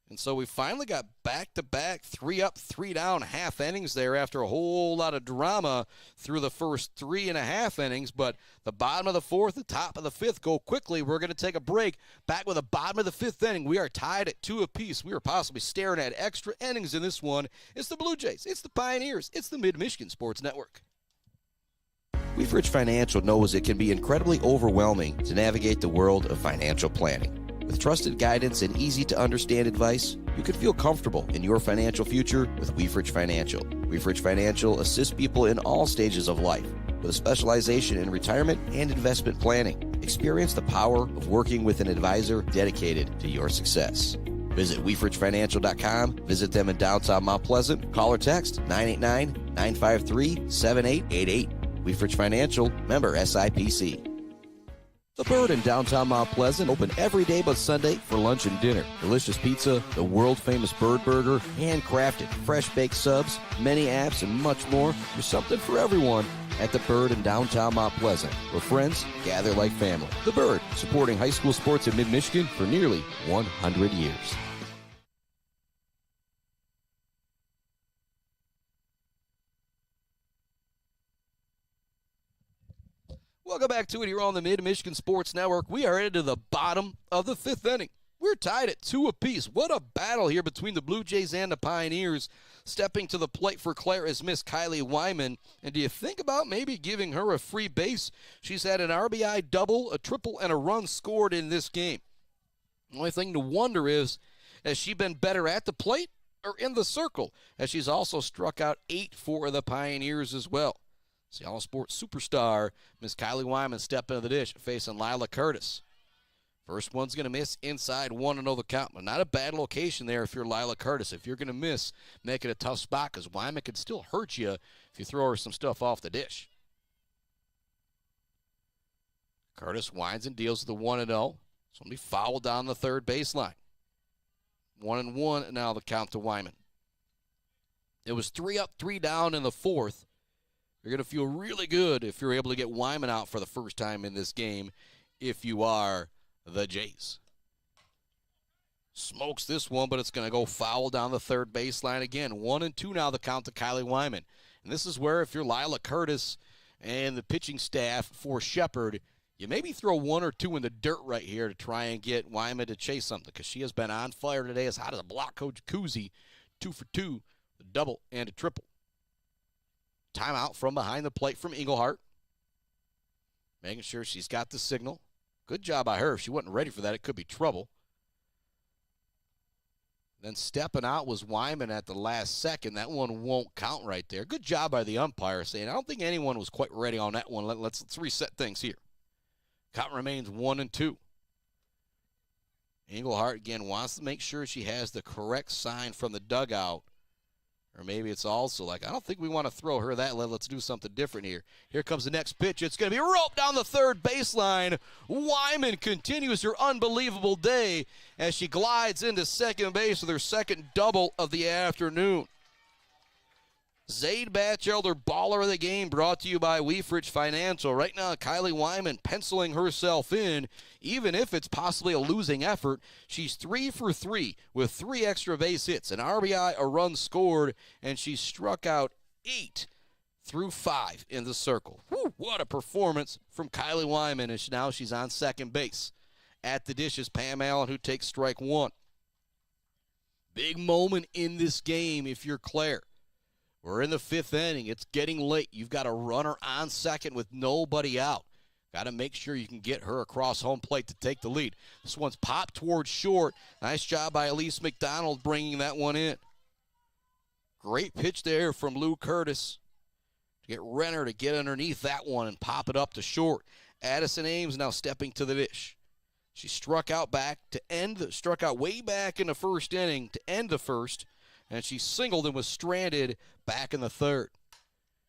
And so we finally got back-to-back 3 up, 3 down half innings there after a whole lot of drama through the first 3.5 innings. But the bottom of the 4th, the top of the 5th go quickly. We're going to take a break. Back with the bottom of the 5th inning. We are tied at 2 apiece. We are possibly staring at extra innings in this one. It's the Blue Jays. It's the Pioneers. It's the Mid-Michigan Sports Network. Weefridge Financial knows it can be incredibly overwhelming to navigate the world of financial planning. With trusted guidance and easy-to-understand advice, you can feel comfortable in your financial future with Weefridge Financial. Weefridge Financial assists people in all stages of life with a specialization in retirement and investment planning. Experience the power of working with an advisor dedicated to your success. Visit WeefridgeFinancial.com. Visit them in downtown Mount Pleasant. Call or text 989-953-7888. Weefridge Financial, member SIPC. The Bird in downtown Mount Pleasant, open every day but Sunday for lunch and dinner. Delicious pizza, the world-famous Bird Burger, handcrafted, fresh-baked subs, many apps, and much more. There's something for everyone at The Bird in downtown Mount Pleasant, where friends gather like family. The Bird, supporting high school sports in mid-Michigan for nearly 100 years. Welcome back to it here on the Mid-Michigan Sports Network. We are into the bottom of the 5th inning. We're tied at 2 apiece. What a battle here between the Blue Jays and the Pioneers. Stepping to the plate for Clare is Miss Kylie Wyman. And do you think about maybe giving her a free base? She's had an RBI double, a triple, and a run scored in this game. The only thing to wonder is, has she been better at the plate or in the circle? As she's also struck out 8 for the Pioneers as well. Seattle Sports superstar, Miss Kylie Wyman, step into the dish, facing Lila Curtis. First one's going to miss inside 1-0 the count. But not a bad location there if you're Lila Curtis. If you're going to miss, make it a tough spot because Wyman can still hurt you if you throw her some stuff off the dish. Curtis winds and deals with the 1-0. It's going to be fouled down the third baseline. 1-1 now the count to Wyman. It was 3 up, 3 down in the 4th. You're going to feel really good if you're able to get Wyman out for the first time in this game if you are the Jays. Smokes this one, but it's going to go foul down the third baseline again. 1-2 now the count to Kylie Wyman. And this is where if you're Lila Curtis and the pitching staff for Shepherd, you maybe throw 1 or 2 in the dirt right here to try and get Wyman to chase something because she has been on fire today, as hot as a block coach koozie. 2 for 2, a double and a triple. Timeout from behind the plate from Englehart. Making sure she's got the signal. Good job by her. If she wasn't ready for that, it could be trouble. Then stepping out was Wyman at the last second. That one won't count right there. Good job by the umpire saying, I don't think anyone was quite ready on that one. Let's reset things here. Count remains 1-2. Englehart, again, wants to make sure she has the correct sign from the dugout. Or maybe it's also like, I don't think we want to throw her that. Let's do something different here. Here comes the next pitch. It's going to be roped down the third baseline. Wyman continues her unbelievable day as she glides into second base with her second double of the afternoon. Zaid Batchelder, baller of the game, brought to you by Weefridge Financial. Right now, Kylie Wyman penciling herself in, even if it's possibly a losing effort. She's 3 for 3 with 3 extra base hits, an RBI, a run scored, and she struck out 8 through 5 in the circle. Whew, what a performance from Kylie Wyman, and now she's on second base. At the dish is Pam Allen, who takes strike 1. Big moment in this game if you're Clare. We're in the 5th inning. It's getting late. You've got a runner on second with nobody out. Got to make sure you can get her across home plate to take the lead. This one's popped towards short. Nice job by Elise McDonald bringing that one in. Great pitch there from Lou Curtis to get Renner to get underneath that one and pop it up to short. Addison Ames now stepping to the dish. She struck out way back in the first inning to end the first, and she singled and was stranded back in the third.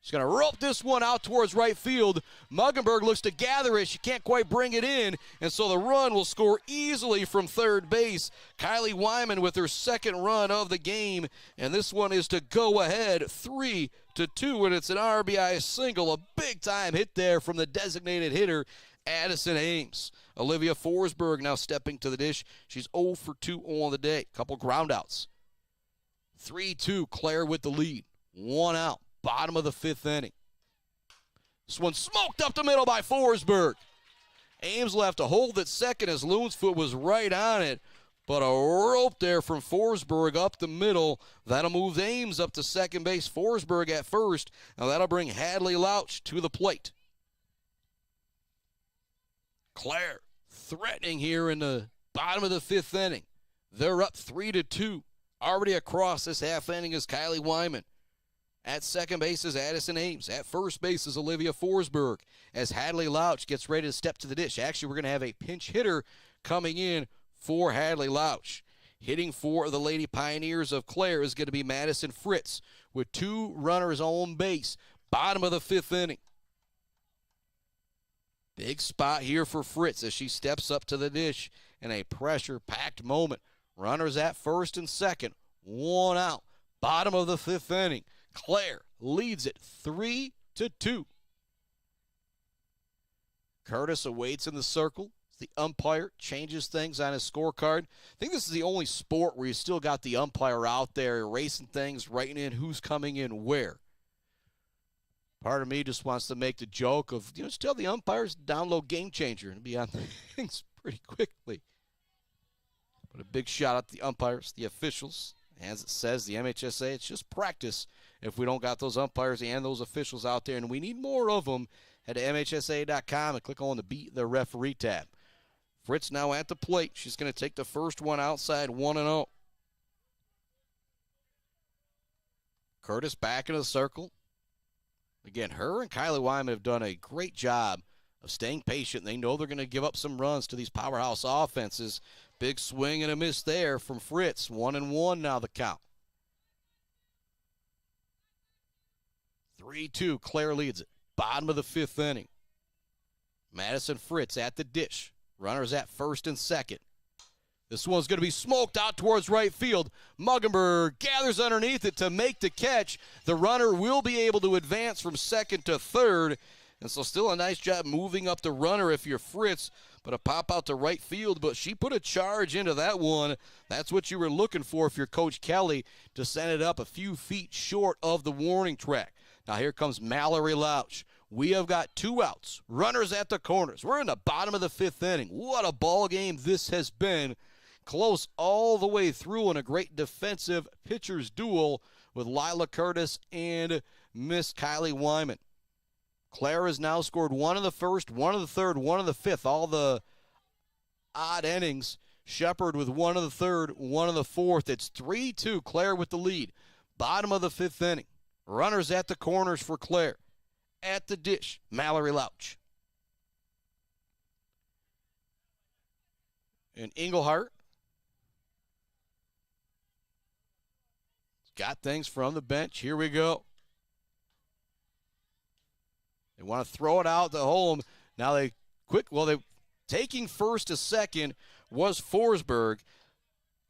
She's going to rope this one out towards right field. Muggenberg looks to gather it. She can't quite bring it in, and so the run will score easily from third base. Kylie Wyman with her second run of the game, and this one is to go ahead 3-2, and it's an RBI single, a big-time hit there from the designated hitter, Addison Ames. Olivia Forsberg now stepping to the dish. She's 0 for 2 on the day. Couple groundouts. 3-2, Clare with the lead. 1 out. Bottom of the 5th inning. This one smoked up the middle by Forsberg. Ames left a hold at second as Loonsfoot was right on it, but a rope there from Forsberg up the middle. That'll move Ames up to second base. Forsberg at first. Now that'll bring Hadley Louch to the plate. Clare threatening here in the bottom of the 5th inning. They're up 3-2. Already across this half inning is Kylie Wyman. At second base is Addison Ames. At first base is Olivia Forsberg as Hadley Louch gets ready to step to the dish. Actually, we're going to have a pinch hitter coming in for Hadley Louch. Hitting for the Lady Pioneers of Clare is going to be Madison Fritz with 2 runners on base. Bottom of the 5th inning. Big spot here for Fritz as she steps up to the dish in a pressure-packed moment. Runners at first and second. 1 out. Bottom of the 5th inning. Clare leads it 3-2. Curtis awaits in the circle. The umpire changes things on his scorecard. I think this is the only sport where you still got the umpire out there erasing things, writing in who's coming in where. Part of me just wants to make the joke of, just tell the umpires to download Game Changer and be on things pretty quickly. But a big shout out to the umpires, the officials. As it says, the MHSA, it's just practice if we don't got those umpires and those officials out there, and we need more of them. Head to MHSA.com and click on the Beat the Referee tab. Fritz now at the plate. She's going to take the first one outside, 1-0. Curtis back in the circle. Again, her and Kylie Wyman have done a great job of staying patient. They know they're going to give up some runs to these powerhouse offenses. Big swing and a miss there from Fritz. 1-1 now the count. 3-2, Clare leads it. Bottom of the 5th inning. Madison Fritz at the dish. Runners at first and second. This one's going to be smoked out towards right field. Muggenberg gathers underneath it to make the catch. The runner will be able to advance from second to third. And so still a nice job moving up the runner if you're Fritz, but a pop out to right field. But she put a charge into that one. That's what you were looking for if you're Coach Kelly, to send it up a few feet short of the warning track. Now here comes Mallory Louch. We have got 2 outs. Runners at the corners. We're in the bottom of the 5th inning. What a ball game this has been. Close all the way through, in a great defensive pitcher's duel with Lila Curtis and Miss Kylie Wyman. Clare has now scored 1 in the first, 1 in the third, 1 in the 5th. All the odd innings. Shepard with 1 in the third, 1 in the 4th. It's 3-2. Clare with the lead. Bottom of the 5th inning. Runners at the corners for Clare. At the dish, Mallory Louch. And Englehart got things from the bench. Here we go. They want to throw it out to home. Now they taking first to second was Forsberg.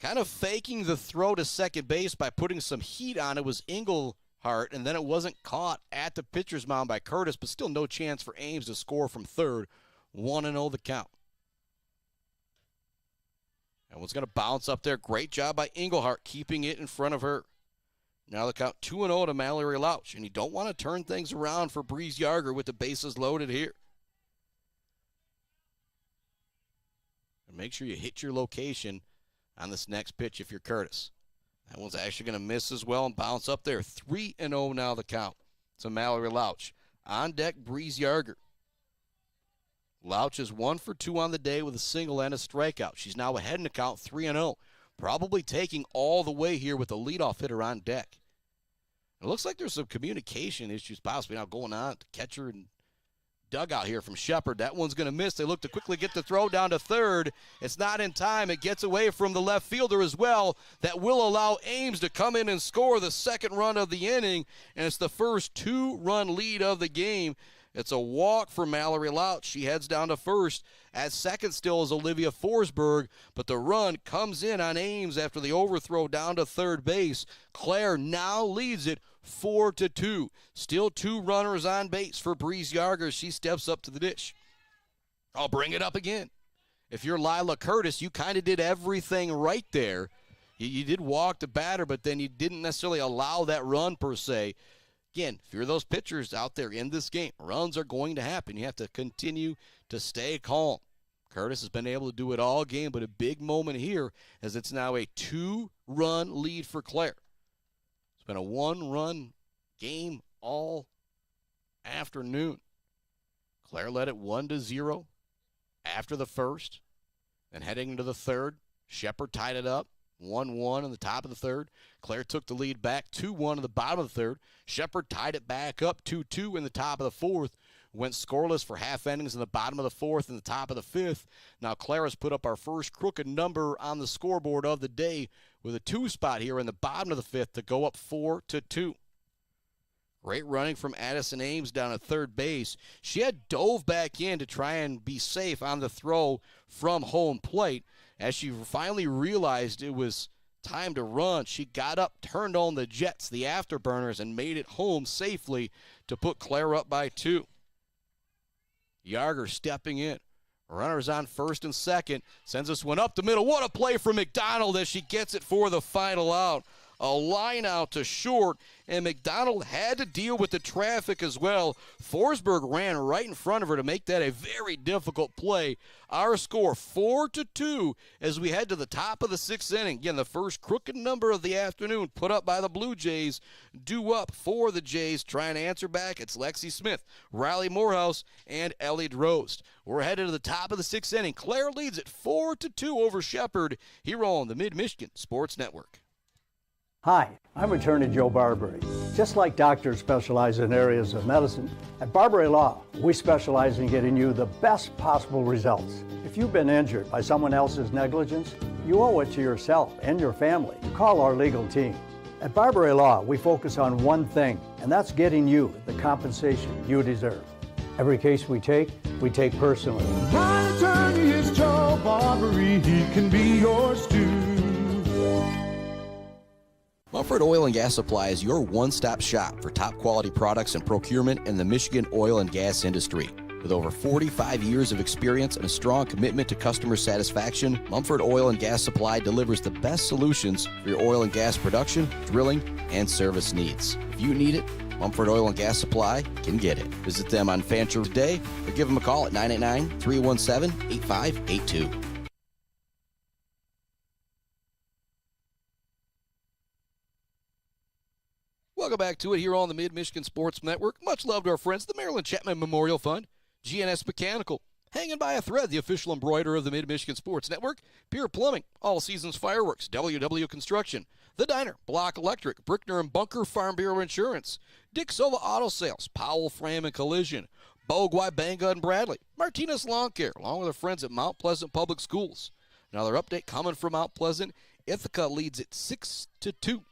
Kind of faking the throw to second base by putting some heat on it was Englehart, and then it wasn't caught at the pitcher's mound by Curtis, but still no chance for Ames to score from third. 1-0 the count. And one's going to bounce up there. Great job by Englehart keeping it in front of her. Now the count 2-0 to Mallory Louch, and you don't want to turn things around for Breeze Yarger with the bases loaded here. And make sure you hit your location on this next pitch if you're Curtis. That one's actually going to miss as well and bounce up there. 3-0 now the count to Mallory Louch. On deck, Breeze Yarger. Louch is 1 for 2 on the day with a single and a strikeout. She's now ahead in the count, 3-0. Probably taking all the way here with the leadoff hitter on deck. It looks like there's some communication issues possibly now going on. The catcher and dugout here from Shepard. That one's going to miss. They look to quickly get the throw down to third. It's not in time. It gets away from the left fielder as well. That will allow Ames to come in and score the second run of the inning, and it's the first 2-run lead of the game. It's a walk for Mallory Louch. She heads down to first. At second still is Olivia Forsberg, but the run comes in on Ames after the overthrow down to third base. Clare now leads it 4-2. Still 2 runners on base for Breeze Yarger. She steps up to the dish. I'll bring it up again. If you're Lila Curtis, you kind of did everything right there. You did walk the batter, but then you didn't necessarily allow that run per se. Again, if you're those pitchers out there in this game, runs are going to happen. You have to continue to stay calm. Curtis has been able to do it all game, but a big moment here as it's now a 2-run lead for Clare. It's been a 1-run game all afternoon. Clare led it 1-0 after the first. Then heading into the third, Shepard tied it up. 1-1 in the top of the third. Clare took the lead back 2-1 in the bottom of the third. Shepard tied it back up 2-2 in the top of the fourth. Went scoreless for half innings in the bottom of the fourth and the top of the fifth. Now Clare has put up our first crooked number on the scoreboard of the day with a 2 spot here in the bottom of the fifth to go up 4-2. Great running from Addison Ames down at third base. She had dove back in to try and be safe on the throw from home plate. As she finally realized it was time to run, she got up, turned on the jets, the afterburners, and made it home safely to put Clare up by 2. Yarger stepping in. Runners on first and second. Sends this one up the middle. What a play for McDonald as she gets it for the final out. A line out to short, and McDonald had to deal with the traffic as well. Forsberg ran right in front of her to make that a very difficult play. Our score 4-2 as we head to the top of the 6th inning. Again, the first crooked number of the afternoon put up by the Blue Jays. Due up for the Jays. Trying to answer back, it's Lexi Smith, Riley Morehouse, and Ellie Drost. We're headed to the top of the 6th inning. Clare leads it 4-2 over Shepard here on the Mid-Michigan Sports Network. Hi, I'm attorney Joe Barbary. Just like doctors specialize in areas of medicine, at Barbary Law, we specialize in getting you the best possible results. If you've been injured by someone else's negligence, you owe it to yourself and your family to call our legal team. At Barbary Law, we focus on one thing, and that's getting you the compensation you deserve. Every case we take personally. My attorney is Joe Barbary. He can be yours too. Mumford Oil and Gas Supply is your one-stop shop for top quality products and procurement in the Michigan oil and gas industry. With over 45 years of experience and a strong commitment to customer satisfaction, Mumford Oil and Gas Supply delivers the best solutions for your oil and gas production, drilling, and service needs. If you need it, Mumford Oil and Gas Supply can get it. Visit them on Fancher today or give them a call at 989-317-8582. Welcome back to it here on the Mid-Michigan Sports Network. Much love to our friends, the Maryland Chapman Memorial Fund, GNS Mechanical, Hanging by a Thread, the official embroiderer of the Mid-Michigan Sports Network, Pure Plumbing, All Seasons Fireworks, WW Construction, The Diner, Block Electric, Brickner and Bunker Farm Bureau Insurance, Dick Silva Auto Sales, Powell Frame and Collision, Bogwai Banga and Bradley, Martinez Lawn Care, along with our friends at Mount Pleasant Public Schools. Another update coming from Mount Pleasant. Ithaca leads it 6-2.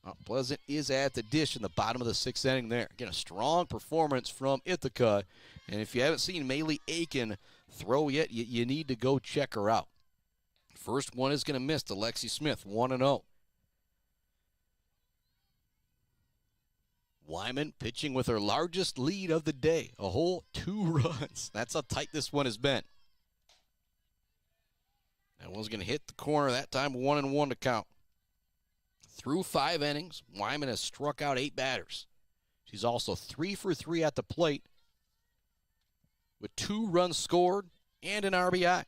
Mount Pleasant is at the dish in the bottom of the 6th inning there. Again, a strong performance from Ithaca. And if you haven't seen Maylee Aiken throw yet, you need to go check her out. First one is going to miss to Lexi Smith, 1-0. Wyman pitching with her largest lead of the day, a whole 2 runs. That's how tight this one has been. That one's going to hit the corner that time, 1-1 to count. Through 5 innings, Wyman has struck out 8 batters. She's also 3 for 3 at the plate with 2 runs scored and an RBI.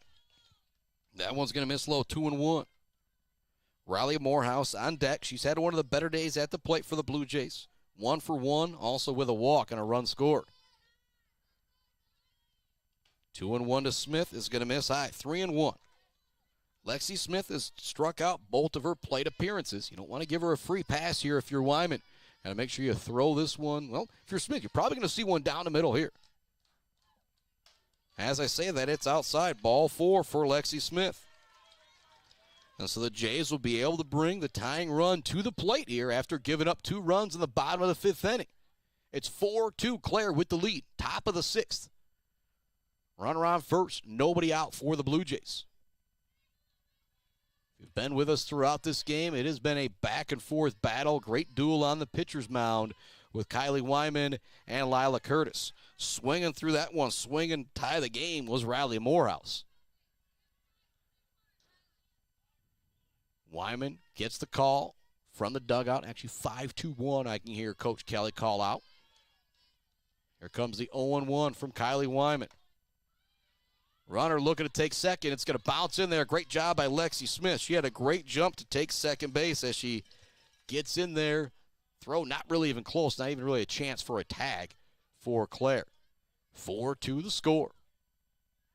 That one's going to miss low, 2-1. Riley Morehouse on deck. She's had one of the better days at the plate for the Blue Jays. 1 for 1, also with a walk and a run scored. 2-1 to Smith is going to miss high, 3-1. Lexi Smith has struck out both of her plate appearances. You don't want to give her a free pass here if you're Wyman. And make sure you throw this one. Well, if you're Smith, you're probably going to see one down the middle here. As I say that, it's outside. Ball 4 for Lexi Smith. And so the Jays will be able to bring the tying run to the plate here after giving up 2 runs in the bottom of the 5th inning. It's 4-2, Clare with the lead, top of the 6th. Runner on first, nobody out for the Blue Jays. If you've been with us throughout this game, it has been a back-and-forth battle. Great duel on the pitcher's mound with Kylie Wyman and Lila Curtis. Swinging through that one, swinging, tie the game was Riley Morehouse. Wyman gets the call from the dugout. Actually, 5-2-1, I can hear Coach Kelly call out. Here comes the 0-1 from Kylie Wyman. Runner looking to take second. It's going to bounce in there. Great job by Lexi Smith. She had a great jump to take second base as she gets in there. Throw not really even close, not even really a chance for a tag for Clare. 4-2 the score.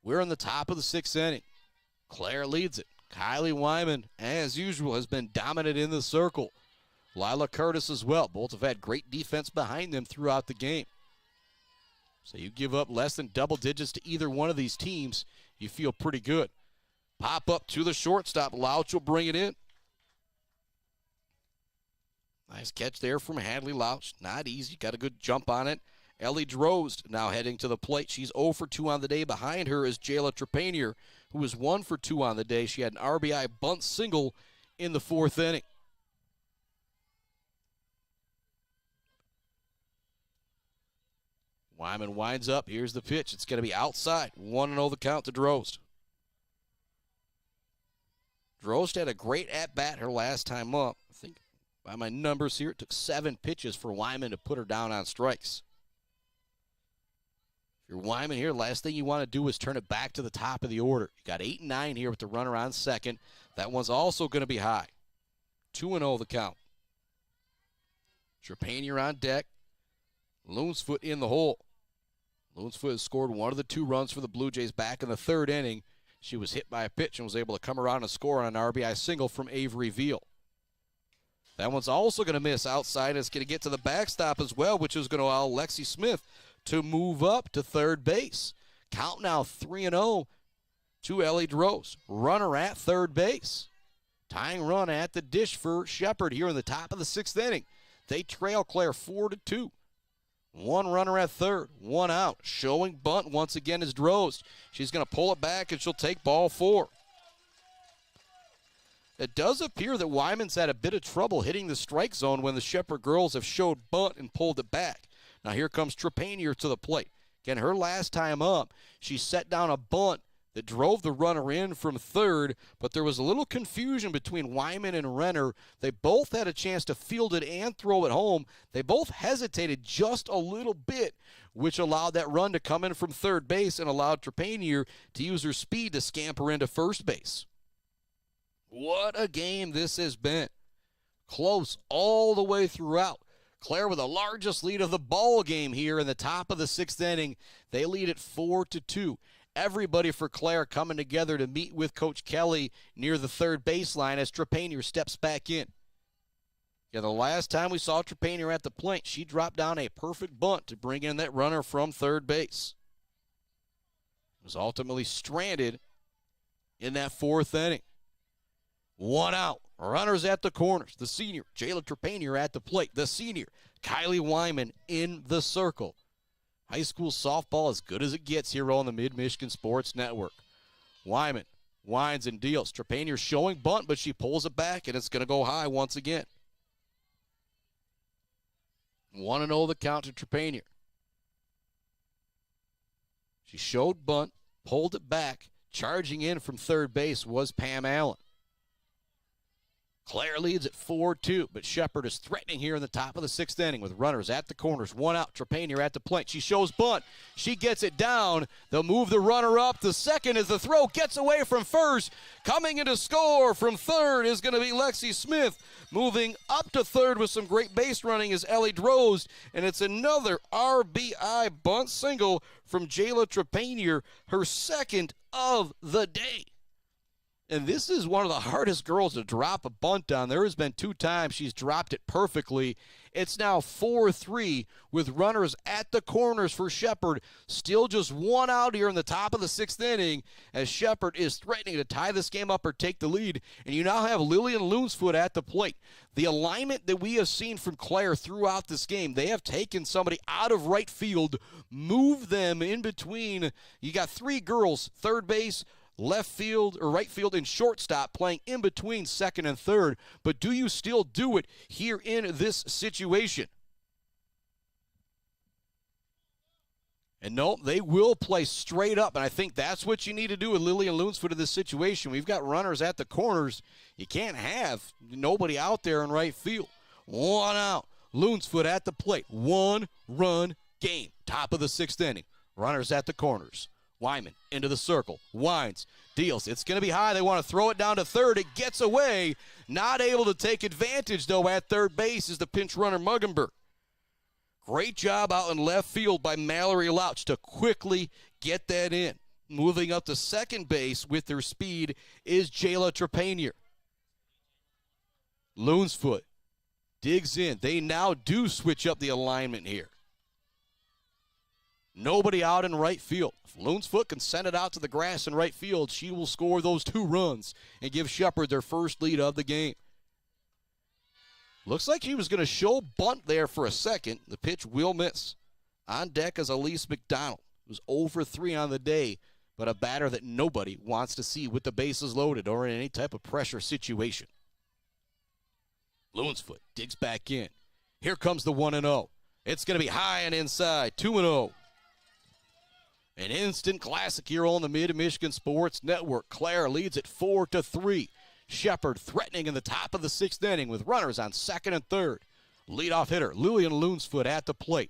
We're in the top of the 6th inning. Clare leads it. Kylie Wyman, as usual, has been dominant in the circle. Lila Curtis as well. Both have had great defense behind them throughout the game. So you give up less than double digits to either one of these teams, you feel pretty good. Pop up to the shortstop. Louch will bring it in. Nice catch there from Hadley Louch. Not easy. Got a good jump on it. Ellie Drozd now heading to the plate. She's 0 for 2 on the day. Behind her is Jayla Trepanier, who is 1 for 2 on the day. She had an RBI bunt single in the 4th inning. Wyman winds up. Here's the pitch. It's going to be outside. 1-0 the count to Drozd. Drozd had a great at-bat her last time up. I think by my numbers here, it took 7 pitches for Wyman to put her down on strikes. If you're Wyman here, last thing you want to do is turn it back to the top of the order. You got 8 and 9 here with the runner on second. That one's also going to be high. 2-0 the count. Trepanier on deck. Loonsfoot in the hole. Loonsfoot has scored 1 of the 2 runs for the Blue Jays back in the 3rd inning. She was hit by a pitch and was able to come around and score on an RBI single from Avery Veal. That one's also going to miss outside. It's going to get to the backstop as well, which is going to allow Lexi Smith to move up to 3rd base. Count now 3-0 to Ellie Drozd. Runner at 3rd base. Tying run at the dish for Shepherd here in the top of the 6th inning. They trail Clare 4-2. 1 runner at 3rd, 1 out. Showing bunt once again is Drozd. She's going to pull it back and she'll take ball 4. It does appear that Wyman's had a bit of trouble hitting the strike zone when the Shepherd girls have showed bunt and pulled it back. Now here comes Trepanier to the plate. Again, her last time up, she set down a bunt that drove the runner in from 3rd, but there was a little confusion between Wyman and Renner. They both had a chance to field it and throw it home. They both hesitated just a little bit, which allowed that run to come in from 3rd base and allowed Trepanier to use her speed to scamper into 1st base. What a game this has been. Close all the way throughout. Clare with the largest lead of the ball game here in the top of the 6th inning. They lead at 4-2. Everybody for Clare coming together to meet with Coach Kelly near the 3rd baseline as Trepanier steps back in. Yeah, the last time we saw Trepanier at the plate, she dropped down a perfect bunt to bring in that runner from 3rd base. Was ultimately stranded in that 4th inning. 1 out. Runners at the corners. The senior, Jayla Trepanier at the plate. The senior, Kylie Wyman in the circle. High school softball as good as it gets here on the Mid-Michigan Sports Network. Wyman winds and deals. Trepanier showing bunt, but she pulls it back, and it's going to go high once again. 1-0 the count to Trepanier. She showed bunt, pulled it back. Charging in from 3rd base was Pam Allen. Clare leads at 4-2, but Shepherd is threatening here in the top of the 6th inning with runners at the corners. 1 out, Trepanier at the plate. She shows bunt. She gets it down. They'll move the runner up. The second as the throw gets away from 1st. Coming in to score from 3rd is going to be Lexi Smith. Moving up to 3rd with some great base running is Ellie Drozd, and it's another RBI bunt single from Jayla Trepanier, her 2nd of the day. And this is one of the hardest girls to drop a bunt on. There has been 2 times she's dropped it perfectly. It's now 4-3 with runners at the corners for Shepherd. Still just 1 out here in the top of the 6th inning as Shepherd is threatening to tie this game up or take the lead. And you now have Lillian Loonsfoot at the plate. The alignment that we have seen from Clare throughout this game, they have taken somebody out of right field, moved them in between. You got 3 girls, third base, left field or right field and shortstop playing in between second and third. But do you still do it here in this situation? And no, they will play straight up, and I think that's what you need to do with Lillian Loonsfoot in this situation. We've got runners at the corners. You can't have nobody out there in right field. 1 out. Loonsfoot at the plate. 1-run game. Top of the 6th inning. Runners at the corners. Wyman into the circle, winds, deals. It's going to be high. They want to throw it down to third. It gets away. Not able to take advantage, though, at third base is the pinch runner, Muggenberg. Great job out in left field by Mallory Louch to quickly get that in. Moving up to second base with their speed is Jayla Trepanier. Loonsfoot digs in. They now do switch up the alignment here. Nobody out in right field. If Loonsfoot can send it out to the grass in right field, she will score those 2 runs and give Shepherd their first lead of the game. Looks like she was going to show bunt there for a second. The pitch will miss. On deck is Elise McDonald, who's 0 for 3 on the day, but a batter that nobody wants to see with the bases loaded or in any type of pressure situation. Loonsfoot digs back in. Here comes the 1-0. It's going to be high and inside, 2-0. An instant classic here on the Mid-Michigan Sports Network. Clare leads it 4-3. Shepherd threatening in the top of the 6th inning with runners on second and third. Leadoff hitter Lillian Loonsfoot at the plate.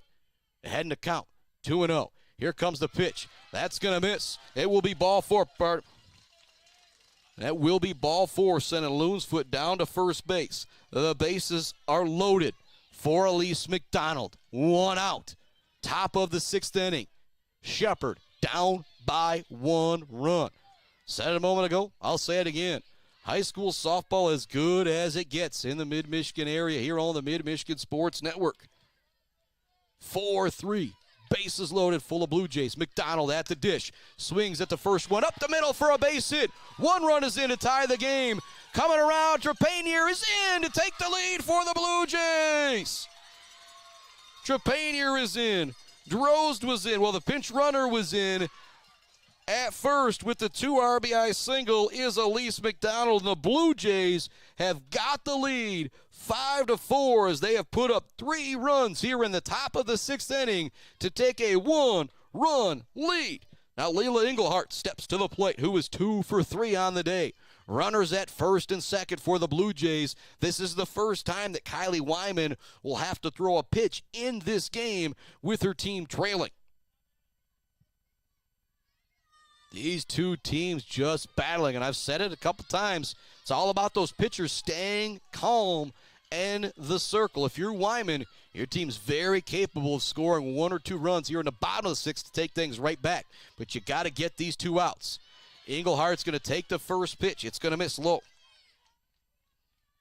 Ahead in the count, 2-0. Here comes the pitch. That's going to miss. It will be ball 4. That will be ball 4, sending Loonsfoot down to first base. The bases are loaded for Elise McDonald. 1 out. Top of the 6th inning. Shepherd down by 1 run. Said it a moment ago, I'll say it again. High school softball as good as it gets in the Mid-Michigan area here on the Mid-Michigan Sports Network. 4-3. Bases loaded, full of Blue Jays. McDonald at the dish. Swings at the first one. Up the middle for a base hit. 1 run is in to tie the game. Coming around, Trepanier is in to take the lead for the Blue Jays. Trepanier is in. Drozd was in. Well, the pinch runner was in. At first, with the 2 RBI single, is Elise McDonald. And the Blue Jays have got the lead 5-4 as they have put up 3 runs here in the top of the 6th inning to take a 1-run lead. Now, Leila Englehart steps to the plate, who is 2 for 3 on the day. Runners at first and second for the Blue Jays. This is the first time that Kylie Wyman will have to throw a pitch in this game with her team trailing. These 2 teams just battling, and I've said it a couple times. It's all about those pitchers staying calm in the circle. If you're Wyman, your team's very capable of scoring 1 or 2 runs here in the bottom of the 6th to take things right back. But you got to get these 2 outs. Englehart's going to take the first pitch. It's going to miss low.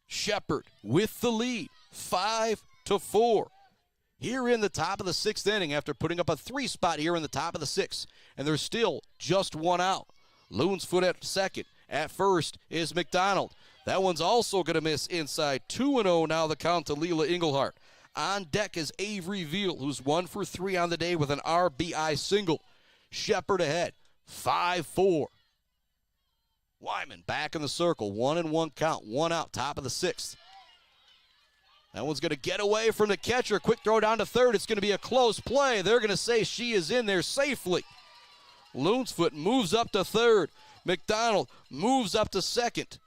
Shepherd with the lead, 5-4. Here in the top of the 6th inning after putting up a 3 spot here in the top of the 6th. And there's still just 1 out. Loonsfoot at second. At first is McDonald. That one's also going to miss inside. 2-0 now the count to Leila Englehart. On deck is Avery Veal, who's 1 for 3 on the day with an RBI single. Shepherd ahead, 5-4. Wyman back in the circle, 1-1 count, 1 out, top of the 6th. That one's going to get away from the catcher. Quick throw down to third. It's going to be a close play. They're going to say she is in there safely. Loonsfoot moves up to third. McDonald moves up to second.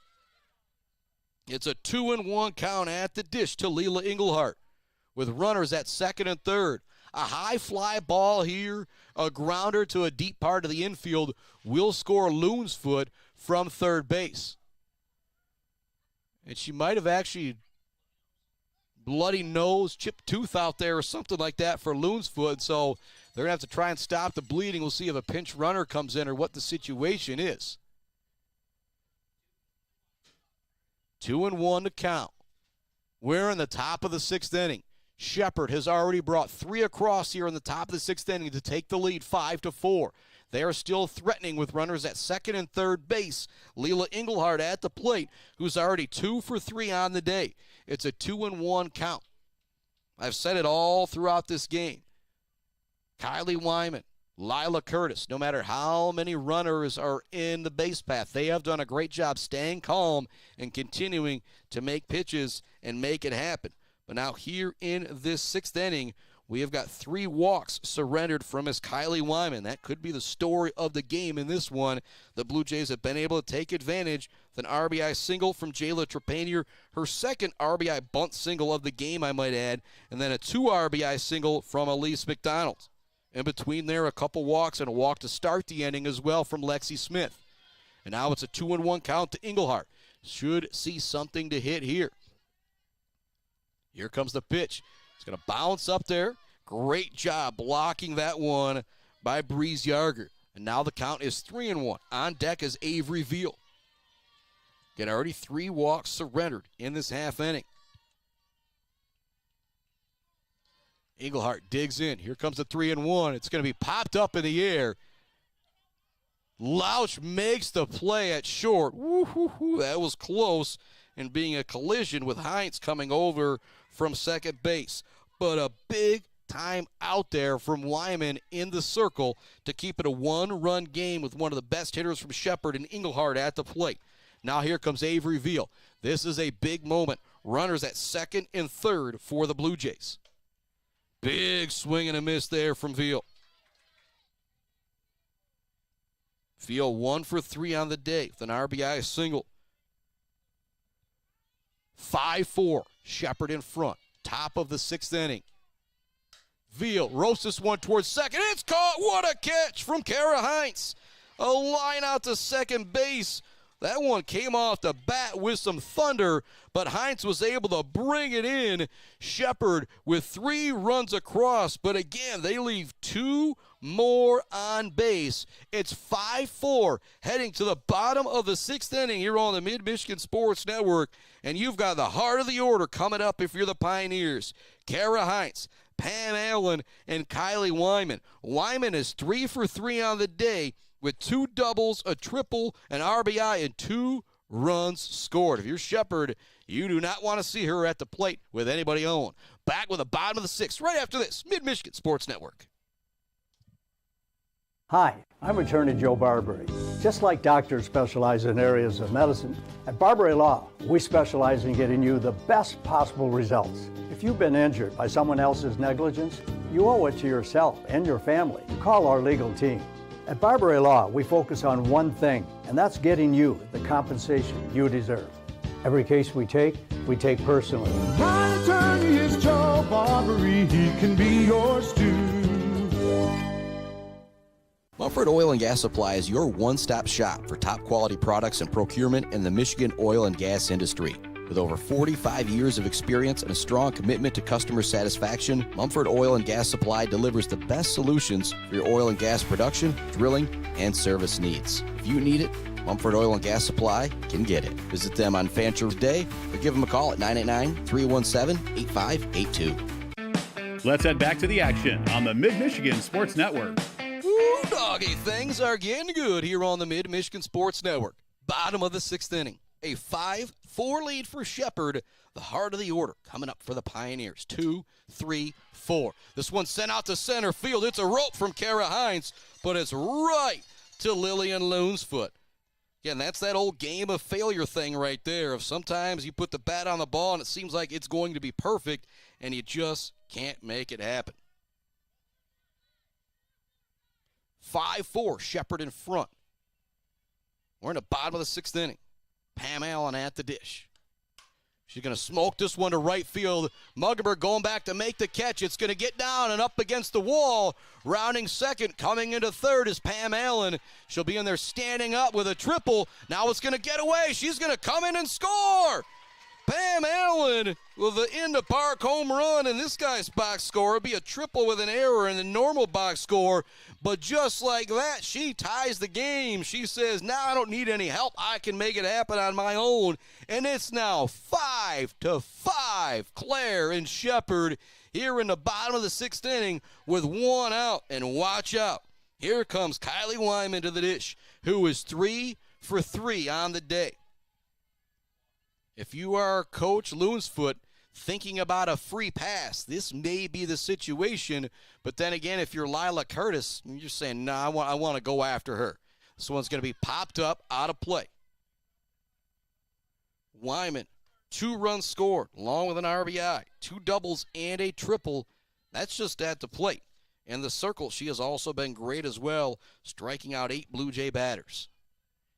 It's a 2-1 count at the dish to Leila Englehart with runners at second and third. A high fly ball here, a grounder to a deep part of the infield will score Loonsfoot from third base. And she might have actually bloody nose, chipped tooth out there or something like that for Loonsfoot. So they're going to have to try and stop the bleeding. We'll see if a pinch runner comes in or what the situation is. 2-1 to count. We're in the top of the 6th inning. Shepherd has already brought 3 across here in the top of the 6th inning to take the lead 5-4. They are still threatening with runners at second and third base. Leela Engelhardt at the plate, who's already 2 for 3 on the day. It's a 2-1 count. I've said it all throughout this game. Kylie Wyman, Lila Curtis, no matter how many runners are in the base path, they have done a great job staying calm and continuing to make pitches and make it happen. But now here in this 6th inning, we have got 3 walks surrendered from Miss Kylie Wyman. That could be the story of the game in this one. The Blue Jays have been able to take advantage of an RBI single from Jayla Trepanier, her second RBI bunt single of the game, I might add, and then a 2 RBI single from Elise McDonald. In between there, a couple walks and a walk to start the inning as well from Lexi Smith. And now it's a 2-1 count to Engelhardt. Should see something to hit here. Here comes the pitch. It's going to bounce up there. Great job blocking that one by Breeze Yarger. And now the count is 3-1. On deck is Avery Veal. Get already 3 walks surrendered in this half inning. Engelhardt digs in. Here comes the 3-1. It's going to be popped up in the air. Lausch makes the play at short. Woo-hoo-hoo. That was close, and being a collision with Heinz coming over from second base. But a big time out there from Wyman in the circle to keep it a 1-run game with one of the best hitters from Shepherd and Engelhardt at the plate. Now here comes Avery Veal. This is a big moment. Runners at second and third for the Blue Jays. Big swing and a miss there from Veal. Veal 1 for 3 on the day with an RBI single. 5-4, Shepherd in front. Top of the 6th inning. Veal roasts this one towards second. It's caught. What a catch from Kara Heinz. A line out to second base. That one came off the bat with some thunder, but Heinz was able to bring it in. Shepherd with 3 runs across, but again, they leave 2 more on base. It's 5-4 heading to the bottom of the 6th inning here on the Mid-Michigan Sports Network, and you've got the heart of the order coming up if you're the Pioneers. Kara Heinz, Pam Allen, and Kylie Wyman. Wyman is 3 for 3 on the day, with 2 doubles, a triple, an RBI, and 2 runs scored. If you're Shepherd, you do not want to see her at the plate with anybody on. Back with the bottom of the 6th right after this. Mid-Michigan Sports Network. Hi, I'm attorney Joe Barbary. Just like doctors specialize in areas of medicine, at Barbary Law, we specialize in getting you the best possible results. If you've been injured by someone else's negligence, you owe it to yourself and your family to call our legal team. At Barbary Law, we focus on one thing, and that's getting you the compensation you deserve. Every case we take personally. My attorney is Joe Barbary. He can be yours too. Mumford Oil and Gas Supply is your one-stop shop for top quality products and procurement in the Michigan oil and gas industry. With over 45 years of experience and a strong commitment to customer satisfaction, Mumford Oil and Gas Supply delivers the best solutions for your oil and gas production, drilling, and service needs. If you need it, Mumford Oil and Gas Supply can get it. Visit them on Fancher's Day or give them a call at 989-317-8582. Let's head back to the action on the Mid-Michigan Sports Network. Ooh, doggy, things are getting good here on the Mid-Michigan Sports Network. Bottom of the 6th inning. A 5-4 lead for Shepherd. The heart of the order coming up for the Pioneers. 2, 3, 4. This one sent out to center field. It's a rope from Kara Heinz, but it's right to Lillian Loonsfoot. Again, that's that old game of failure thing right there. Of sometimes you put the bat on the ball and it seems like it's going to be perfect, and you just can't make it happen. 5-4, Shepherd in front. We're in the bottom of the 6th inning. Pam Allen at the dish. She's going to smoke this one to right field. Muggenberg going back to make the catch. It's going to get down and up against the wall. Rounding second, coming into third is Pam Allen. She'll be in there standing up with a triple. Now it's going to get away. She's going to come in and score. Pam Allen with the in-the-park home run, and this guy's box score would be a triple with an error in the normal box score. But just like that, she ties the game. She says, now I don't need any help. I can make it happen on my own. And it's now 5-5. Clare and Shepherd here in the bottom of the sixth inning with one out. And watch out. Here comes Kylie Wyman to the dish, who is 3 for 3 on the day. If you are Coach Loonsfoot thinking about a free pass, this may be the situation. But then again, if you're Lila Curtis, you're saying, no, I want to go after her. This one's going to be popped up out of play. Wyman, 2 runs scored, along with an RBI, 2 doubles and a triple. That's just at the plate. In the circle, she has also been great as well, striking out 8 Blue Jay batters.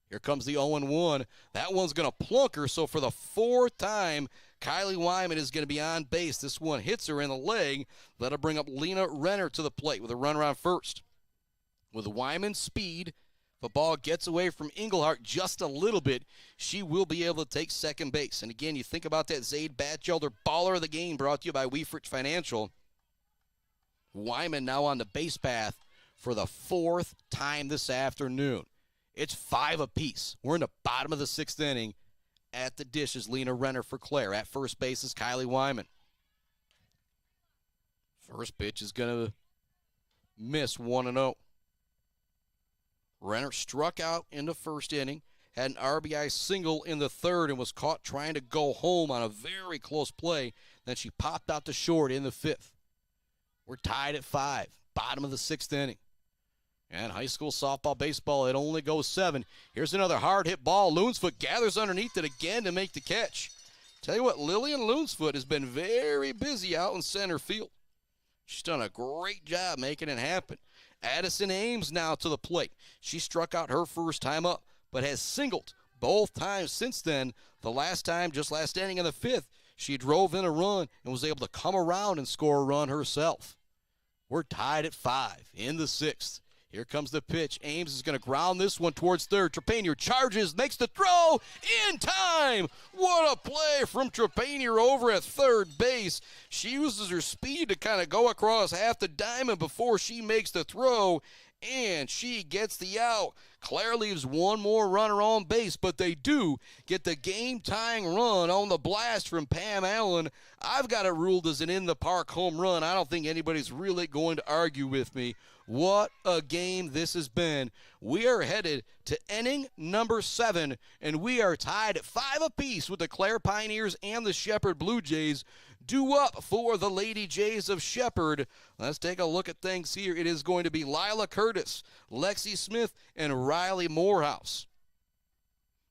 Here comes the 0-1. That one's going to plunk her, so for the 4th time, Kylie Wyman is going to be on base. This one hits her in the leg. That'll bring up Lena Renner to the plate with a runner on first. With Wyman's speed, if the ball gets away from Engelhardt just a little bit, she will be able to take second base. And again, you think about that Zaid Batchelder baller of the game brought to you by Weefrich Financial. Wyman now on the base path for the 4th time this afternoon. It's 5 apiece. We're in the bottom of the 6th inning. At the dish is Lena Renner for Clare. At first base is Kylie Wyman. First pitch is going to miss 1-0. Renner struck out in the first inning, had an RBI single in the third, and was caught trying to go home on a very close play. Then she popped out to short in the 5th. We're tied at 5, bottom of the 6th inning. And high school softball, baseball, it only goes 7. Here's another hard hit ball. Loonsfoot gathers underneath it again to make the catch. Tell you what, Lillian Loonsfoot has been very busy out in center field. She's done a great job making it happen. Addison Ames now to the plate. She struck out her first time up, but has singled both times since then. The last time, just last inning in the 5th, she drove in a run and was able to come around and score a run herself. We're tied at 5 in the 6th. Here comes the pitch. Ames is going to ground this one towards third. Trepanier charges, makes the throw in time. What a play from Trepanier over at third base. She uses her speed to kind of go across half the diamond before she makes the throw, and she gets the out. Clare leaves one more runner on base, but they do get the game-tying run on the blast from Pam Allen. I've got it ruled as an in-the-park home run. I don't think anybody's really going to argue with me. What a game this has been. We are headed to inning number 7, and we are tied at 5 apiece with the Clare Pioneers and the Shepherd Blue Jays. Due up for the Lady Jays of Shepherd. Let's take a look at things here. It is going to be Lila Curtis, Lexi Smith, and Riley Morehouse.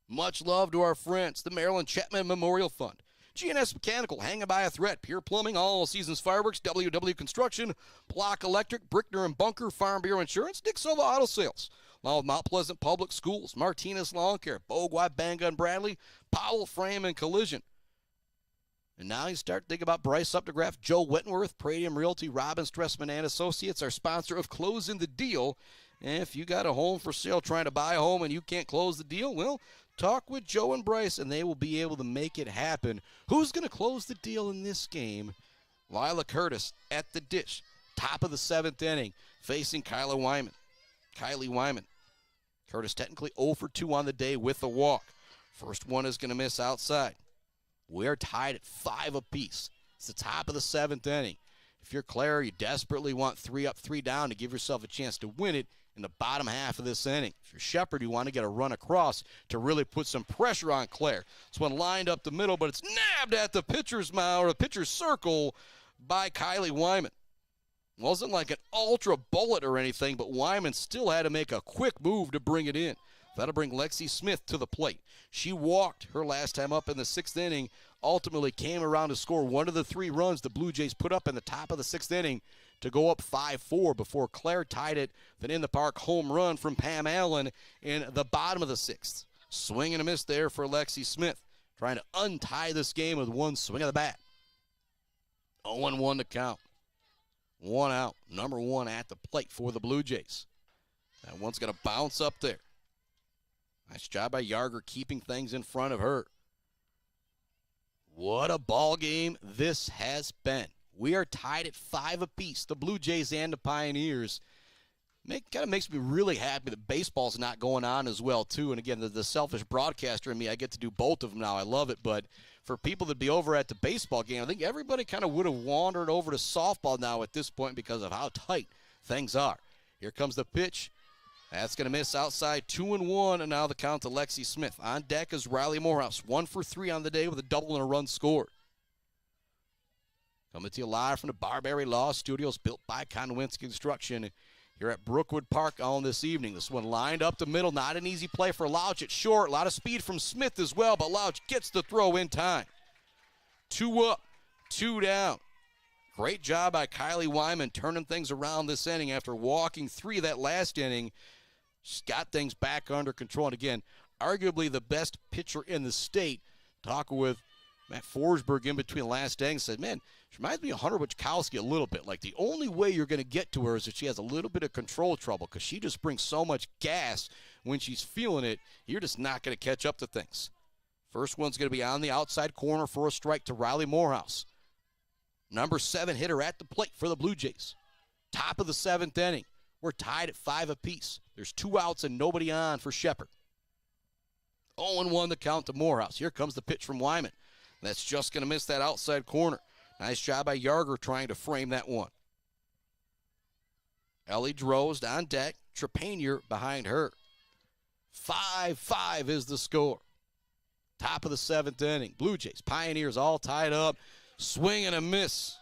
Much love to our friends, the Maryland Chapman Memorial Fund. GNS Mechanical, hanging by a thread. Pure Plumbing, All Seasons Fireworks, WW Construction, Block Electric, Brickner and Bunker, Farm Bureau Insurance, Dick Silva Auto Sales, along with Mount Pleasant Public Schools, Martinez Lawn Care, Bogwai, Banga, and Bradley, Powell Frame and Collision. And now you start thinking about Bryce Updegraff, Joe Wentworth, Pradium Realty, Robin Stressman and Associates, our sponsor of Closing the Deal. And if you got a home for sale trying to buy a home and you can't close the deal, well, talk with Joe and Bryce, and they will be able to make it happen. Who's going to close the deal in this game? Lila Curtis at the dish, top of the 7th inning, facing Kylie Wyman. Curtis technically 0 for 2 on the day with a walk. First one is going to miss outside. We're tied at 5 apiece. It's the top of the 7th inning. If you're Clare, you desperately want 3 up, 3 down to give yourself a chance to win it in the bottom half of this inning. If you're Shepherd, you want to get a run across to really put some pressure on Clare. This one lined up the middle, but it's nabbed at the pitcher's mound or the pitcher's circle by Kylie Wyman. Wasn't like an ultra bullet or anything, but Wyman still had to make a quick move to bring it in. That'll bring Lexi Smith to the plate. She walked her last time up in the 6th inning, ultimately came around to score one of the 3 runs the Blue Jays put up in the top of the 6th inning to go up 5-4 before Clare tied it. Then in the park home run from Pam Allen in the bottom of the 6th. Swing and a miss there for Lexi Smith, trying to untie this game with one swing of the bat. 0-1 to count. 1 out, number 1 at the plate for the Blue Jays. That one's going to bounce up there. Nice job by Yarger keeping things in front of her. What a ball game this has been. We are tied at 5 apiece, the Blue Jays and the Pioneers. Kind of makes me really happy that baseball's not going on as well, too. And again, the selfish broadcaster in me, I get to do both of them now. I love it. But for people that be over at the baseball game, I think everybody kind of would have wandered over to softball now at this point because of how tight things are. Here comes the pitch. That's going to miss outside, 2-1, and now the count to Lexi Smith. On deck is Riley Morehouse, 1 for 3 on the day with a double and a run scored. Coming to you live from the Barbary Law Studios, built by Conwinski Construction here at Brookwood Park on this evening. This one lined up the middle, not an easy play for Louch at short. A lot of speed from Smith as well, but Louch gets the throw in time. 2 up, 2 down. Great job by Kylie Wyman turning things around this inning after walking 3 of that last inning. She's got things back under control. And again, arguably the best pitcher in the state. Talking with Matt Forsberg in between last inning, said, man, she reminds me of Hunter Wachkowski a little bit. Like the only way you're going to get to her is if she has a little bit of control trouble because she just brings so much gas when she's feeling it. You're just not going to catch up to things. First one's going to be on the outside corner for a strike to Riley Morehouse. Number 7 hitter at the plate for the Blue Jays. Top of the 7th inning. We're tied at 5 apiece. There's 2 outs and nobody on for Shepard. 0-1 the count to Morehouse. Here comes the pitch from Wyman. That's just going to miss that outside corner. Nice job by Yarger trying to frame that one. Ellie Drozd on deck. Trepanier behind her. 5-5 is the score. Top of the 7th inning. Blue Jays, Pioneers all tied up. Swing and a miss.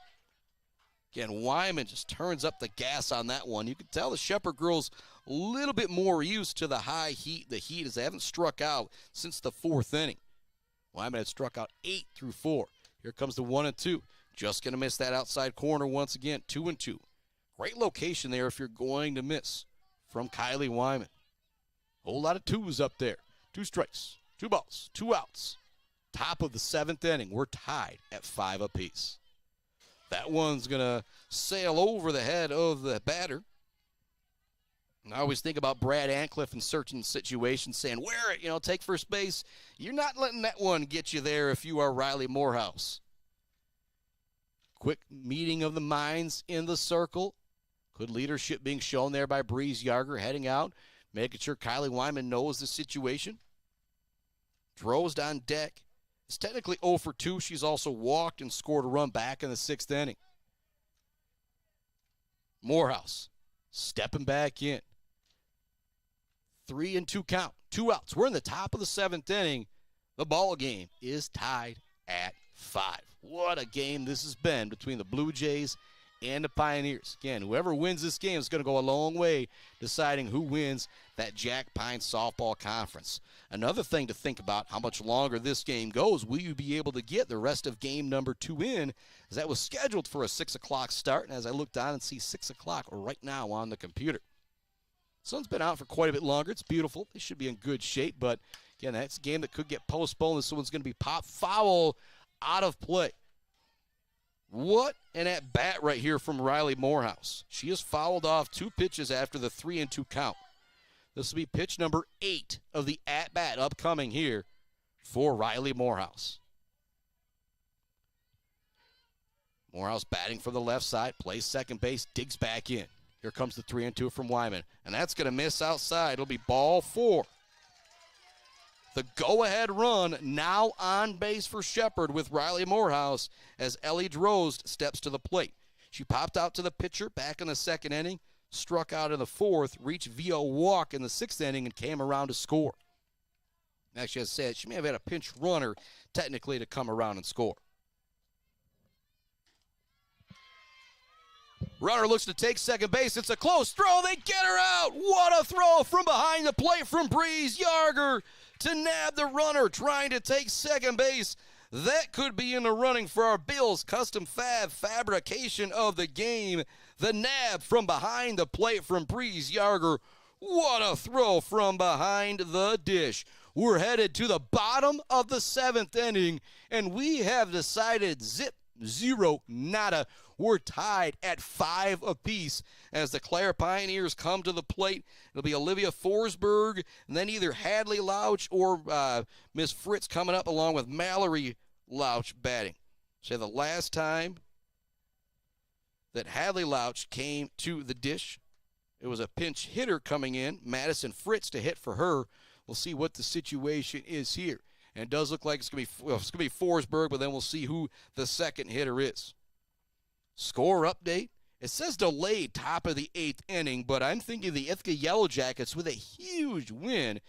Again, Wyman just turns up the gas on that one. You can tell the Shepherd girls a little bit more used to the high heat. The heat is they haven't struck out since the 4th inning. Wyman had struck out 8 through 4. Here comes the 1-2. Just going to miss that outside corner once again. 2-2. Great location there if you're going to miss from Kylie Wyman. Whole lot of 2s up there. 2 strikes, 2 balls, 2 outs. Top of the 7th inning. We're tied at 5 apiece. That one's going to sail over the head of the batter. And I always think about Brad Ancliffe in certain situations saying, wear it, take first base. You're not letting that one get you there if you are Riley Morehouse. Quick meeting of the minds in the circle. Good leadership being shown there by Breeze Yarger heading out, making sure Kylie Wyman knows the situation. Drozd on deck. It's technically 0 for 2. She's also walked and scored a run back in the 6th inning. Morehouse stepping back in. 3-2 count. 2 outs. We're in the top of the 7th inning. The ball game is tied at 5. What a game this has been between the Blue Jays and the Pioneers. Again, whoever wins this game is going to go a long way deciding who wins that Jack Pine softball conference. Another thing to think about, how much longer this game goes. Will you be able to get the rest of game number 2 in? As that was scheduled for a 6 o'clock start, and as I look down and see 6 o'clock right now on the computer. Sun's been out for quite a bit longer. It's beautiful. They should be in good shape, but again, that's a game that could get postponed. This one's going to be pop foul out of play. What an at-bat right here from Riley Morehouse. She has fouled off 2 pitches after the 3-2 count. This will be pitch number 8 of the at-bat upcoming here for Riley Morehouse. Morehouse batting from the left side, plays second base, digs back in. Here comes the 3-2 from Wyman, and that's going to miss outside. It'll be ball 4. The go-ahead run now on base for Shepard with Riley Morehouse as Ellie Drozd steps to the plate. She popped out to the pitcher back in the 2nd inning, struck out in the 4th, reached via walk in the 6th inning, and came around to score. Actually, as I said, she may have had a pinch runner technically to come around and score. Runner looks to take second base. It's a close throw. They get her out. What a throw from behind the plate from Breeze Yarger to nab the runner trying to take second base. That could be in the running for our Bills Custom Fab fabrication of the game. The nab from behind the plate from Breeze Yarger. What a throw from behind the dish. We're headed to the bottom of the 7th inning, and we have decided zip, zero, nada. We're tied at 5 apiece as the Clare Pioneers come to the plate. It'll be Olivia Forsberg, and then either Hadley Louch or Miss Fritz coming up along with Mallory Louch batting. Say the last time that Hadley Louch came to the dish, it was a pinch hitter coming in, Madison Fritz, to hit for her. We'll see what the situation is here. And it does look like it's going to be Forsberg, but then we'll see who the second hitter is. Score update. It says delayed top of the 8th inning, but I'm thinking the Ithaca Yellow Jackets with a huge win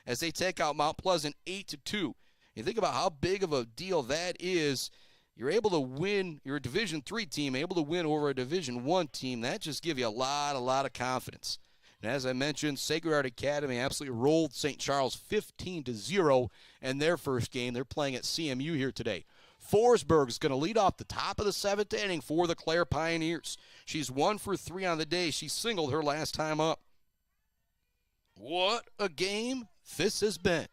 as they take out Mount Pleasant 8-2. You think about how big of a deal that is. You're able to win, you're a Division III team, able to win over a Division I team. That just gives you a lot of confidence. And as I mentioned, Sacred Heart Academy absolutely rolled St. Charles 15-0 in their first game. They're playing at CMU here today. Forsberg is going to lead off the top of the 7th inning for the Clare Pioneers. She's 1 for 3 on the day. She singled her last time up. What a game this has been.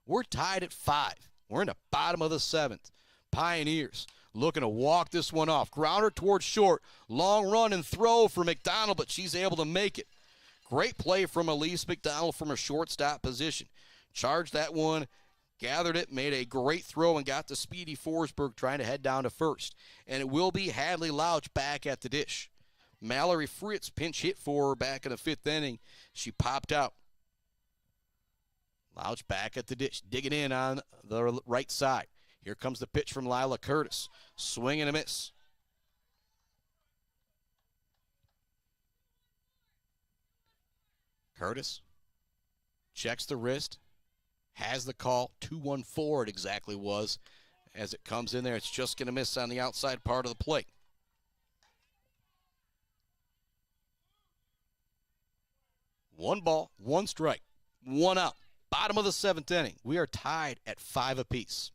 We're tied at 5. We're in the bottom of the 7th. Pioneers looking to walk this one off. Grounder towards short. Long run and throw for McDonald, but she's able to make it. Great play from Elise McDonald from a shortstop position. Charged that one, gathered it, made a great throw, and got to Speedy Forsberg trying to head down to first. And it will be Hadley Louch back at the dish. Mallory Fritz pinch hit for her back in the 5th inning. She popped out. Louch back at the dish, digging in on the right side. Here comes the pitch from Lila Curtis. Swing and a miss. Curtis checks the wrist, has the call. 2-1-4 it exactly was. As it comes in there, it's just going to miss on the outside part of the plate. One ball, one strike, one out. Bottom of the 7th inning. We are tied at 5 apiece.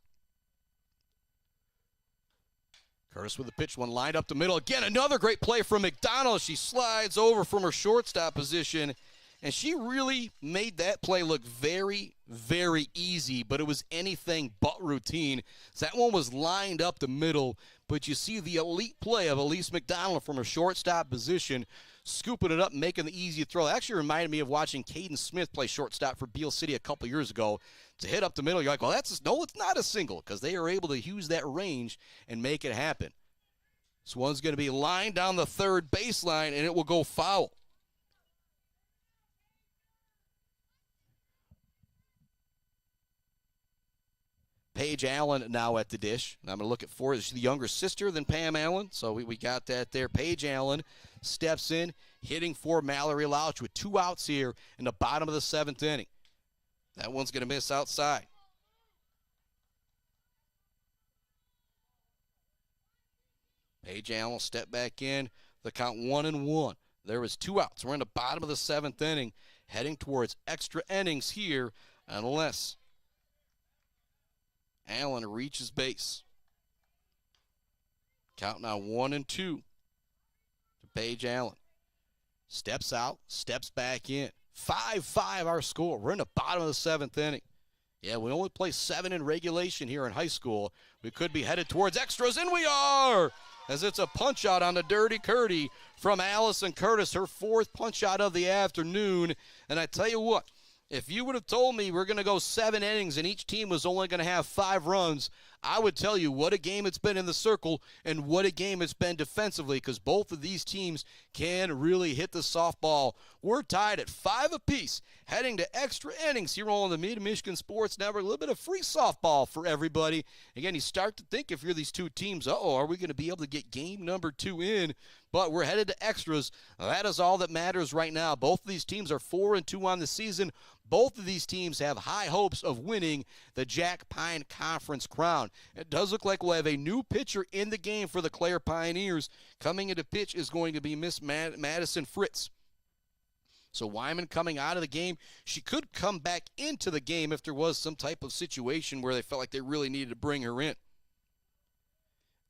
Curtis with the pitch, one lined up the middle. Again, another great play from McDonald. She slides over from her shortstop position, and she really made that play look very, very easy, but it was anything but routine. So that one was lined up the middle, but you see the elite play of Elise McDonald from her shortstop position, scooping it up, making the easy throw. It actually reminded me of watching Caden Smith play shortstop for Beale City a couple years ago. To hit up the middle, you're like, well, no, it's not a single, because they are able to use that range and make it happen. This one's going to be lined down the 3rd baseline, and it will go foul. Paige Allen now at the dish. I'm going to look at for is she the younger sister than Pam Allen? So we got that there. Paige Allen steps in, hitting for Mallory Louch with 2 outs here in the bottom of the 7th inning. That one's going to miss outside. Paige Allen will step back in. The count 1-1. There is 2 outs. We're in the bottom of the 7th inning, heading towards extra innings here, unless Allen reaches base. Count now 1-2 to Paige Allen. Steps out, steps back in. 5-5 our score. We're in the bottom of the 7th inning. Yeah, we only play 7 in regulation here in high school. We could be headed towards extras, and we are! As it's a punch-out on the Dirty Curdy from Allison Curtis, her 4th punch-out of the afternoon. And I tell you what, if you would have told me we're going to go 7 innings and each team was only going to have 5 runs, I would tell you what a game it's been in the circle and what a game it's been defensively, because both of these teams can really hit the softball. We're tied at 5 apiece, heading to extra innings here on the Mid-Michigan Sports Network. A little bit of free softball for everybody. Again, you start to think if you're these two teams, are we going to be able to get game number 2 in? But we're headed to extras. That is all that matters right now. Both of these teams are 4-2 on the season. Both of these teams have high hopes of winning the Jack Pine Conference crown. It does look like we'll have a new pitcher in the game for the Clare Pioneers. Coming into pitch is going to be Miss Madison Fritz. So Wyman coming out of the game. She could come back into the game if there was some type of situation where they felt like they really needed to bring her in.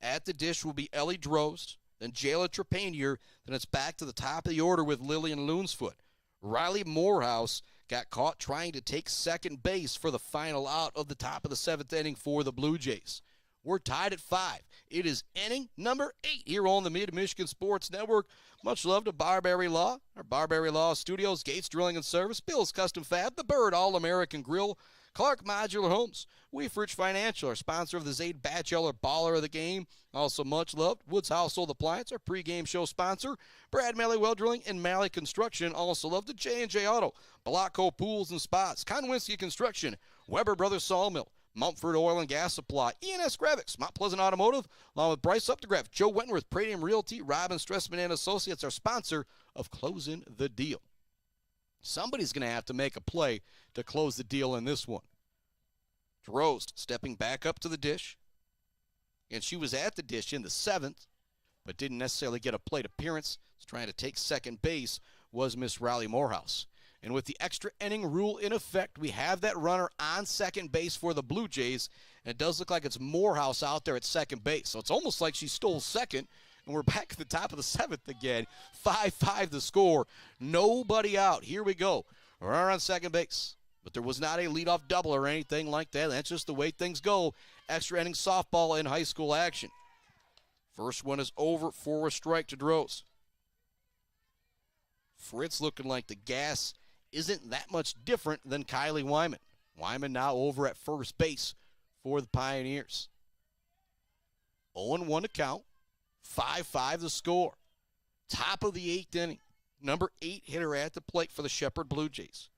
At the dish will be Ellie Drost, then Jayla Trepanier. Then it's back to the top of the order with Lillian Loonsfoot. Riley Morehouse got caught trying to take second base for the final out of the top of the 7th inning for the Blue Jays. We're tied at 5. It is inning number 8 here on the Mid-Michigan Sports Network. Much love to Barberry Law, our Barberry Law Studios, Gates Drilling and Service, Bill's Custom Fab, the Bird All-American Grill, Clark Modular Homes, Weefridge Financial, our sponsor of the Zaid Batchelor Baller of the Game. Also much loved, Woods Household Appliance, our pregame show sponsor. Brad Malley Well Drilling and Malley Construction. Also loved the J&J Auto, Balacco Pools and Spots, Conwinski Construction, Weber Brothers Sawmill, Mumford Oil and Gas Supply, E&S Graphics, Mount Pleasant Automotive, along with Bryce Updegraff, Joe Wentworth, Pradium Realty, Robin Stressman and Associates, our sponsor of Closing the Deal. Somebody's going to have to make a play to close the deal in this one. Drost stepping back up to the dish, and she was at the dish in the 7th, but didn't necessarily get a plate appearance. Trying to take second base was Miss Riley Morehouse. And with the extra inning rule in effect, we have that runner on second base for the Blue Jays, and it does look like it's Morehouse out there at second base. So it's almost like she stole second, and we're back at the top of the 7th again. 5-5 the score. Nobody out. Here we go. Runner on second base. But there was not a leadoff double or anything like that. That's just the way things go. Extra inning softball in high school action. First one is over for a strike to Droz. Fritz looking like the gas isn't that much different than Kylie Wyman. Wyman now over at first base for the Pioneers. 0-1 to count. 5-5 the score. Top of the 8th inning. Number 8 hitter at the plate for the Shepherd Blue Jays.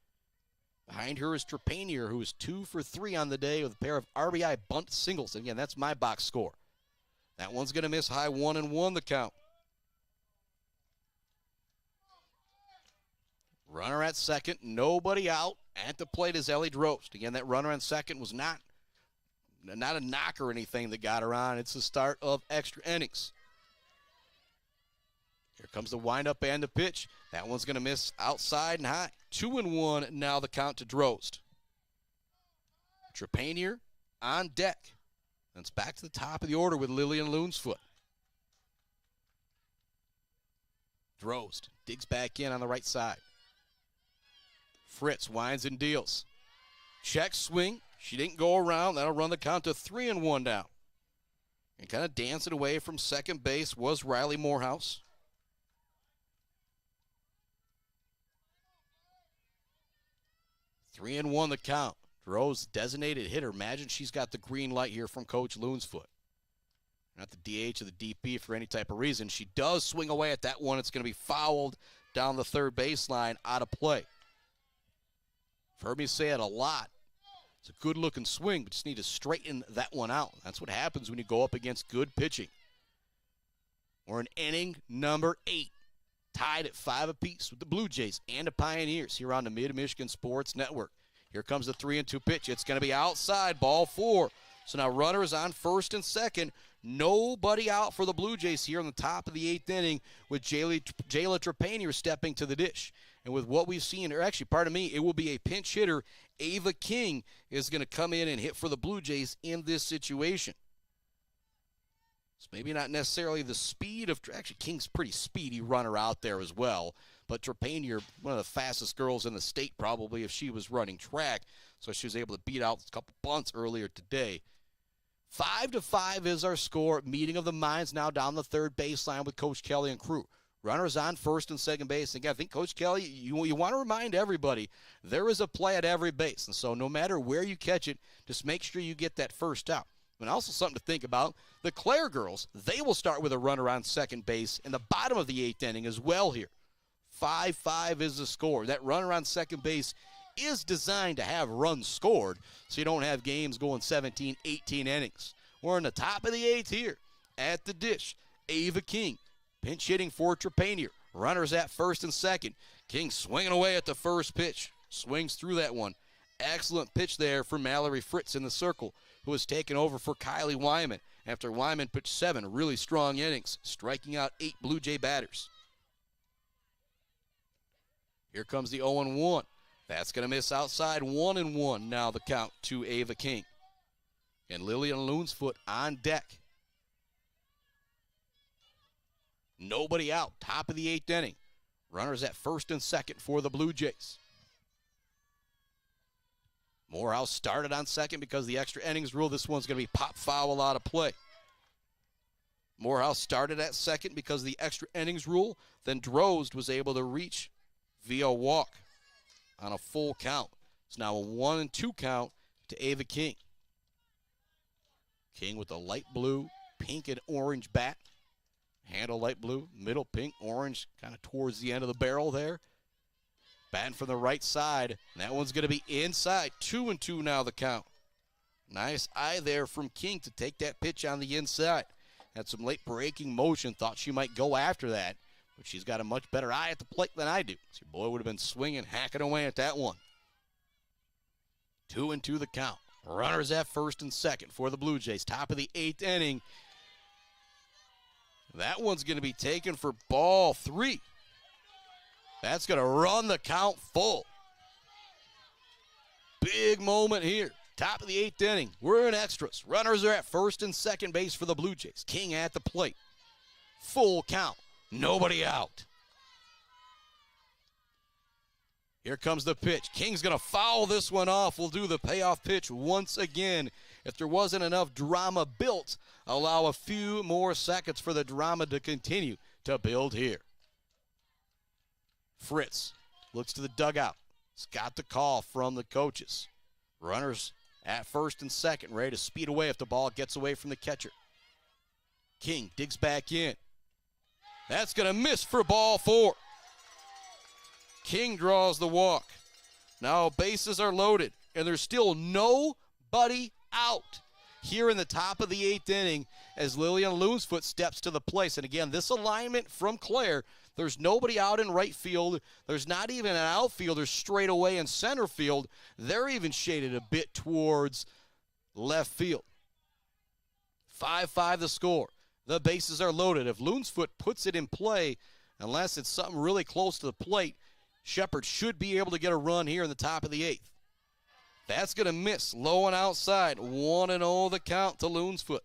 Behind her is Trepanier, who is 2 for 3 on the day with a pair of RBI bunt singles. Again, that's my box score. That one's going to miss high. 1-1 the count. Runner at second, nobody out. At the plate is Ellie Drost. Again, that runner on second was not a knock or anything that got her on. It's the start of extra innings. Here comes the windup and the pitch. That one's going to miss outside and high. 2-1 now the count to Drost. Trepanier on deck. And it's back to the top of the order with Lillian Loonsfoot. Drost digs back in on the right side. Fritz winds and deals. Check swing. She didn't go around. That'll run the count to 3-1 down. And kind of dancing away from second base was Riley Morehouse. 3-1 the count. Droz designated hitter. Imagine she's got the green light here from Coach Loonsfoot. Not the DH or the DP for any type of reason. She does swing away at that one. It's going to be fouled down the third baseline, out of play. You've heard me say it a lot. It's a good-looking swing, but just need to straighten that one out. That's what happens when you go up against good pitching. We're in inning number 8. Tied at 5 apiece with the Blue Jays and the Pioneers here on the Mid-Michigan Sports Network. Here comes the 3-2 pitch. It's going to be outside, ball 4. So now runners on first and second. Nobody out for the Blue Jays here on the top of the 8th inning with Jayla Trepanier stepping to the dish. And with what we've seen, or actually, pardon me, it will be a pinch hitter. Ava King is going to come in and hit for the Blue Jays in this situation. It's maybe not necessarily the speed of, actually King's pretty speedy runner out there as well, but Trepanier, one of the fastest girls in the state probably if she was running track, so she was able to beat out a couple bunts earlier today. 5-5 is our score. Meeting of the minds now down the third baseline with Coach Kelly and crew. Runners on first and second base. Again, I think Coach Kelly, you want to remind everybody, there is a play at every base, and so no matter where you catch it, just make sure you get that first out. And also something to think about, the Clare girls, they will start with a runner on second base in the bottom of the 8th inning as well here. 5-5 is the score. That runner on second base is designed to have runs scored so you don't have games going 17, 18 innings. We're in the top of the 8th here at the dish. Ava King pinch hitting for Trepanier. Runners at first and second. King swinging away at the first pitch. Swings through that one. Excellent pitch there for Mallory Fritz in the circle, who has taken over for Kylie Wyman after Wyman pitched 7 really strong innings, striking out 8 Blue Jay batters. Here comes the 0-1. That's going to miss outside. 1-1 now the count to Ava King. And Lillian Loonsfoot on deck. Nobody out. Top of the 8th inning. Runners at first and second for the Blue Jays. Morehouse started on second because of the extra innings rule. This one's going to be pop foul out of play. Morehouse started at second because of the extra innings rule. Then Drost was able to reach via walk on a full count. It's now a 1-2 count to Ava King. King with a light blue, pink, and orange bat. Handle light blue, middle pink, orange, kind of towards the end of the barrel there. Batting from the right side, and that one's going to be inside. 2-2 now the count. Nice eye there from King to take that pitch on the inside. Had some late breaking motion, thought she might go after that, but she's got a much better eye at the plate than I do. So your boy would have been swinging, hacking away at that one. 2-2 the count. Runners at first and second for the Blue Jays. Top of the 8th inning. That one's going to be taken for ball 3. That's going to run the count full. Big moment here. Top of the 8th inning. We're in extras. Runners are at first and second base for the Blue Jays. King at the plate. Full count. Nobody out. Here comes the pitch. King's going to foul this one off. We'll do the payoff pitch once again. If there wasn't enough drama built, allow a few more seconds for the drama to continue to build here. Fritz looks to the dugout. He's got the call from the coaches. Runners at first and second, ready to speed away if the ball gets away from the catcher. King digs back in. That's going to miss for ball 4. King draws the walk. Now bases are loaded, and there's still nobody out here in the top of the 8th inning as Lillian Loonsfoot steps to the plate. And again, this alignment from Clare, there's nobody out in right field. There's not even an outfielder straight away in center field. They're even shaded a bit towards left field. 5-5 the score. The bases are loaded. If Loonsfoot puts it in play, unless it's something really close to the plate, Shepard should be able to get a run here in the top of the 8th. That's going to miss. Low and outside. 1-0 the count to Loonsfoot.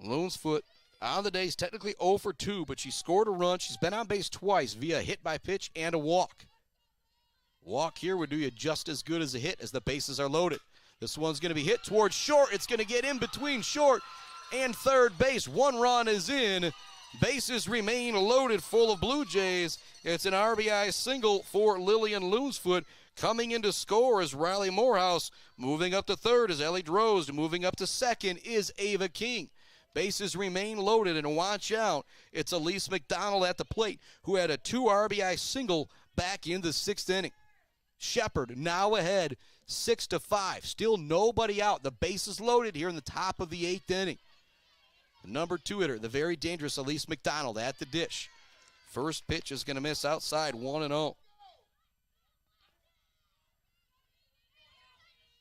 Loonsfoot on the day is technically 0 for 2, but she scored a run. She's been on base twice via a hit by pitch and a walk. Walk here would do you just as good as a hit as the bases are loaded. This one's going to be hit towards short. It's going to get in between short and third base. One run is in. Bases remain loaded full of Blue Jays. It's an RBI single for Lillian Loonsfoot. Coming into score is Riley Morehouse. Moving up to third is Ellie Drozd. Moving up to second is Ava King. Bases remain loaded, and watch out. It's Elise McDonald at the plate, who had a 2 RBI single back in the 6th inning. Shepard now ahead 6-5. Still nobody out. The bases loaded here in the top of the 8th inning. The number 2 hitter, the very dangerous Elise McDonald at the dish. First pitch is going to miss outside, 1-0.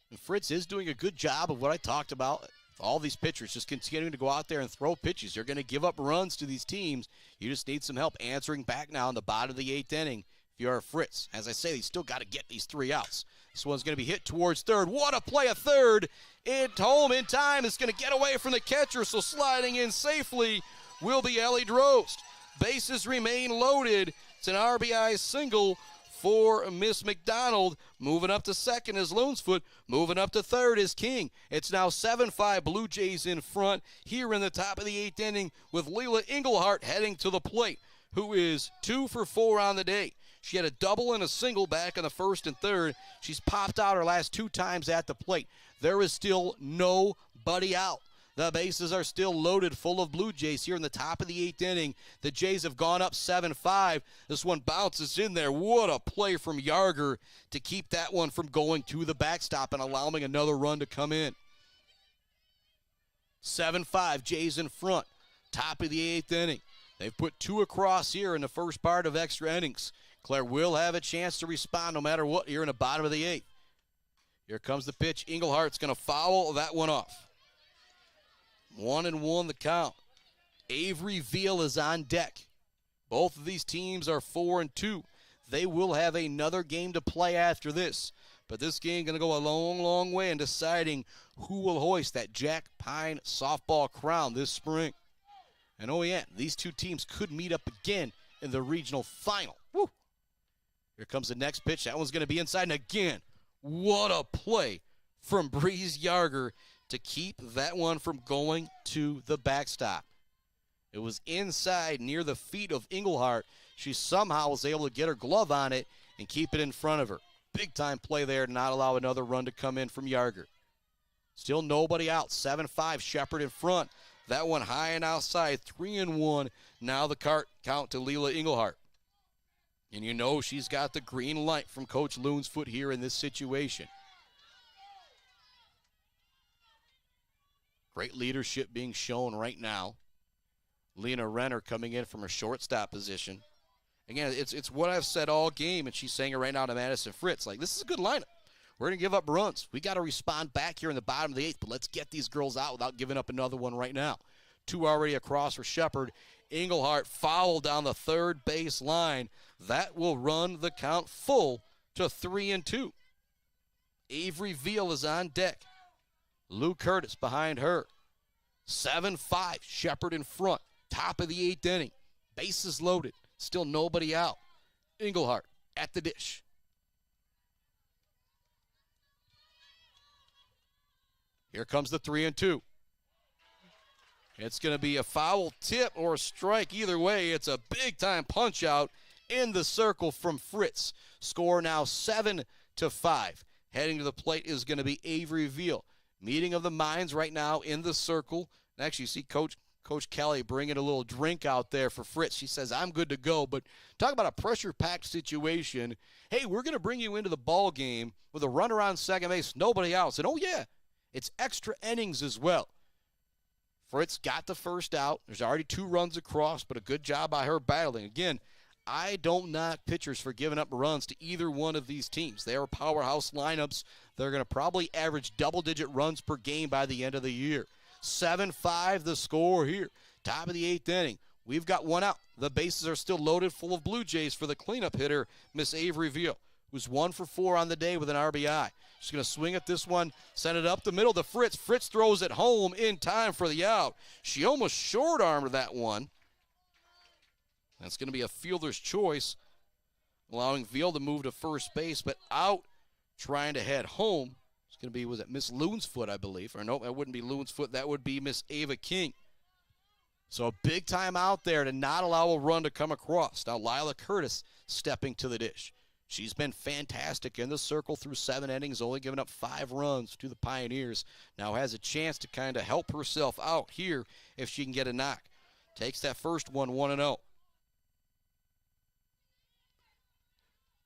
And Fritz is doing a good job of what I talked about. All these pitchers just continuing to go out there and throw pitches. You're going to give up runs to these teams. You just need some help answering back now in the bottom of the 8th inning if you're Fritz. As I say, they still got to get these 3 outs. This one's going to be hit towards third. What a play at third. It's home in time. It's going to get away from the catcher, so sliding in safely will be Ellie Drozd. Bases remain loaded. It's an RBI single for Miss McDonald. Moving up to second is Loonsfoot. Moving up to third is King. It's now 7-5 Blue Jays in front here in the top of the 8th inning with Leela Engelhart heading to the plate, who is 2 for 4 on the day. She had a double and a single back in the first and third. She's popped out her last 2 times at the plate. There is still nobody out. The bases are still loaded full of Blue Jays here in the top of the 8th inning. The Jays have gone up 7-5. This one bounces in there. What a play from Yarger to keep that one from going to the backstop and allowing another run to come in. 7-5, Jays in front. Top of the 8th inning. They've put 2 across here in the first part of extra innings. Clare will have a chance to respond no matter what here in the bottom of the 8th. Here comes the pitch. Englehart's going to foul that one off. 1-1 the count. Avery Veal is on deck. Both of these teams are 4-2. They will have another game to play after this. But this game is going to go a long, long way in deciding who will hoist that Jack Pine softball crown this spring. And oh yeah, these 2 teams could meet up again in the regional final. Woo! Here comes the next pitch. That one's going to be inside. And again, what a play from Breeze Yarger to keep that one from going to the backstop. It was inside near the feet of Engelhart. She somehow was able to get her glove on it and keep it in front of her. big-time play there to not allow another run to come in from Yarger. Still nobody out. 7-5, Shepherd in front. That one high and outside, 3-1. Now the count to Leela Engelhardt. And you know she's got the green light from Coach Loonsfoot here in this situation. Great leadership being shown right now. Lena Renner coming in from her shortstop position. Again, it's what I've said all game, and she's saying it right now to Madison Fritz. Like, this is a good lineup. We're going to give up runs. We got to respond back here in the bottom of the 8th, but let's get these girls out without giving up another one right now. 2 already across for Shepherd. Engelhardt foul down the third base line. That will run the count full to 3-2. Avery Veal is on deck. Lou Curtis behind her. 7-5, Shepherd in front. Top of the 8th inning. Bases loaded. Still nobody out. Engelhardt at the dish. Here comes the 3-2. It's going to be a foul tip or a strike. Either way, it's a big-time punch-out in the circle from Fritz. Score now 7-5. Heading to the plate is going to be Avery Veal. Meeting of the minds right now in the circle. And actually, you see Coach Kelly bringing a little drink out there for Fritz. She says, I'm good to go. But talk about a pressure-packed situation. Hey, we're going to bring you into the ball game with a runner on second base, nobody else. And, oh, yeah, it's extra innings as well. Fritz got the first out. There's already 2 runs across, but a good job by her battling. Again, I don't knock pitchers for giving up runs to either one of these teams. They are powerhouse lineups. They're going to probably average double-digit runs per game by the end of the year. 7-5 the score here. Top of the 8th inning. We've got one out. The bases are still loaded full of Blue Jays for the cleanup hitter, Miss Avery Veal, who's 1 for 4 on the day with an RBI. She's going to swing at this one, send it up the middle to Fritz. Fritz throws it home in time for the out. She almost short-armed that one. That's going to be a fielder's choice, allowing Veal to move to first base, but out trying to head home. It's going to be, was it Miss Loonsfoot, I believe? Or no, that wouldn't be Loonsfoot. That would be Miss Ava King. So a big time out there to not allow a run to come across. Now Lila Curtis stepping to the dish. She's been fantastic in the circle through 7 innings, only giving up 5 runs to the Pioneers. Now has a chance to kind of help herself out here if she can get a knock. Takes that first one, 1-0.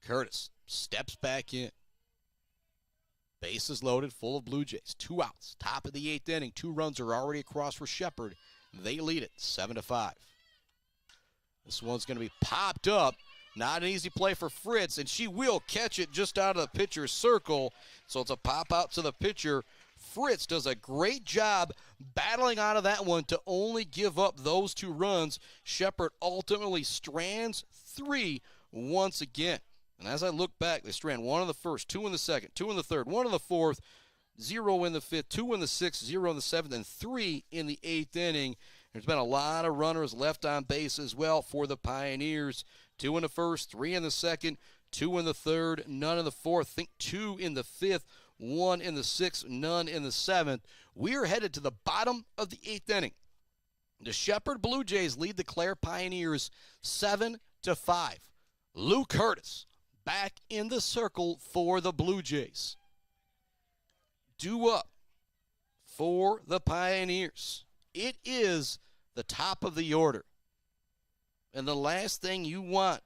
Curtis steps back in. Bases loaded, full of Blue Jays. 2 outs. Top of the 8th inning. 2 runs are already across for Shepherd. They lead it 7-5. This one's going to be popped up. Not an easy play for Fritz, and she will catch it just out of the pitcher's circle. So it's a pop out to the pitcher. Fritz does a great job battling out of that one to only give up those 2 runs. Shepherd ultimately strands 3 once again. And as I look back, they strand 1 in the first, 2 in the second, 2 in the third, 1 in the fourth, 0 in the fifth, 2 in the sixth, 0 in the seventh, and 3 in the 8th inning. There's been a lot of runners left on base as well for the Pioneers. 2 in the first, 3 in the second, 2 in the third, none in the fourth. I think 2 in the fifth, 1 in the sixth, none in the seventh. We are headed to the bottom of the 8th inning. The Shepherd Blue Jays lead the Clare Pioneers 7-5. Lou Curtis back in the circle for the Blue Jays. Due up for the Pioneers. It is the top of the order. And the last thing you want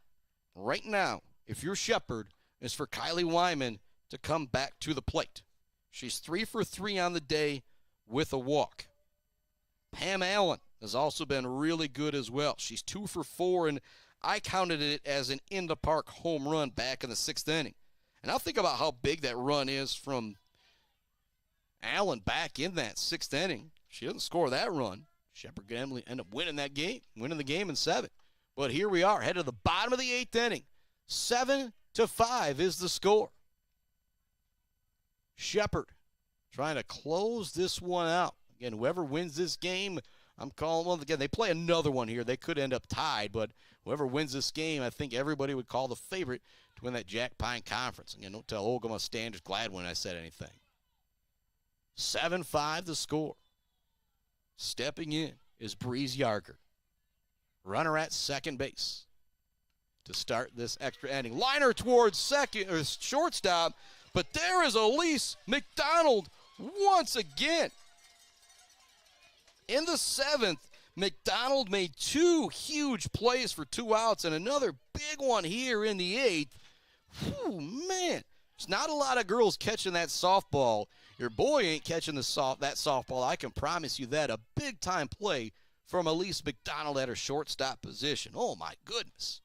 right now, if you're Shepherd, is for Kylie Wyman to come back to the plate. She's 3 for 3 on the day with a walk. Pam Allen has also been really good as well. She's 2 for 4, and I counted it as an in-the-park home run back in the 6th inning. And I'll think about how big that run is from Allen back in that 6th inning. She doesn't score that run. Shepherd Gamley end up winning that game, winning the game in 7. But here we are, headed to the bottom of the 8th inning. 7-5 is the score. Shepherd trying to close this one out. Again, whoever wins this game, I'm calling one. Again, they play another one here. They could end up tied, but whoever wins this game, I think everybody would call the favorite to win that Jack Pine Conference. Again, don't tell Olga Standish Gladwin I said anything. 7-5 the score. Stepping in is Breeze Yarger. Runner at second base. to start this extra inning. Liner towards second or shortstop, but there is Elise McDonald once again. In the 7th, McDonald made 2 huge plays for 2 outs and another big one here in the 8th. Whew, man, there's not a lot of girls catching that softball. Your boy ain't catching that softball. I can promise you that. A big-time play from Elise McDonald at her shortstop position. Oh, my goodness.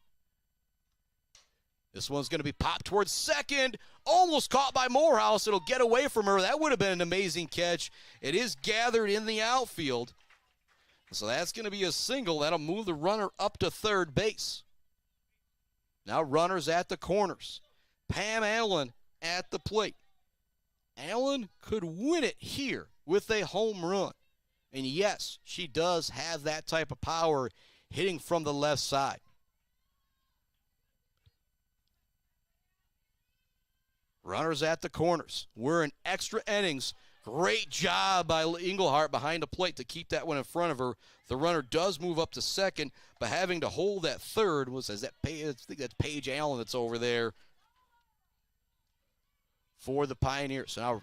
This one's going to be popped towards second. Almost caught by Morehouse. It'll get away from her. That would have been an amazing catch. It is gathered in the outfield. So that's going to be a single. That'll move the runner up to third base. Now runners at the corners. Pam Allen at the plate. Allen could win it here with a home run. And yes, she does have that type of power hitting from the left side. Runners at the corners. We're in extra innings. Great job by Engelhardt behind the plate to keep that one in front of her. The runner does move up to second, but having to hold that third I think that's Paige Allen that's over there for the Pioneers. So now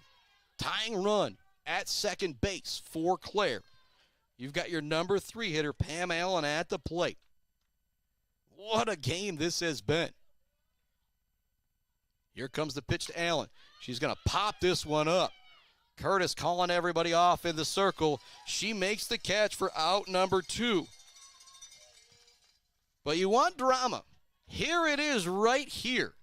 tying run at second base for Clare. You've got your number 3 hitter, Pam Allen, at the plate. What a game this has been. Here comes the pitch to Allen. She's going to pop this one up. Curtis calling everybody off in the circle. She makes the catch for out number 2. But you want drama. Here it is right here.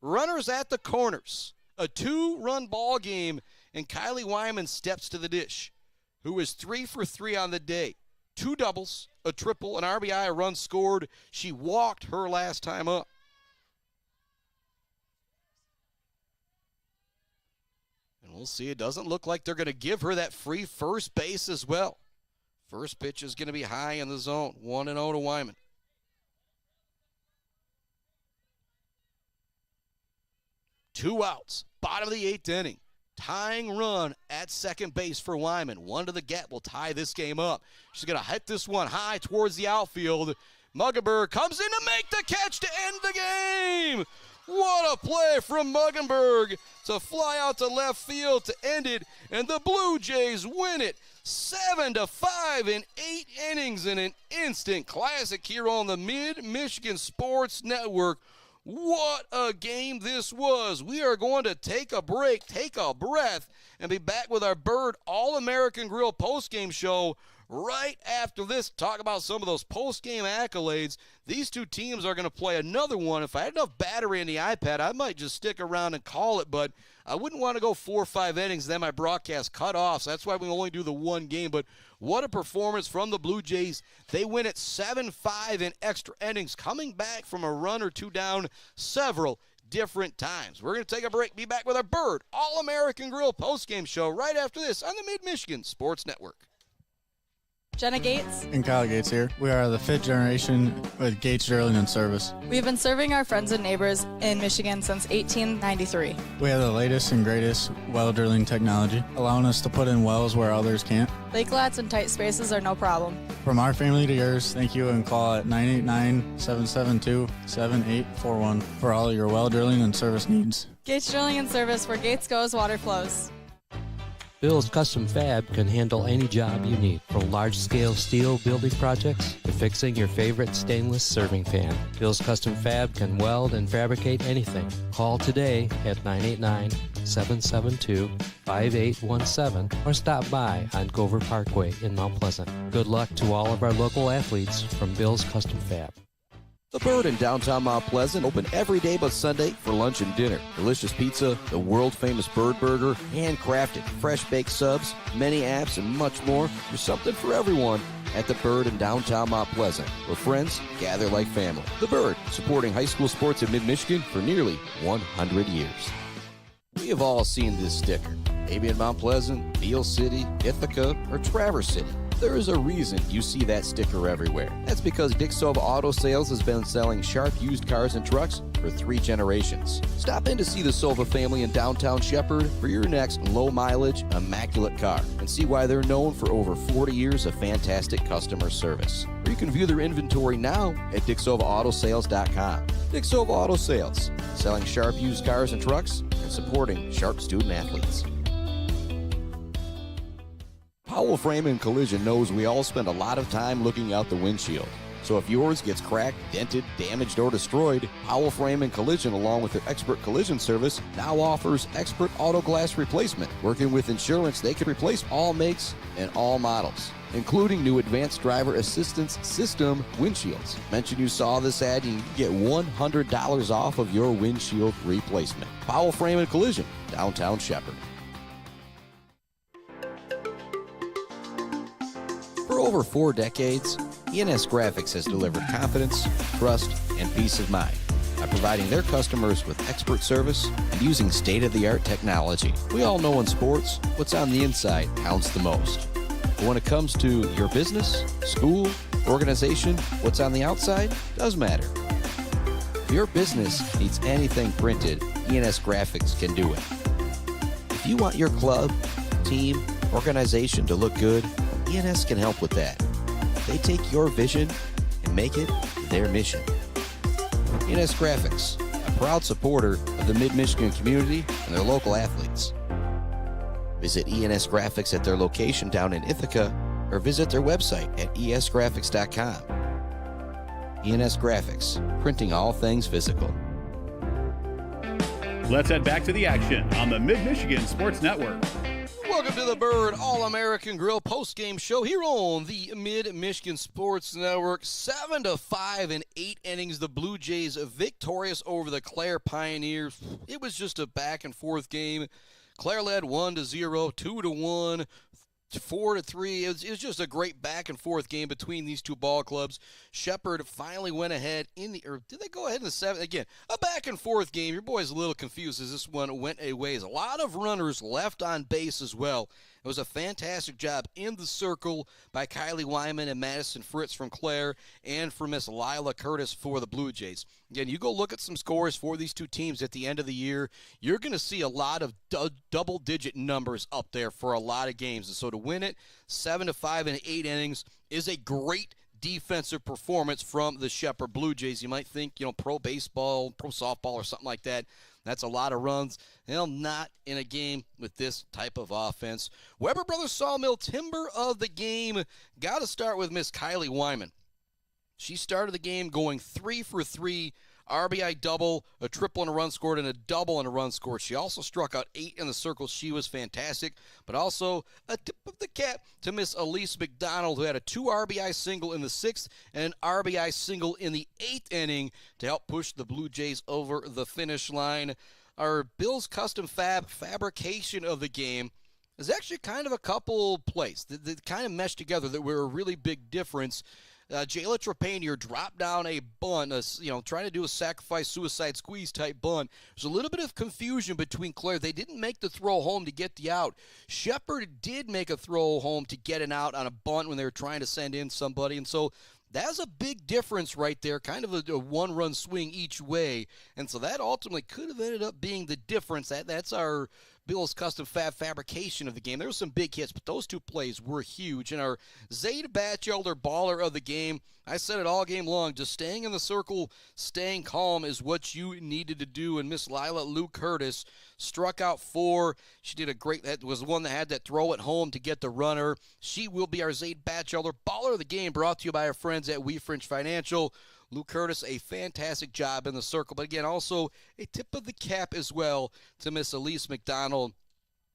Runners at the corners. A 2-run ball game, and Kylie Wyman steps to the dish, who is 3 for 3 on the day. 2 doubles, a triple, an RBI, a run scored. She walked her last time up. And we'll see. It doesn't look like they're going to give her that free first base as well. First pitch is going to be high in the zone. 1-0 to Wyman. Two outs. Bottom of the 8th inning. Tying run at second base for Wyman. 1 to the get will tie this game up. She's going to hit this one high towards the outfield. Muggenberg comes in to make the catch to end the game. What a play from Muggenberg to fly out to left field to end it, and the Blue Jays win it 7-5 in 8 innings in an instant classic here on the Mid-Michigan Sports Network. What a game this was. We are going to take a break, take a breath, and be back with our Bird All-American Grill postgame show right after this. Talk about some of those postgame accolades. These two teams are going to play another one. If I had enough battery in the iPad, I might just stick around and call it, but I wouldn't want to go 4 or 5 innings, then my broadcast cut off. So that's why we only do the one game. But what a performance from the Blue Jays. They win it 7-5 in extra innings, coming back from a run or 2 down several different times. We're going to take a break. Be back with our Bird All-American Grill postgame show right after this on the Mid-Michigan Sports Network. Jenna Gates. And Kyle Gates here. We are the 5th generation with Gates Drilling and Service. We've been serving our friends and neighbors in Michigan since 1893. We have the latest and greatest well drilling technology, allowing us to put in wells where others can't. Lake lots and tight spaces are no problem. From our family to yours, thank you, and call at 989-772-7841 for all your well drilling and service needs. Gates Drilling and Service, where Gates goes, water flows. Bill's Custom Fab can handle any job you need, from large-scale steel building projects to fixing your favorite stainless serving pan. Bill's Custom Fab can weld and fabricate anything. Call today at 989-772-5817 or stop by on Gover Parkway in Mount Pleasant. Good luck to all of our local athletes from Bill's Custom Fab. The Bird in downtown Mount Pleasant, open every day but Sunday for lunch and dinner. Delicious pizza, the world-famous Bird Burger, handcrafted, fresh-baked subs, many apps, and much more. There's something for everyone at The Bird in downtown Mount Pleasant, where friends gather like family. The Bird, supporting high school sports in mid-Michigan for nearly 100 years. We have all seen this sticker, maybe in Mount Pleasant, Beale City, Ithaca, or Traverse City. There is a reason you see that sticker everywhere. That's because Dick Silva Auto Sales has been selling sharp used cars and trucks for 3 generations. Stop in to see the Silva family in downtown Shepherd for your next low-mileage, immaculate car and see why they're known for over 40 years of fantastic customer service. Or you can view their inventory now at DickSilvaAutoSales.com. Dick Silva Auto Sales, selling sharp used cars and trucks and supporting sharp student-athletes. Powell Frame and Collision knows we all spend a lot of time looking out the windshield. So if yours gets cracked, dented, damaged, or destroyed, Powell Frame and Collision, along with their expert collision service, now offers expert auto glass replacement. Working with insurance, they can replace all makes and all models, including new advanced driver assistance system windshields. Mention you saw this ad and you get $100 off of your windshield replacement. Powell Frame and Collision, downtown Shepherd. For over 4 decades, ENS Graphics has delivered confidence, trust, and peace of mind by providing their customers with expert service and using state-of-the-art technology. We all know in sports, what's on the inside counts the most. But when it comes to your business, school, organization, what's on the outside does matter. If your business needs anything printed, ENS Graphics can do it. If you want your club, team, organization to look good, ENS can help with that. They take your vision and make it their mission. ENS Graphics, a proud supporter of the Mid-Michigan community and their local athletes. Visit ENS Graphics at their location down in Ithaca or visit their website at esgraphics.com. ENS Graphics, printing all things physical. Let's head back to the action on the Mid-Michigan Sports Network. Welcome to the Bird All-American Grill post-game show here on the Mid-Michigan Sports Network. 7-5 in 8 innings, the Blue Jays victorious over the Clare Pioneers. It was just a back-and-forth game. Clare led 1-0, 2-1, 4-3. It was just a great back-and-forth game between these two ball clubs. Shepherd finally went ahead in the, or did they go ahead in the 7th? Again, a back-and-forth game. Your boy's a little confused as this one went a ways. A lot of runners left on base as well. It was a fantastic job in the circle by Kylie Wyman and Madison Fritz from Clare and for Miss Lila Curtis for the Blue Jays. Again, you go look at some scores for these two teams at the end of the year, you're going to see a lot of double-digit numbers up there for a lot of games. And so to win it 7-5 in 8 innings is a great defensive performance from the Shepherd Blue Jays. You might think, pro baseball, pro softball or something like that. That's a lot of runs. Well, not in a game with this type of offense. Weber Brothers Sawmill Timber of the game. Got to start with Miss Kylie Wyman. She started the game going 3 for 3, RBI double, a triple and a run scored, and a double and a run scored. She also struck out 8 in the circle. She was fantastic. But also a tip of the cap to Miss Elise McDonald, who had a 2 RBI single in the 6th and an RBI single in the 8th inning to help push the Blue Jays over the finish line. Our Bill's Custom fabrication of the game is actually kind of a couple plays that kind of meshed together that were a really big difference. Jayla Trepanier dropped down a bunt, trying to do a sacrifice, suicide squeeze type bunt. There's a little bit of confusion between Clare. They didn't make the throw home to get the out. Shepherd did make a throw home to get an out on a bunt when they were trying to send in somebody. And so that's a big difference right there, kind of a one-run swing each way. And so that ultimately could have ended up being the difference. That's our Bill's Custom fabrication of the game. There were some big hits, but those two plays were huge. And our Zayd Batchelder baller of the game, I said it all game long, just staying in the circle, staying calm is what you needed to do. And Miss Lila Lou Curtis struck out 4. She did a great, that was the one that had that throw at home to get the runner. She will be our Zayd Batchelder baller of the game, brought to you by our friends at We French Financial. Lou Curtis, a fantastic job in the circle. But again, also a tip of the cap as well to Miss Elise McDonald,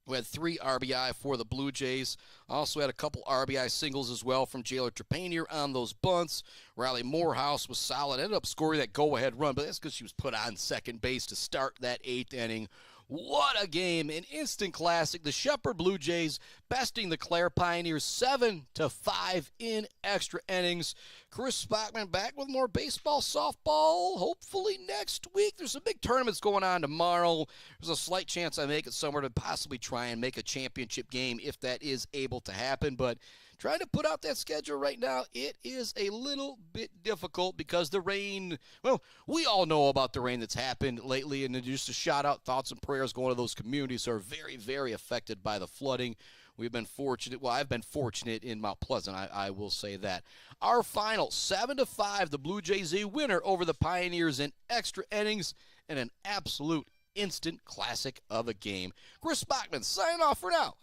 who had 3 RBI for the Blue Jays. Also had a couple RBI singles as well from Jayla Trepanier on those bunts. Riley Morehouse was solid. Ended up scoring that go-ahead run, but that's because she was put on second base to start that 8th inning. What a game, an instant classic. The Shepherd Blue Jays besting the Clare Pioneers 7-5 in extra innings. Chris Bachman back with more baseball, softball, hopefully next week. There's some big tournaments going on tomorrow. There's a slight chance I make it somewhere to possibly try and make a championship game if that is able to happen. But trying to put out that schedule right now, it is a little bit difficult because the rain, well, we all know about the rain that's happened lately, and just a shout-out, thoughts and prayers going to those communities who are very, very affected by the flooding. We've been fortunate. Well, I've been fortunate in Mount Pleasant, I will say that. Our final, 7-5, the Blue Jays a winner over the Pioneers in extra innings and an absolute instant classic of a game. Chris Bachman signing off for now.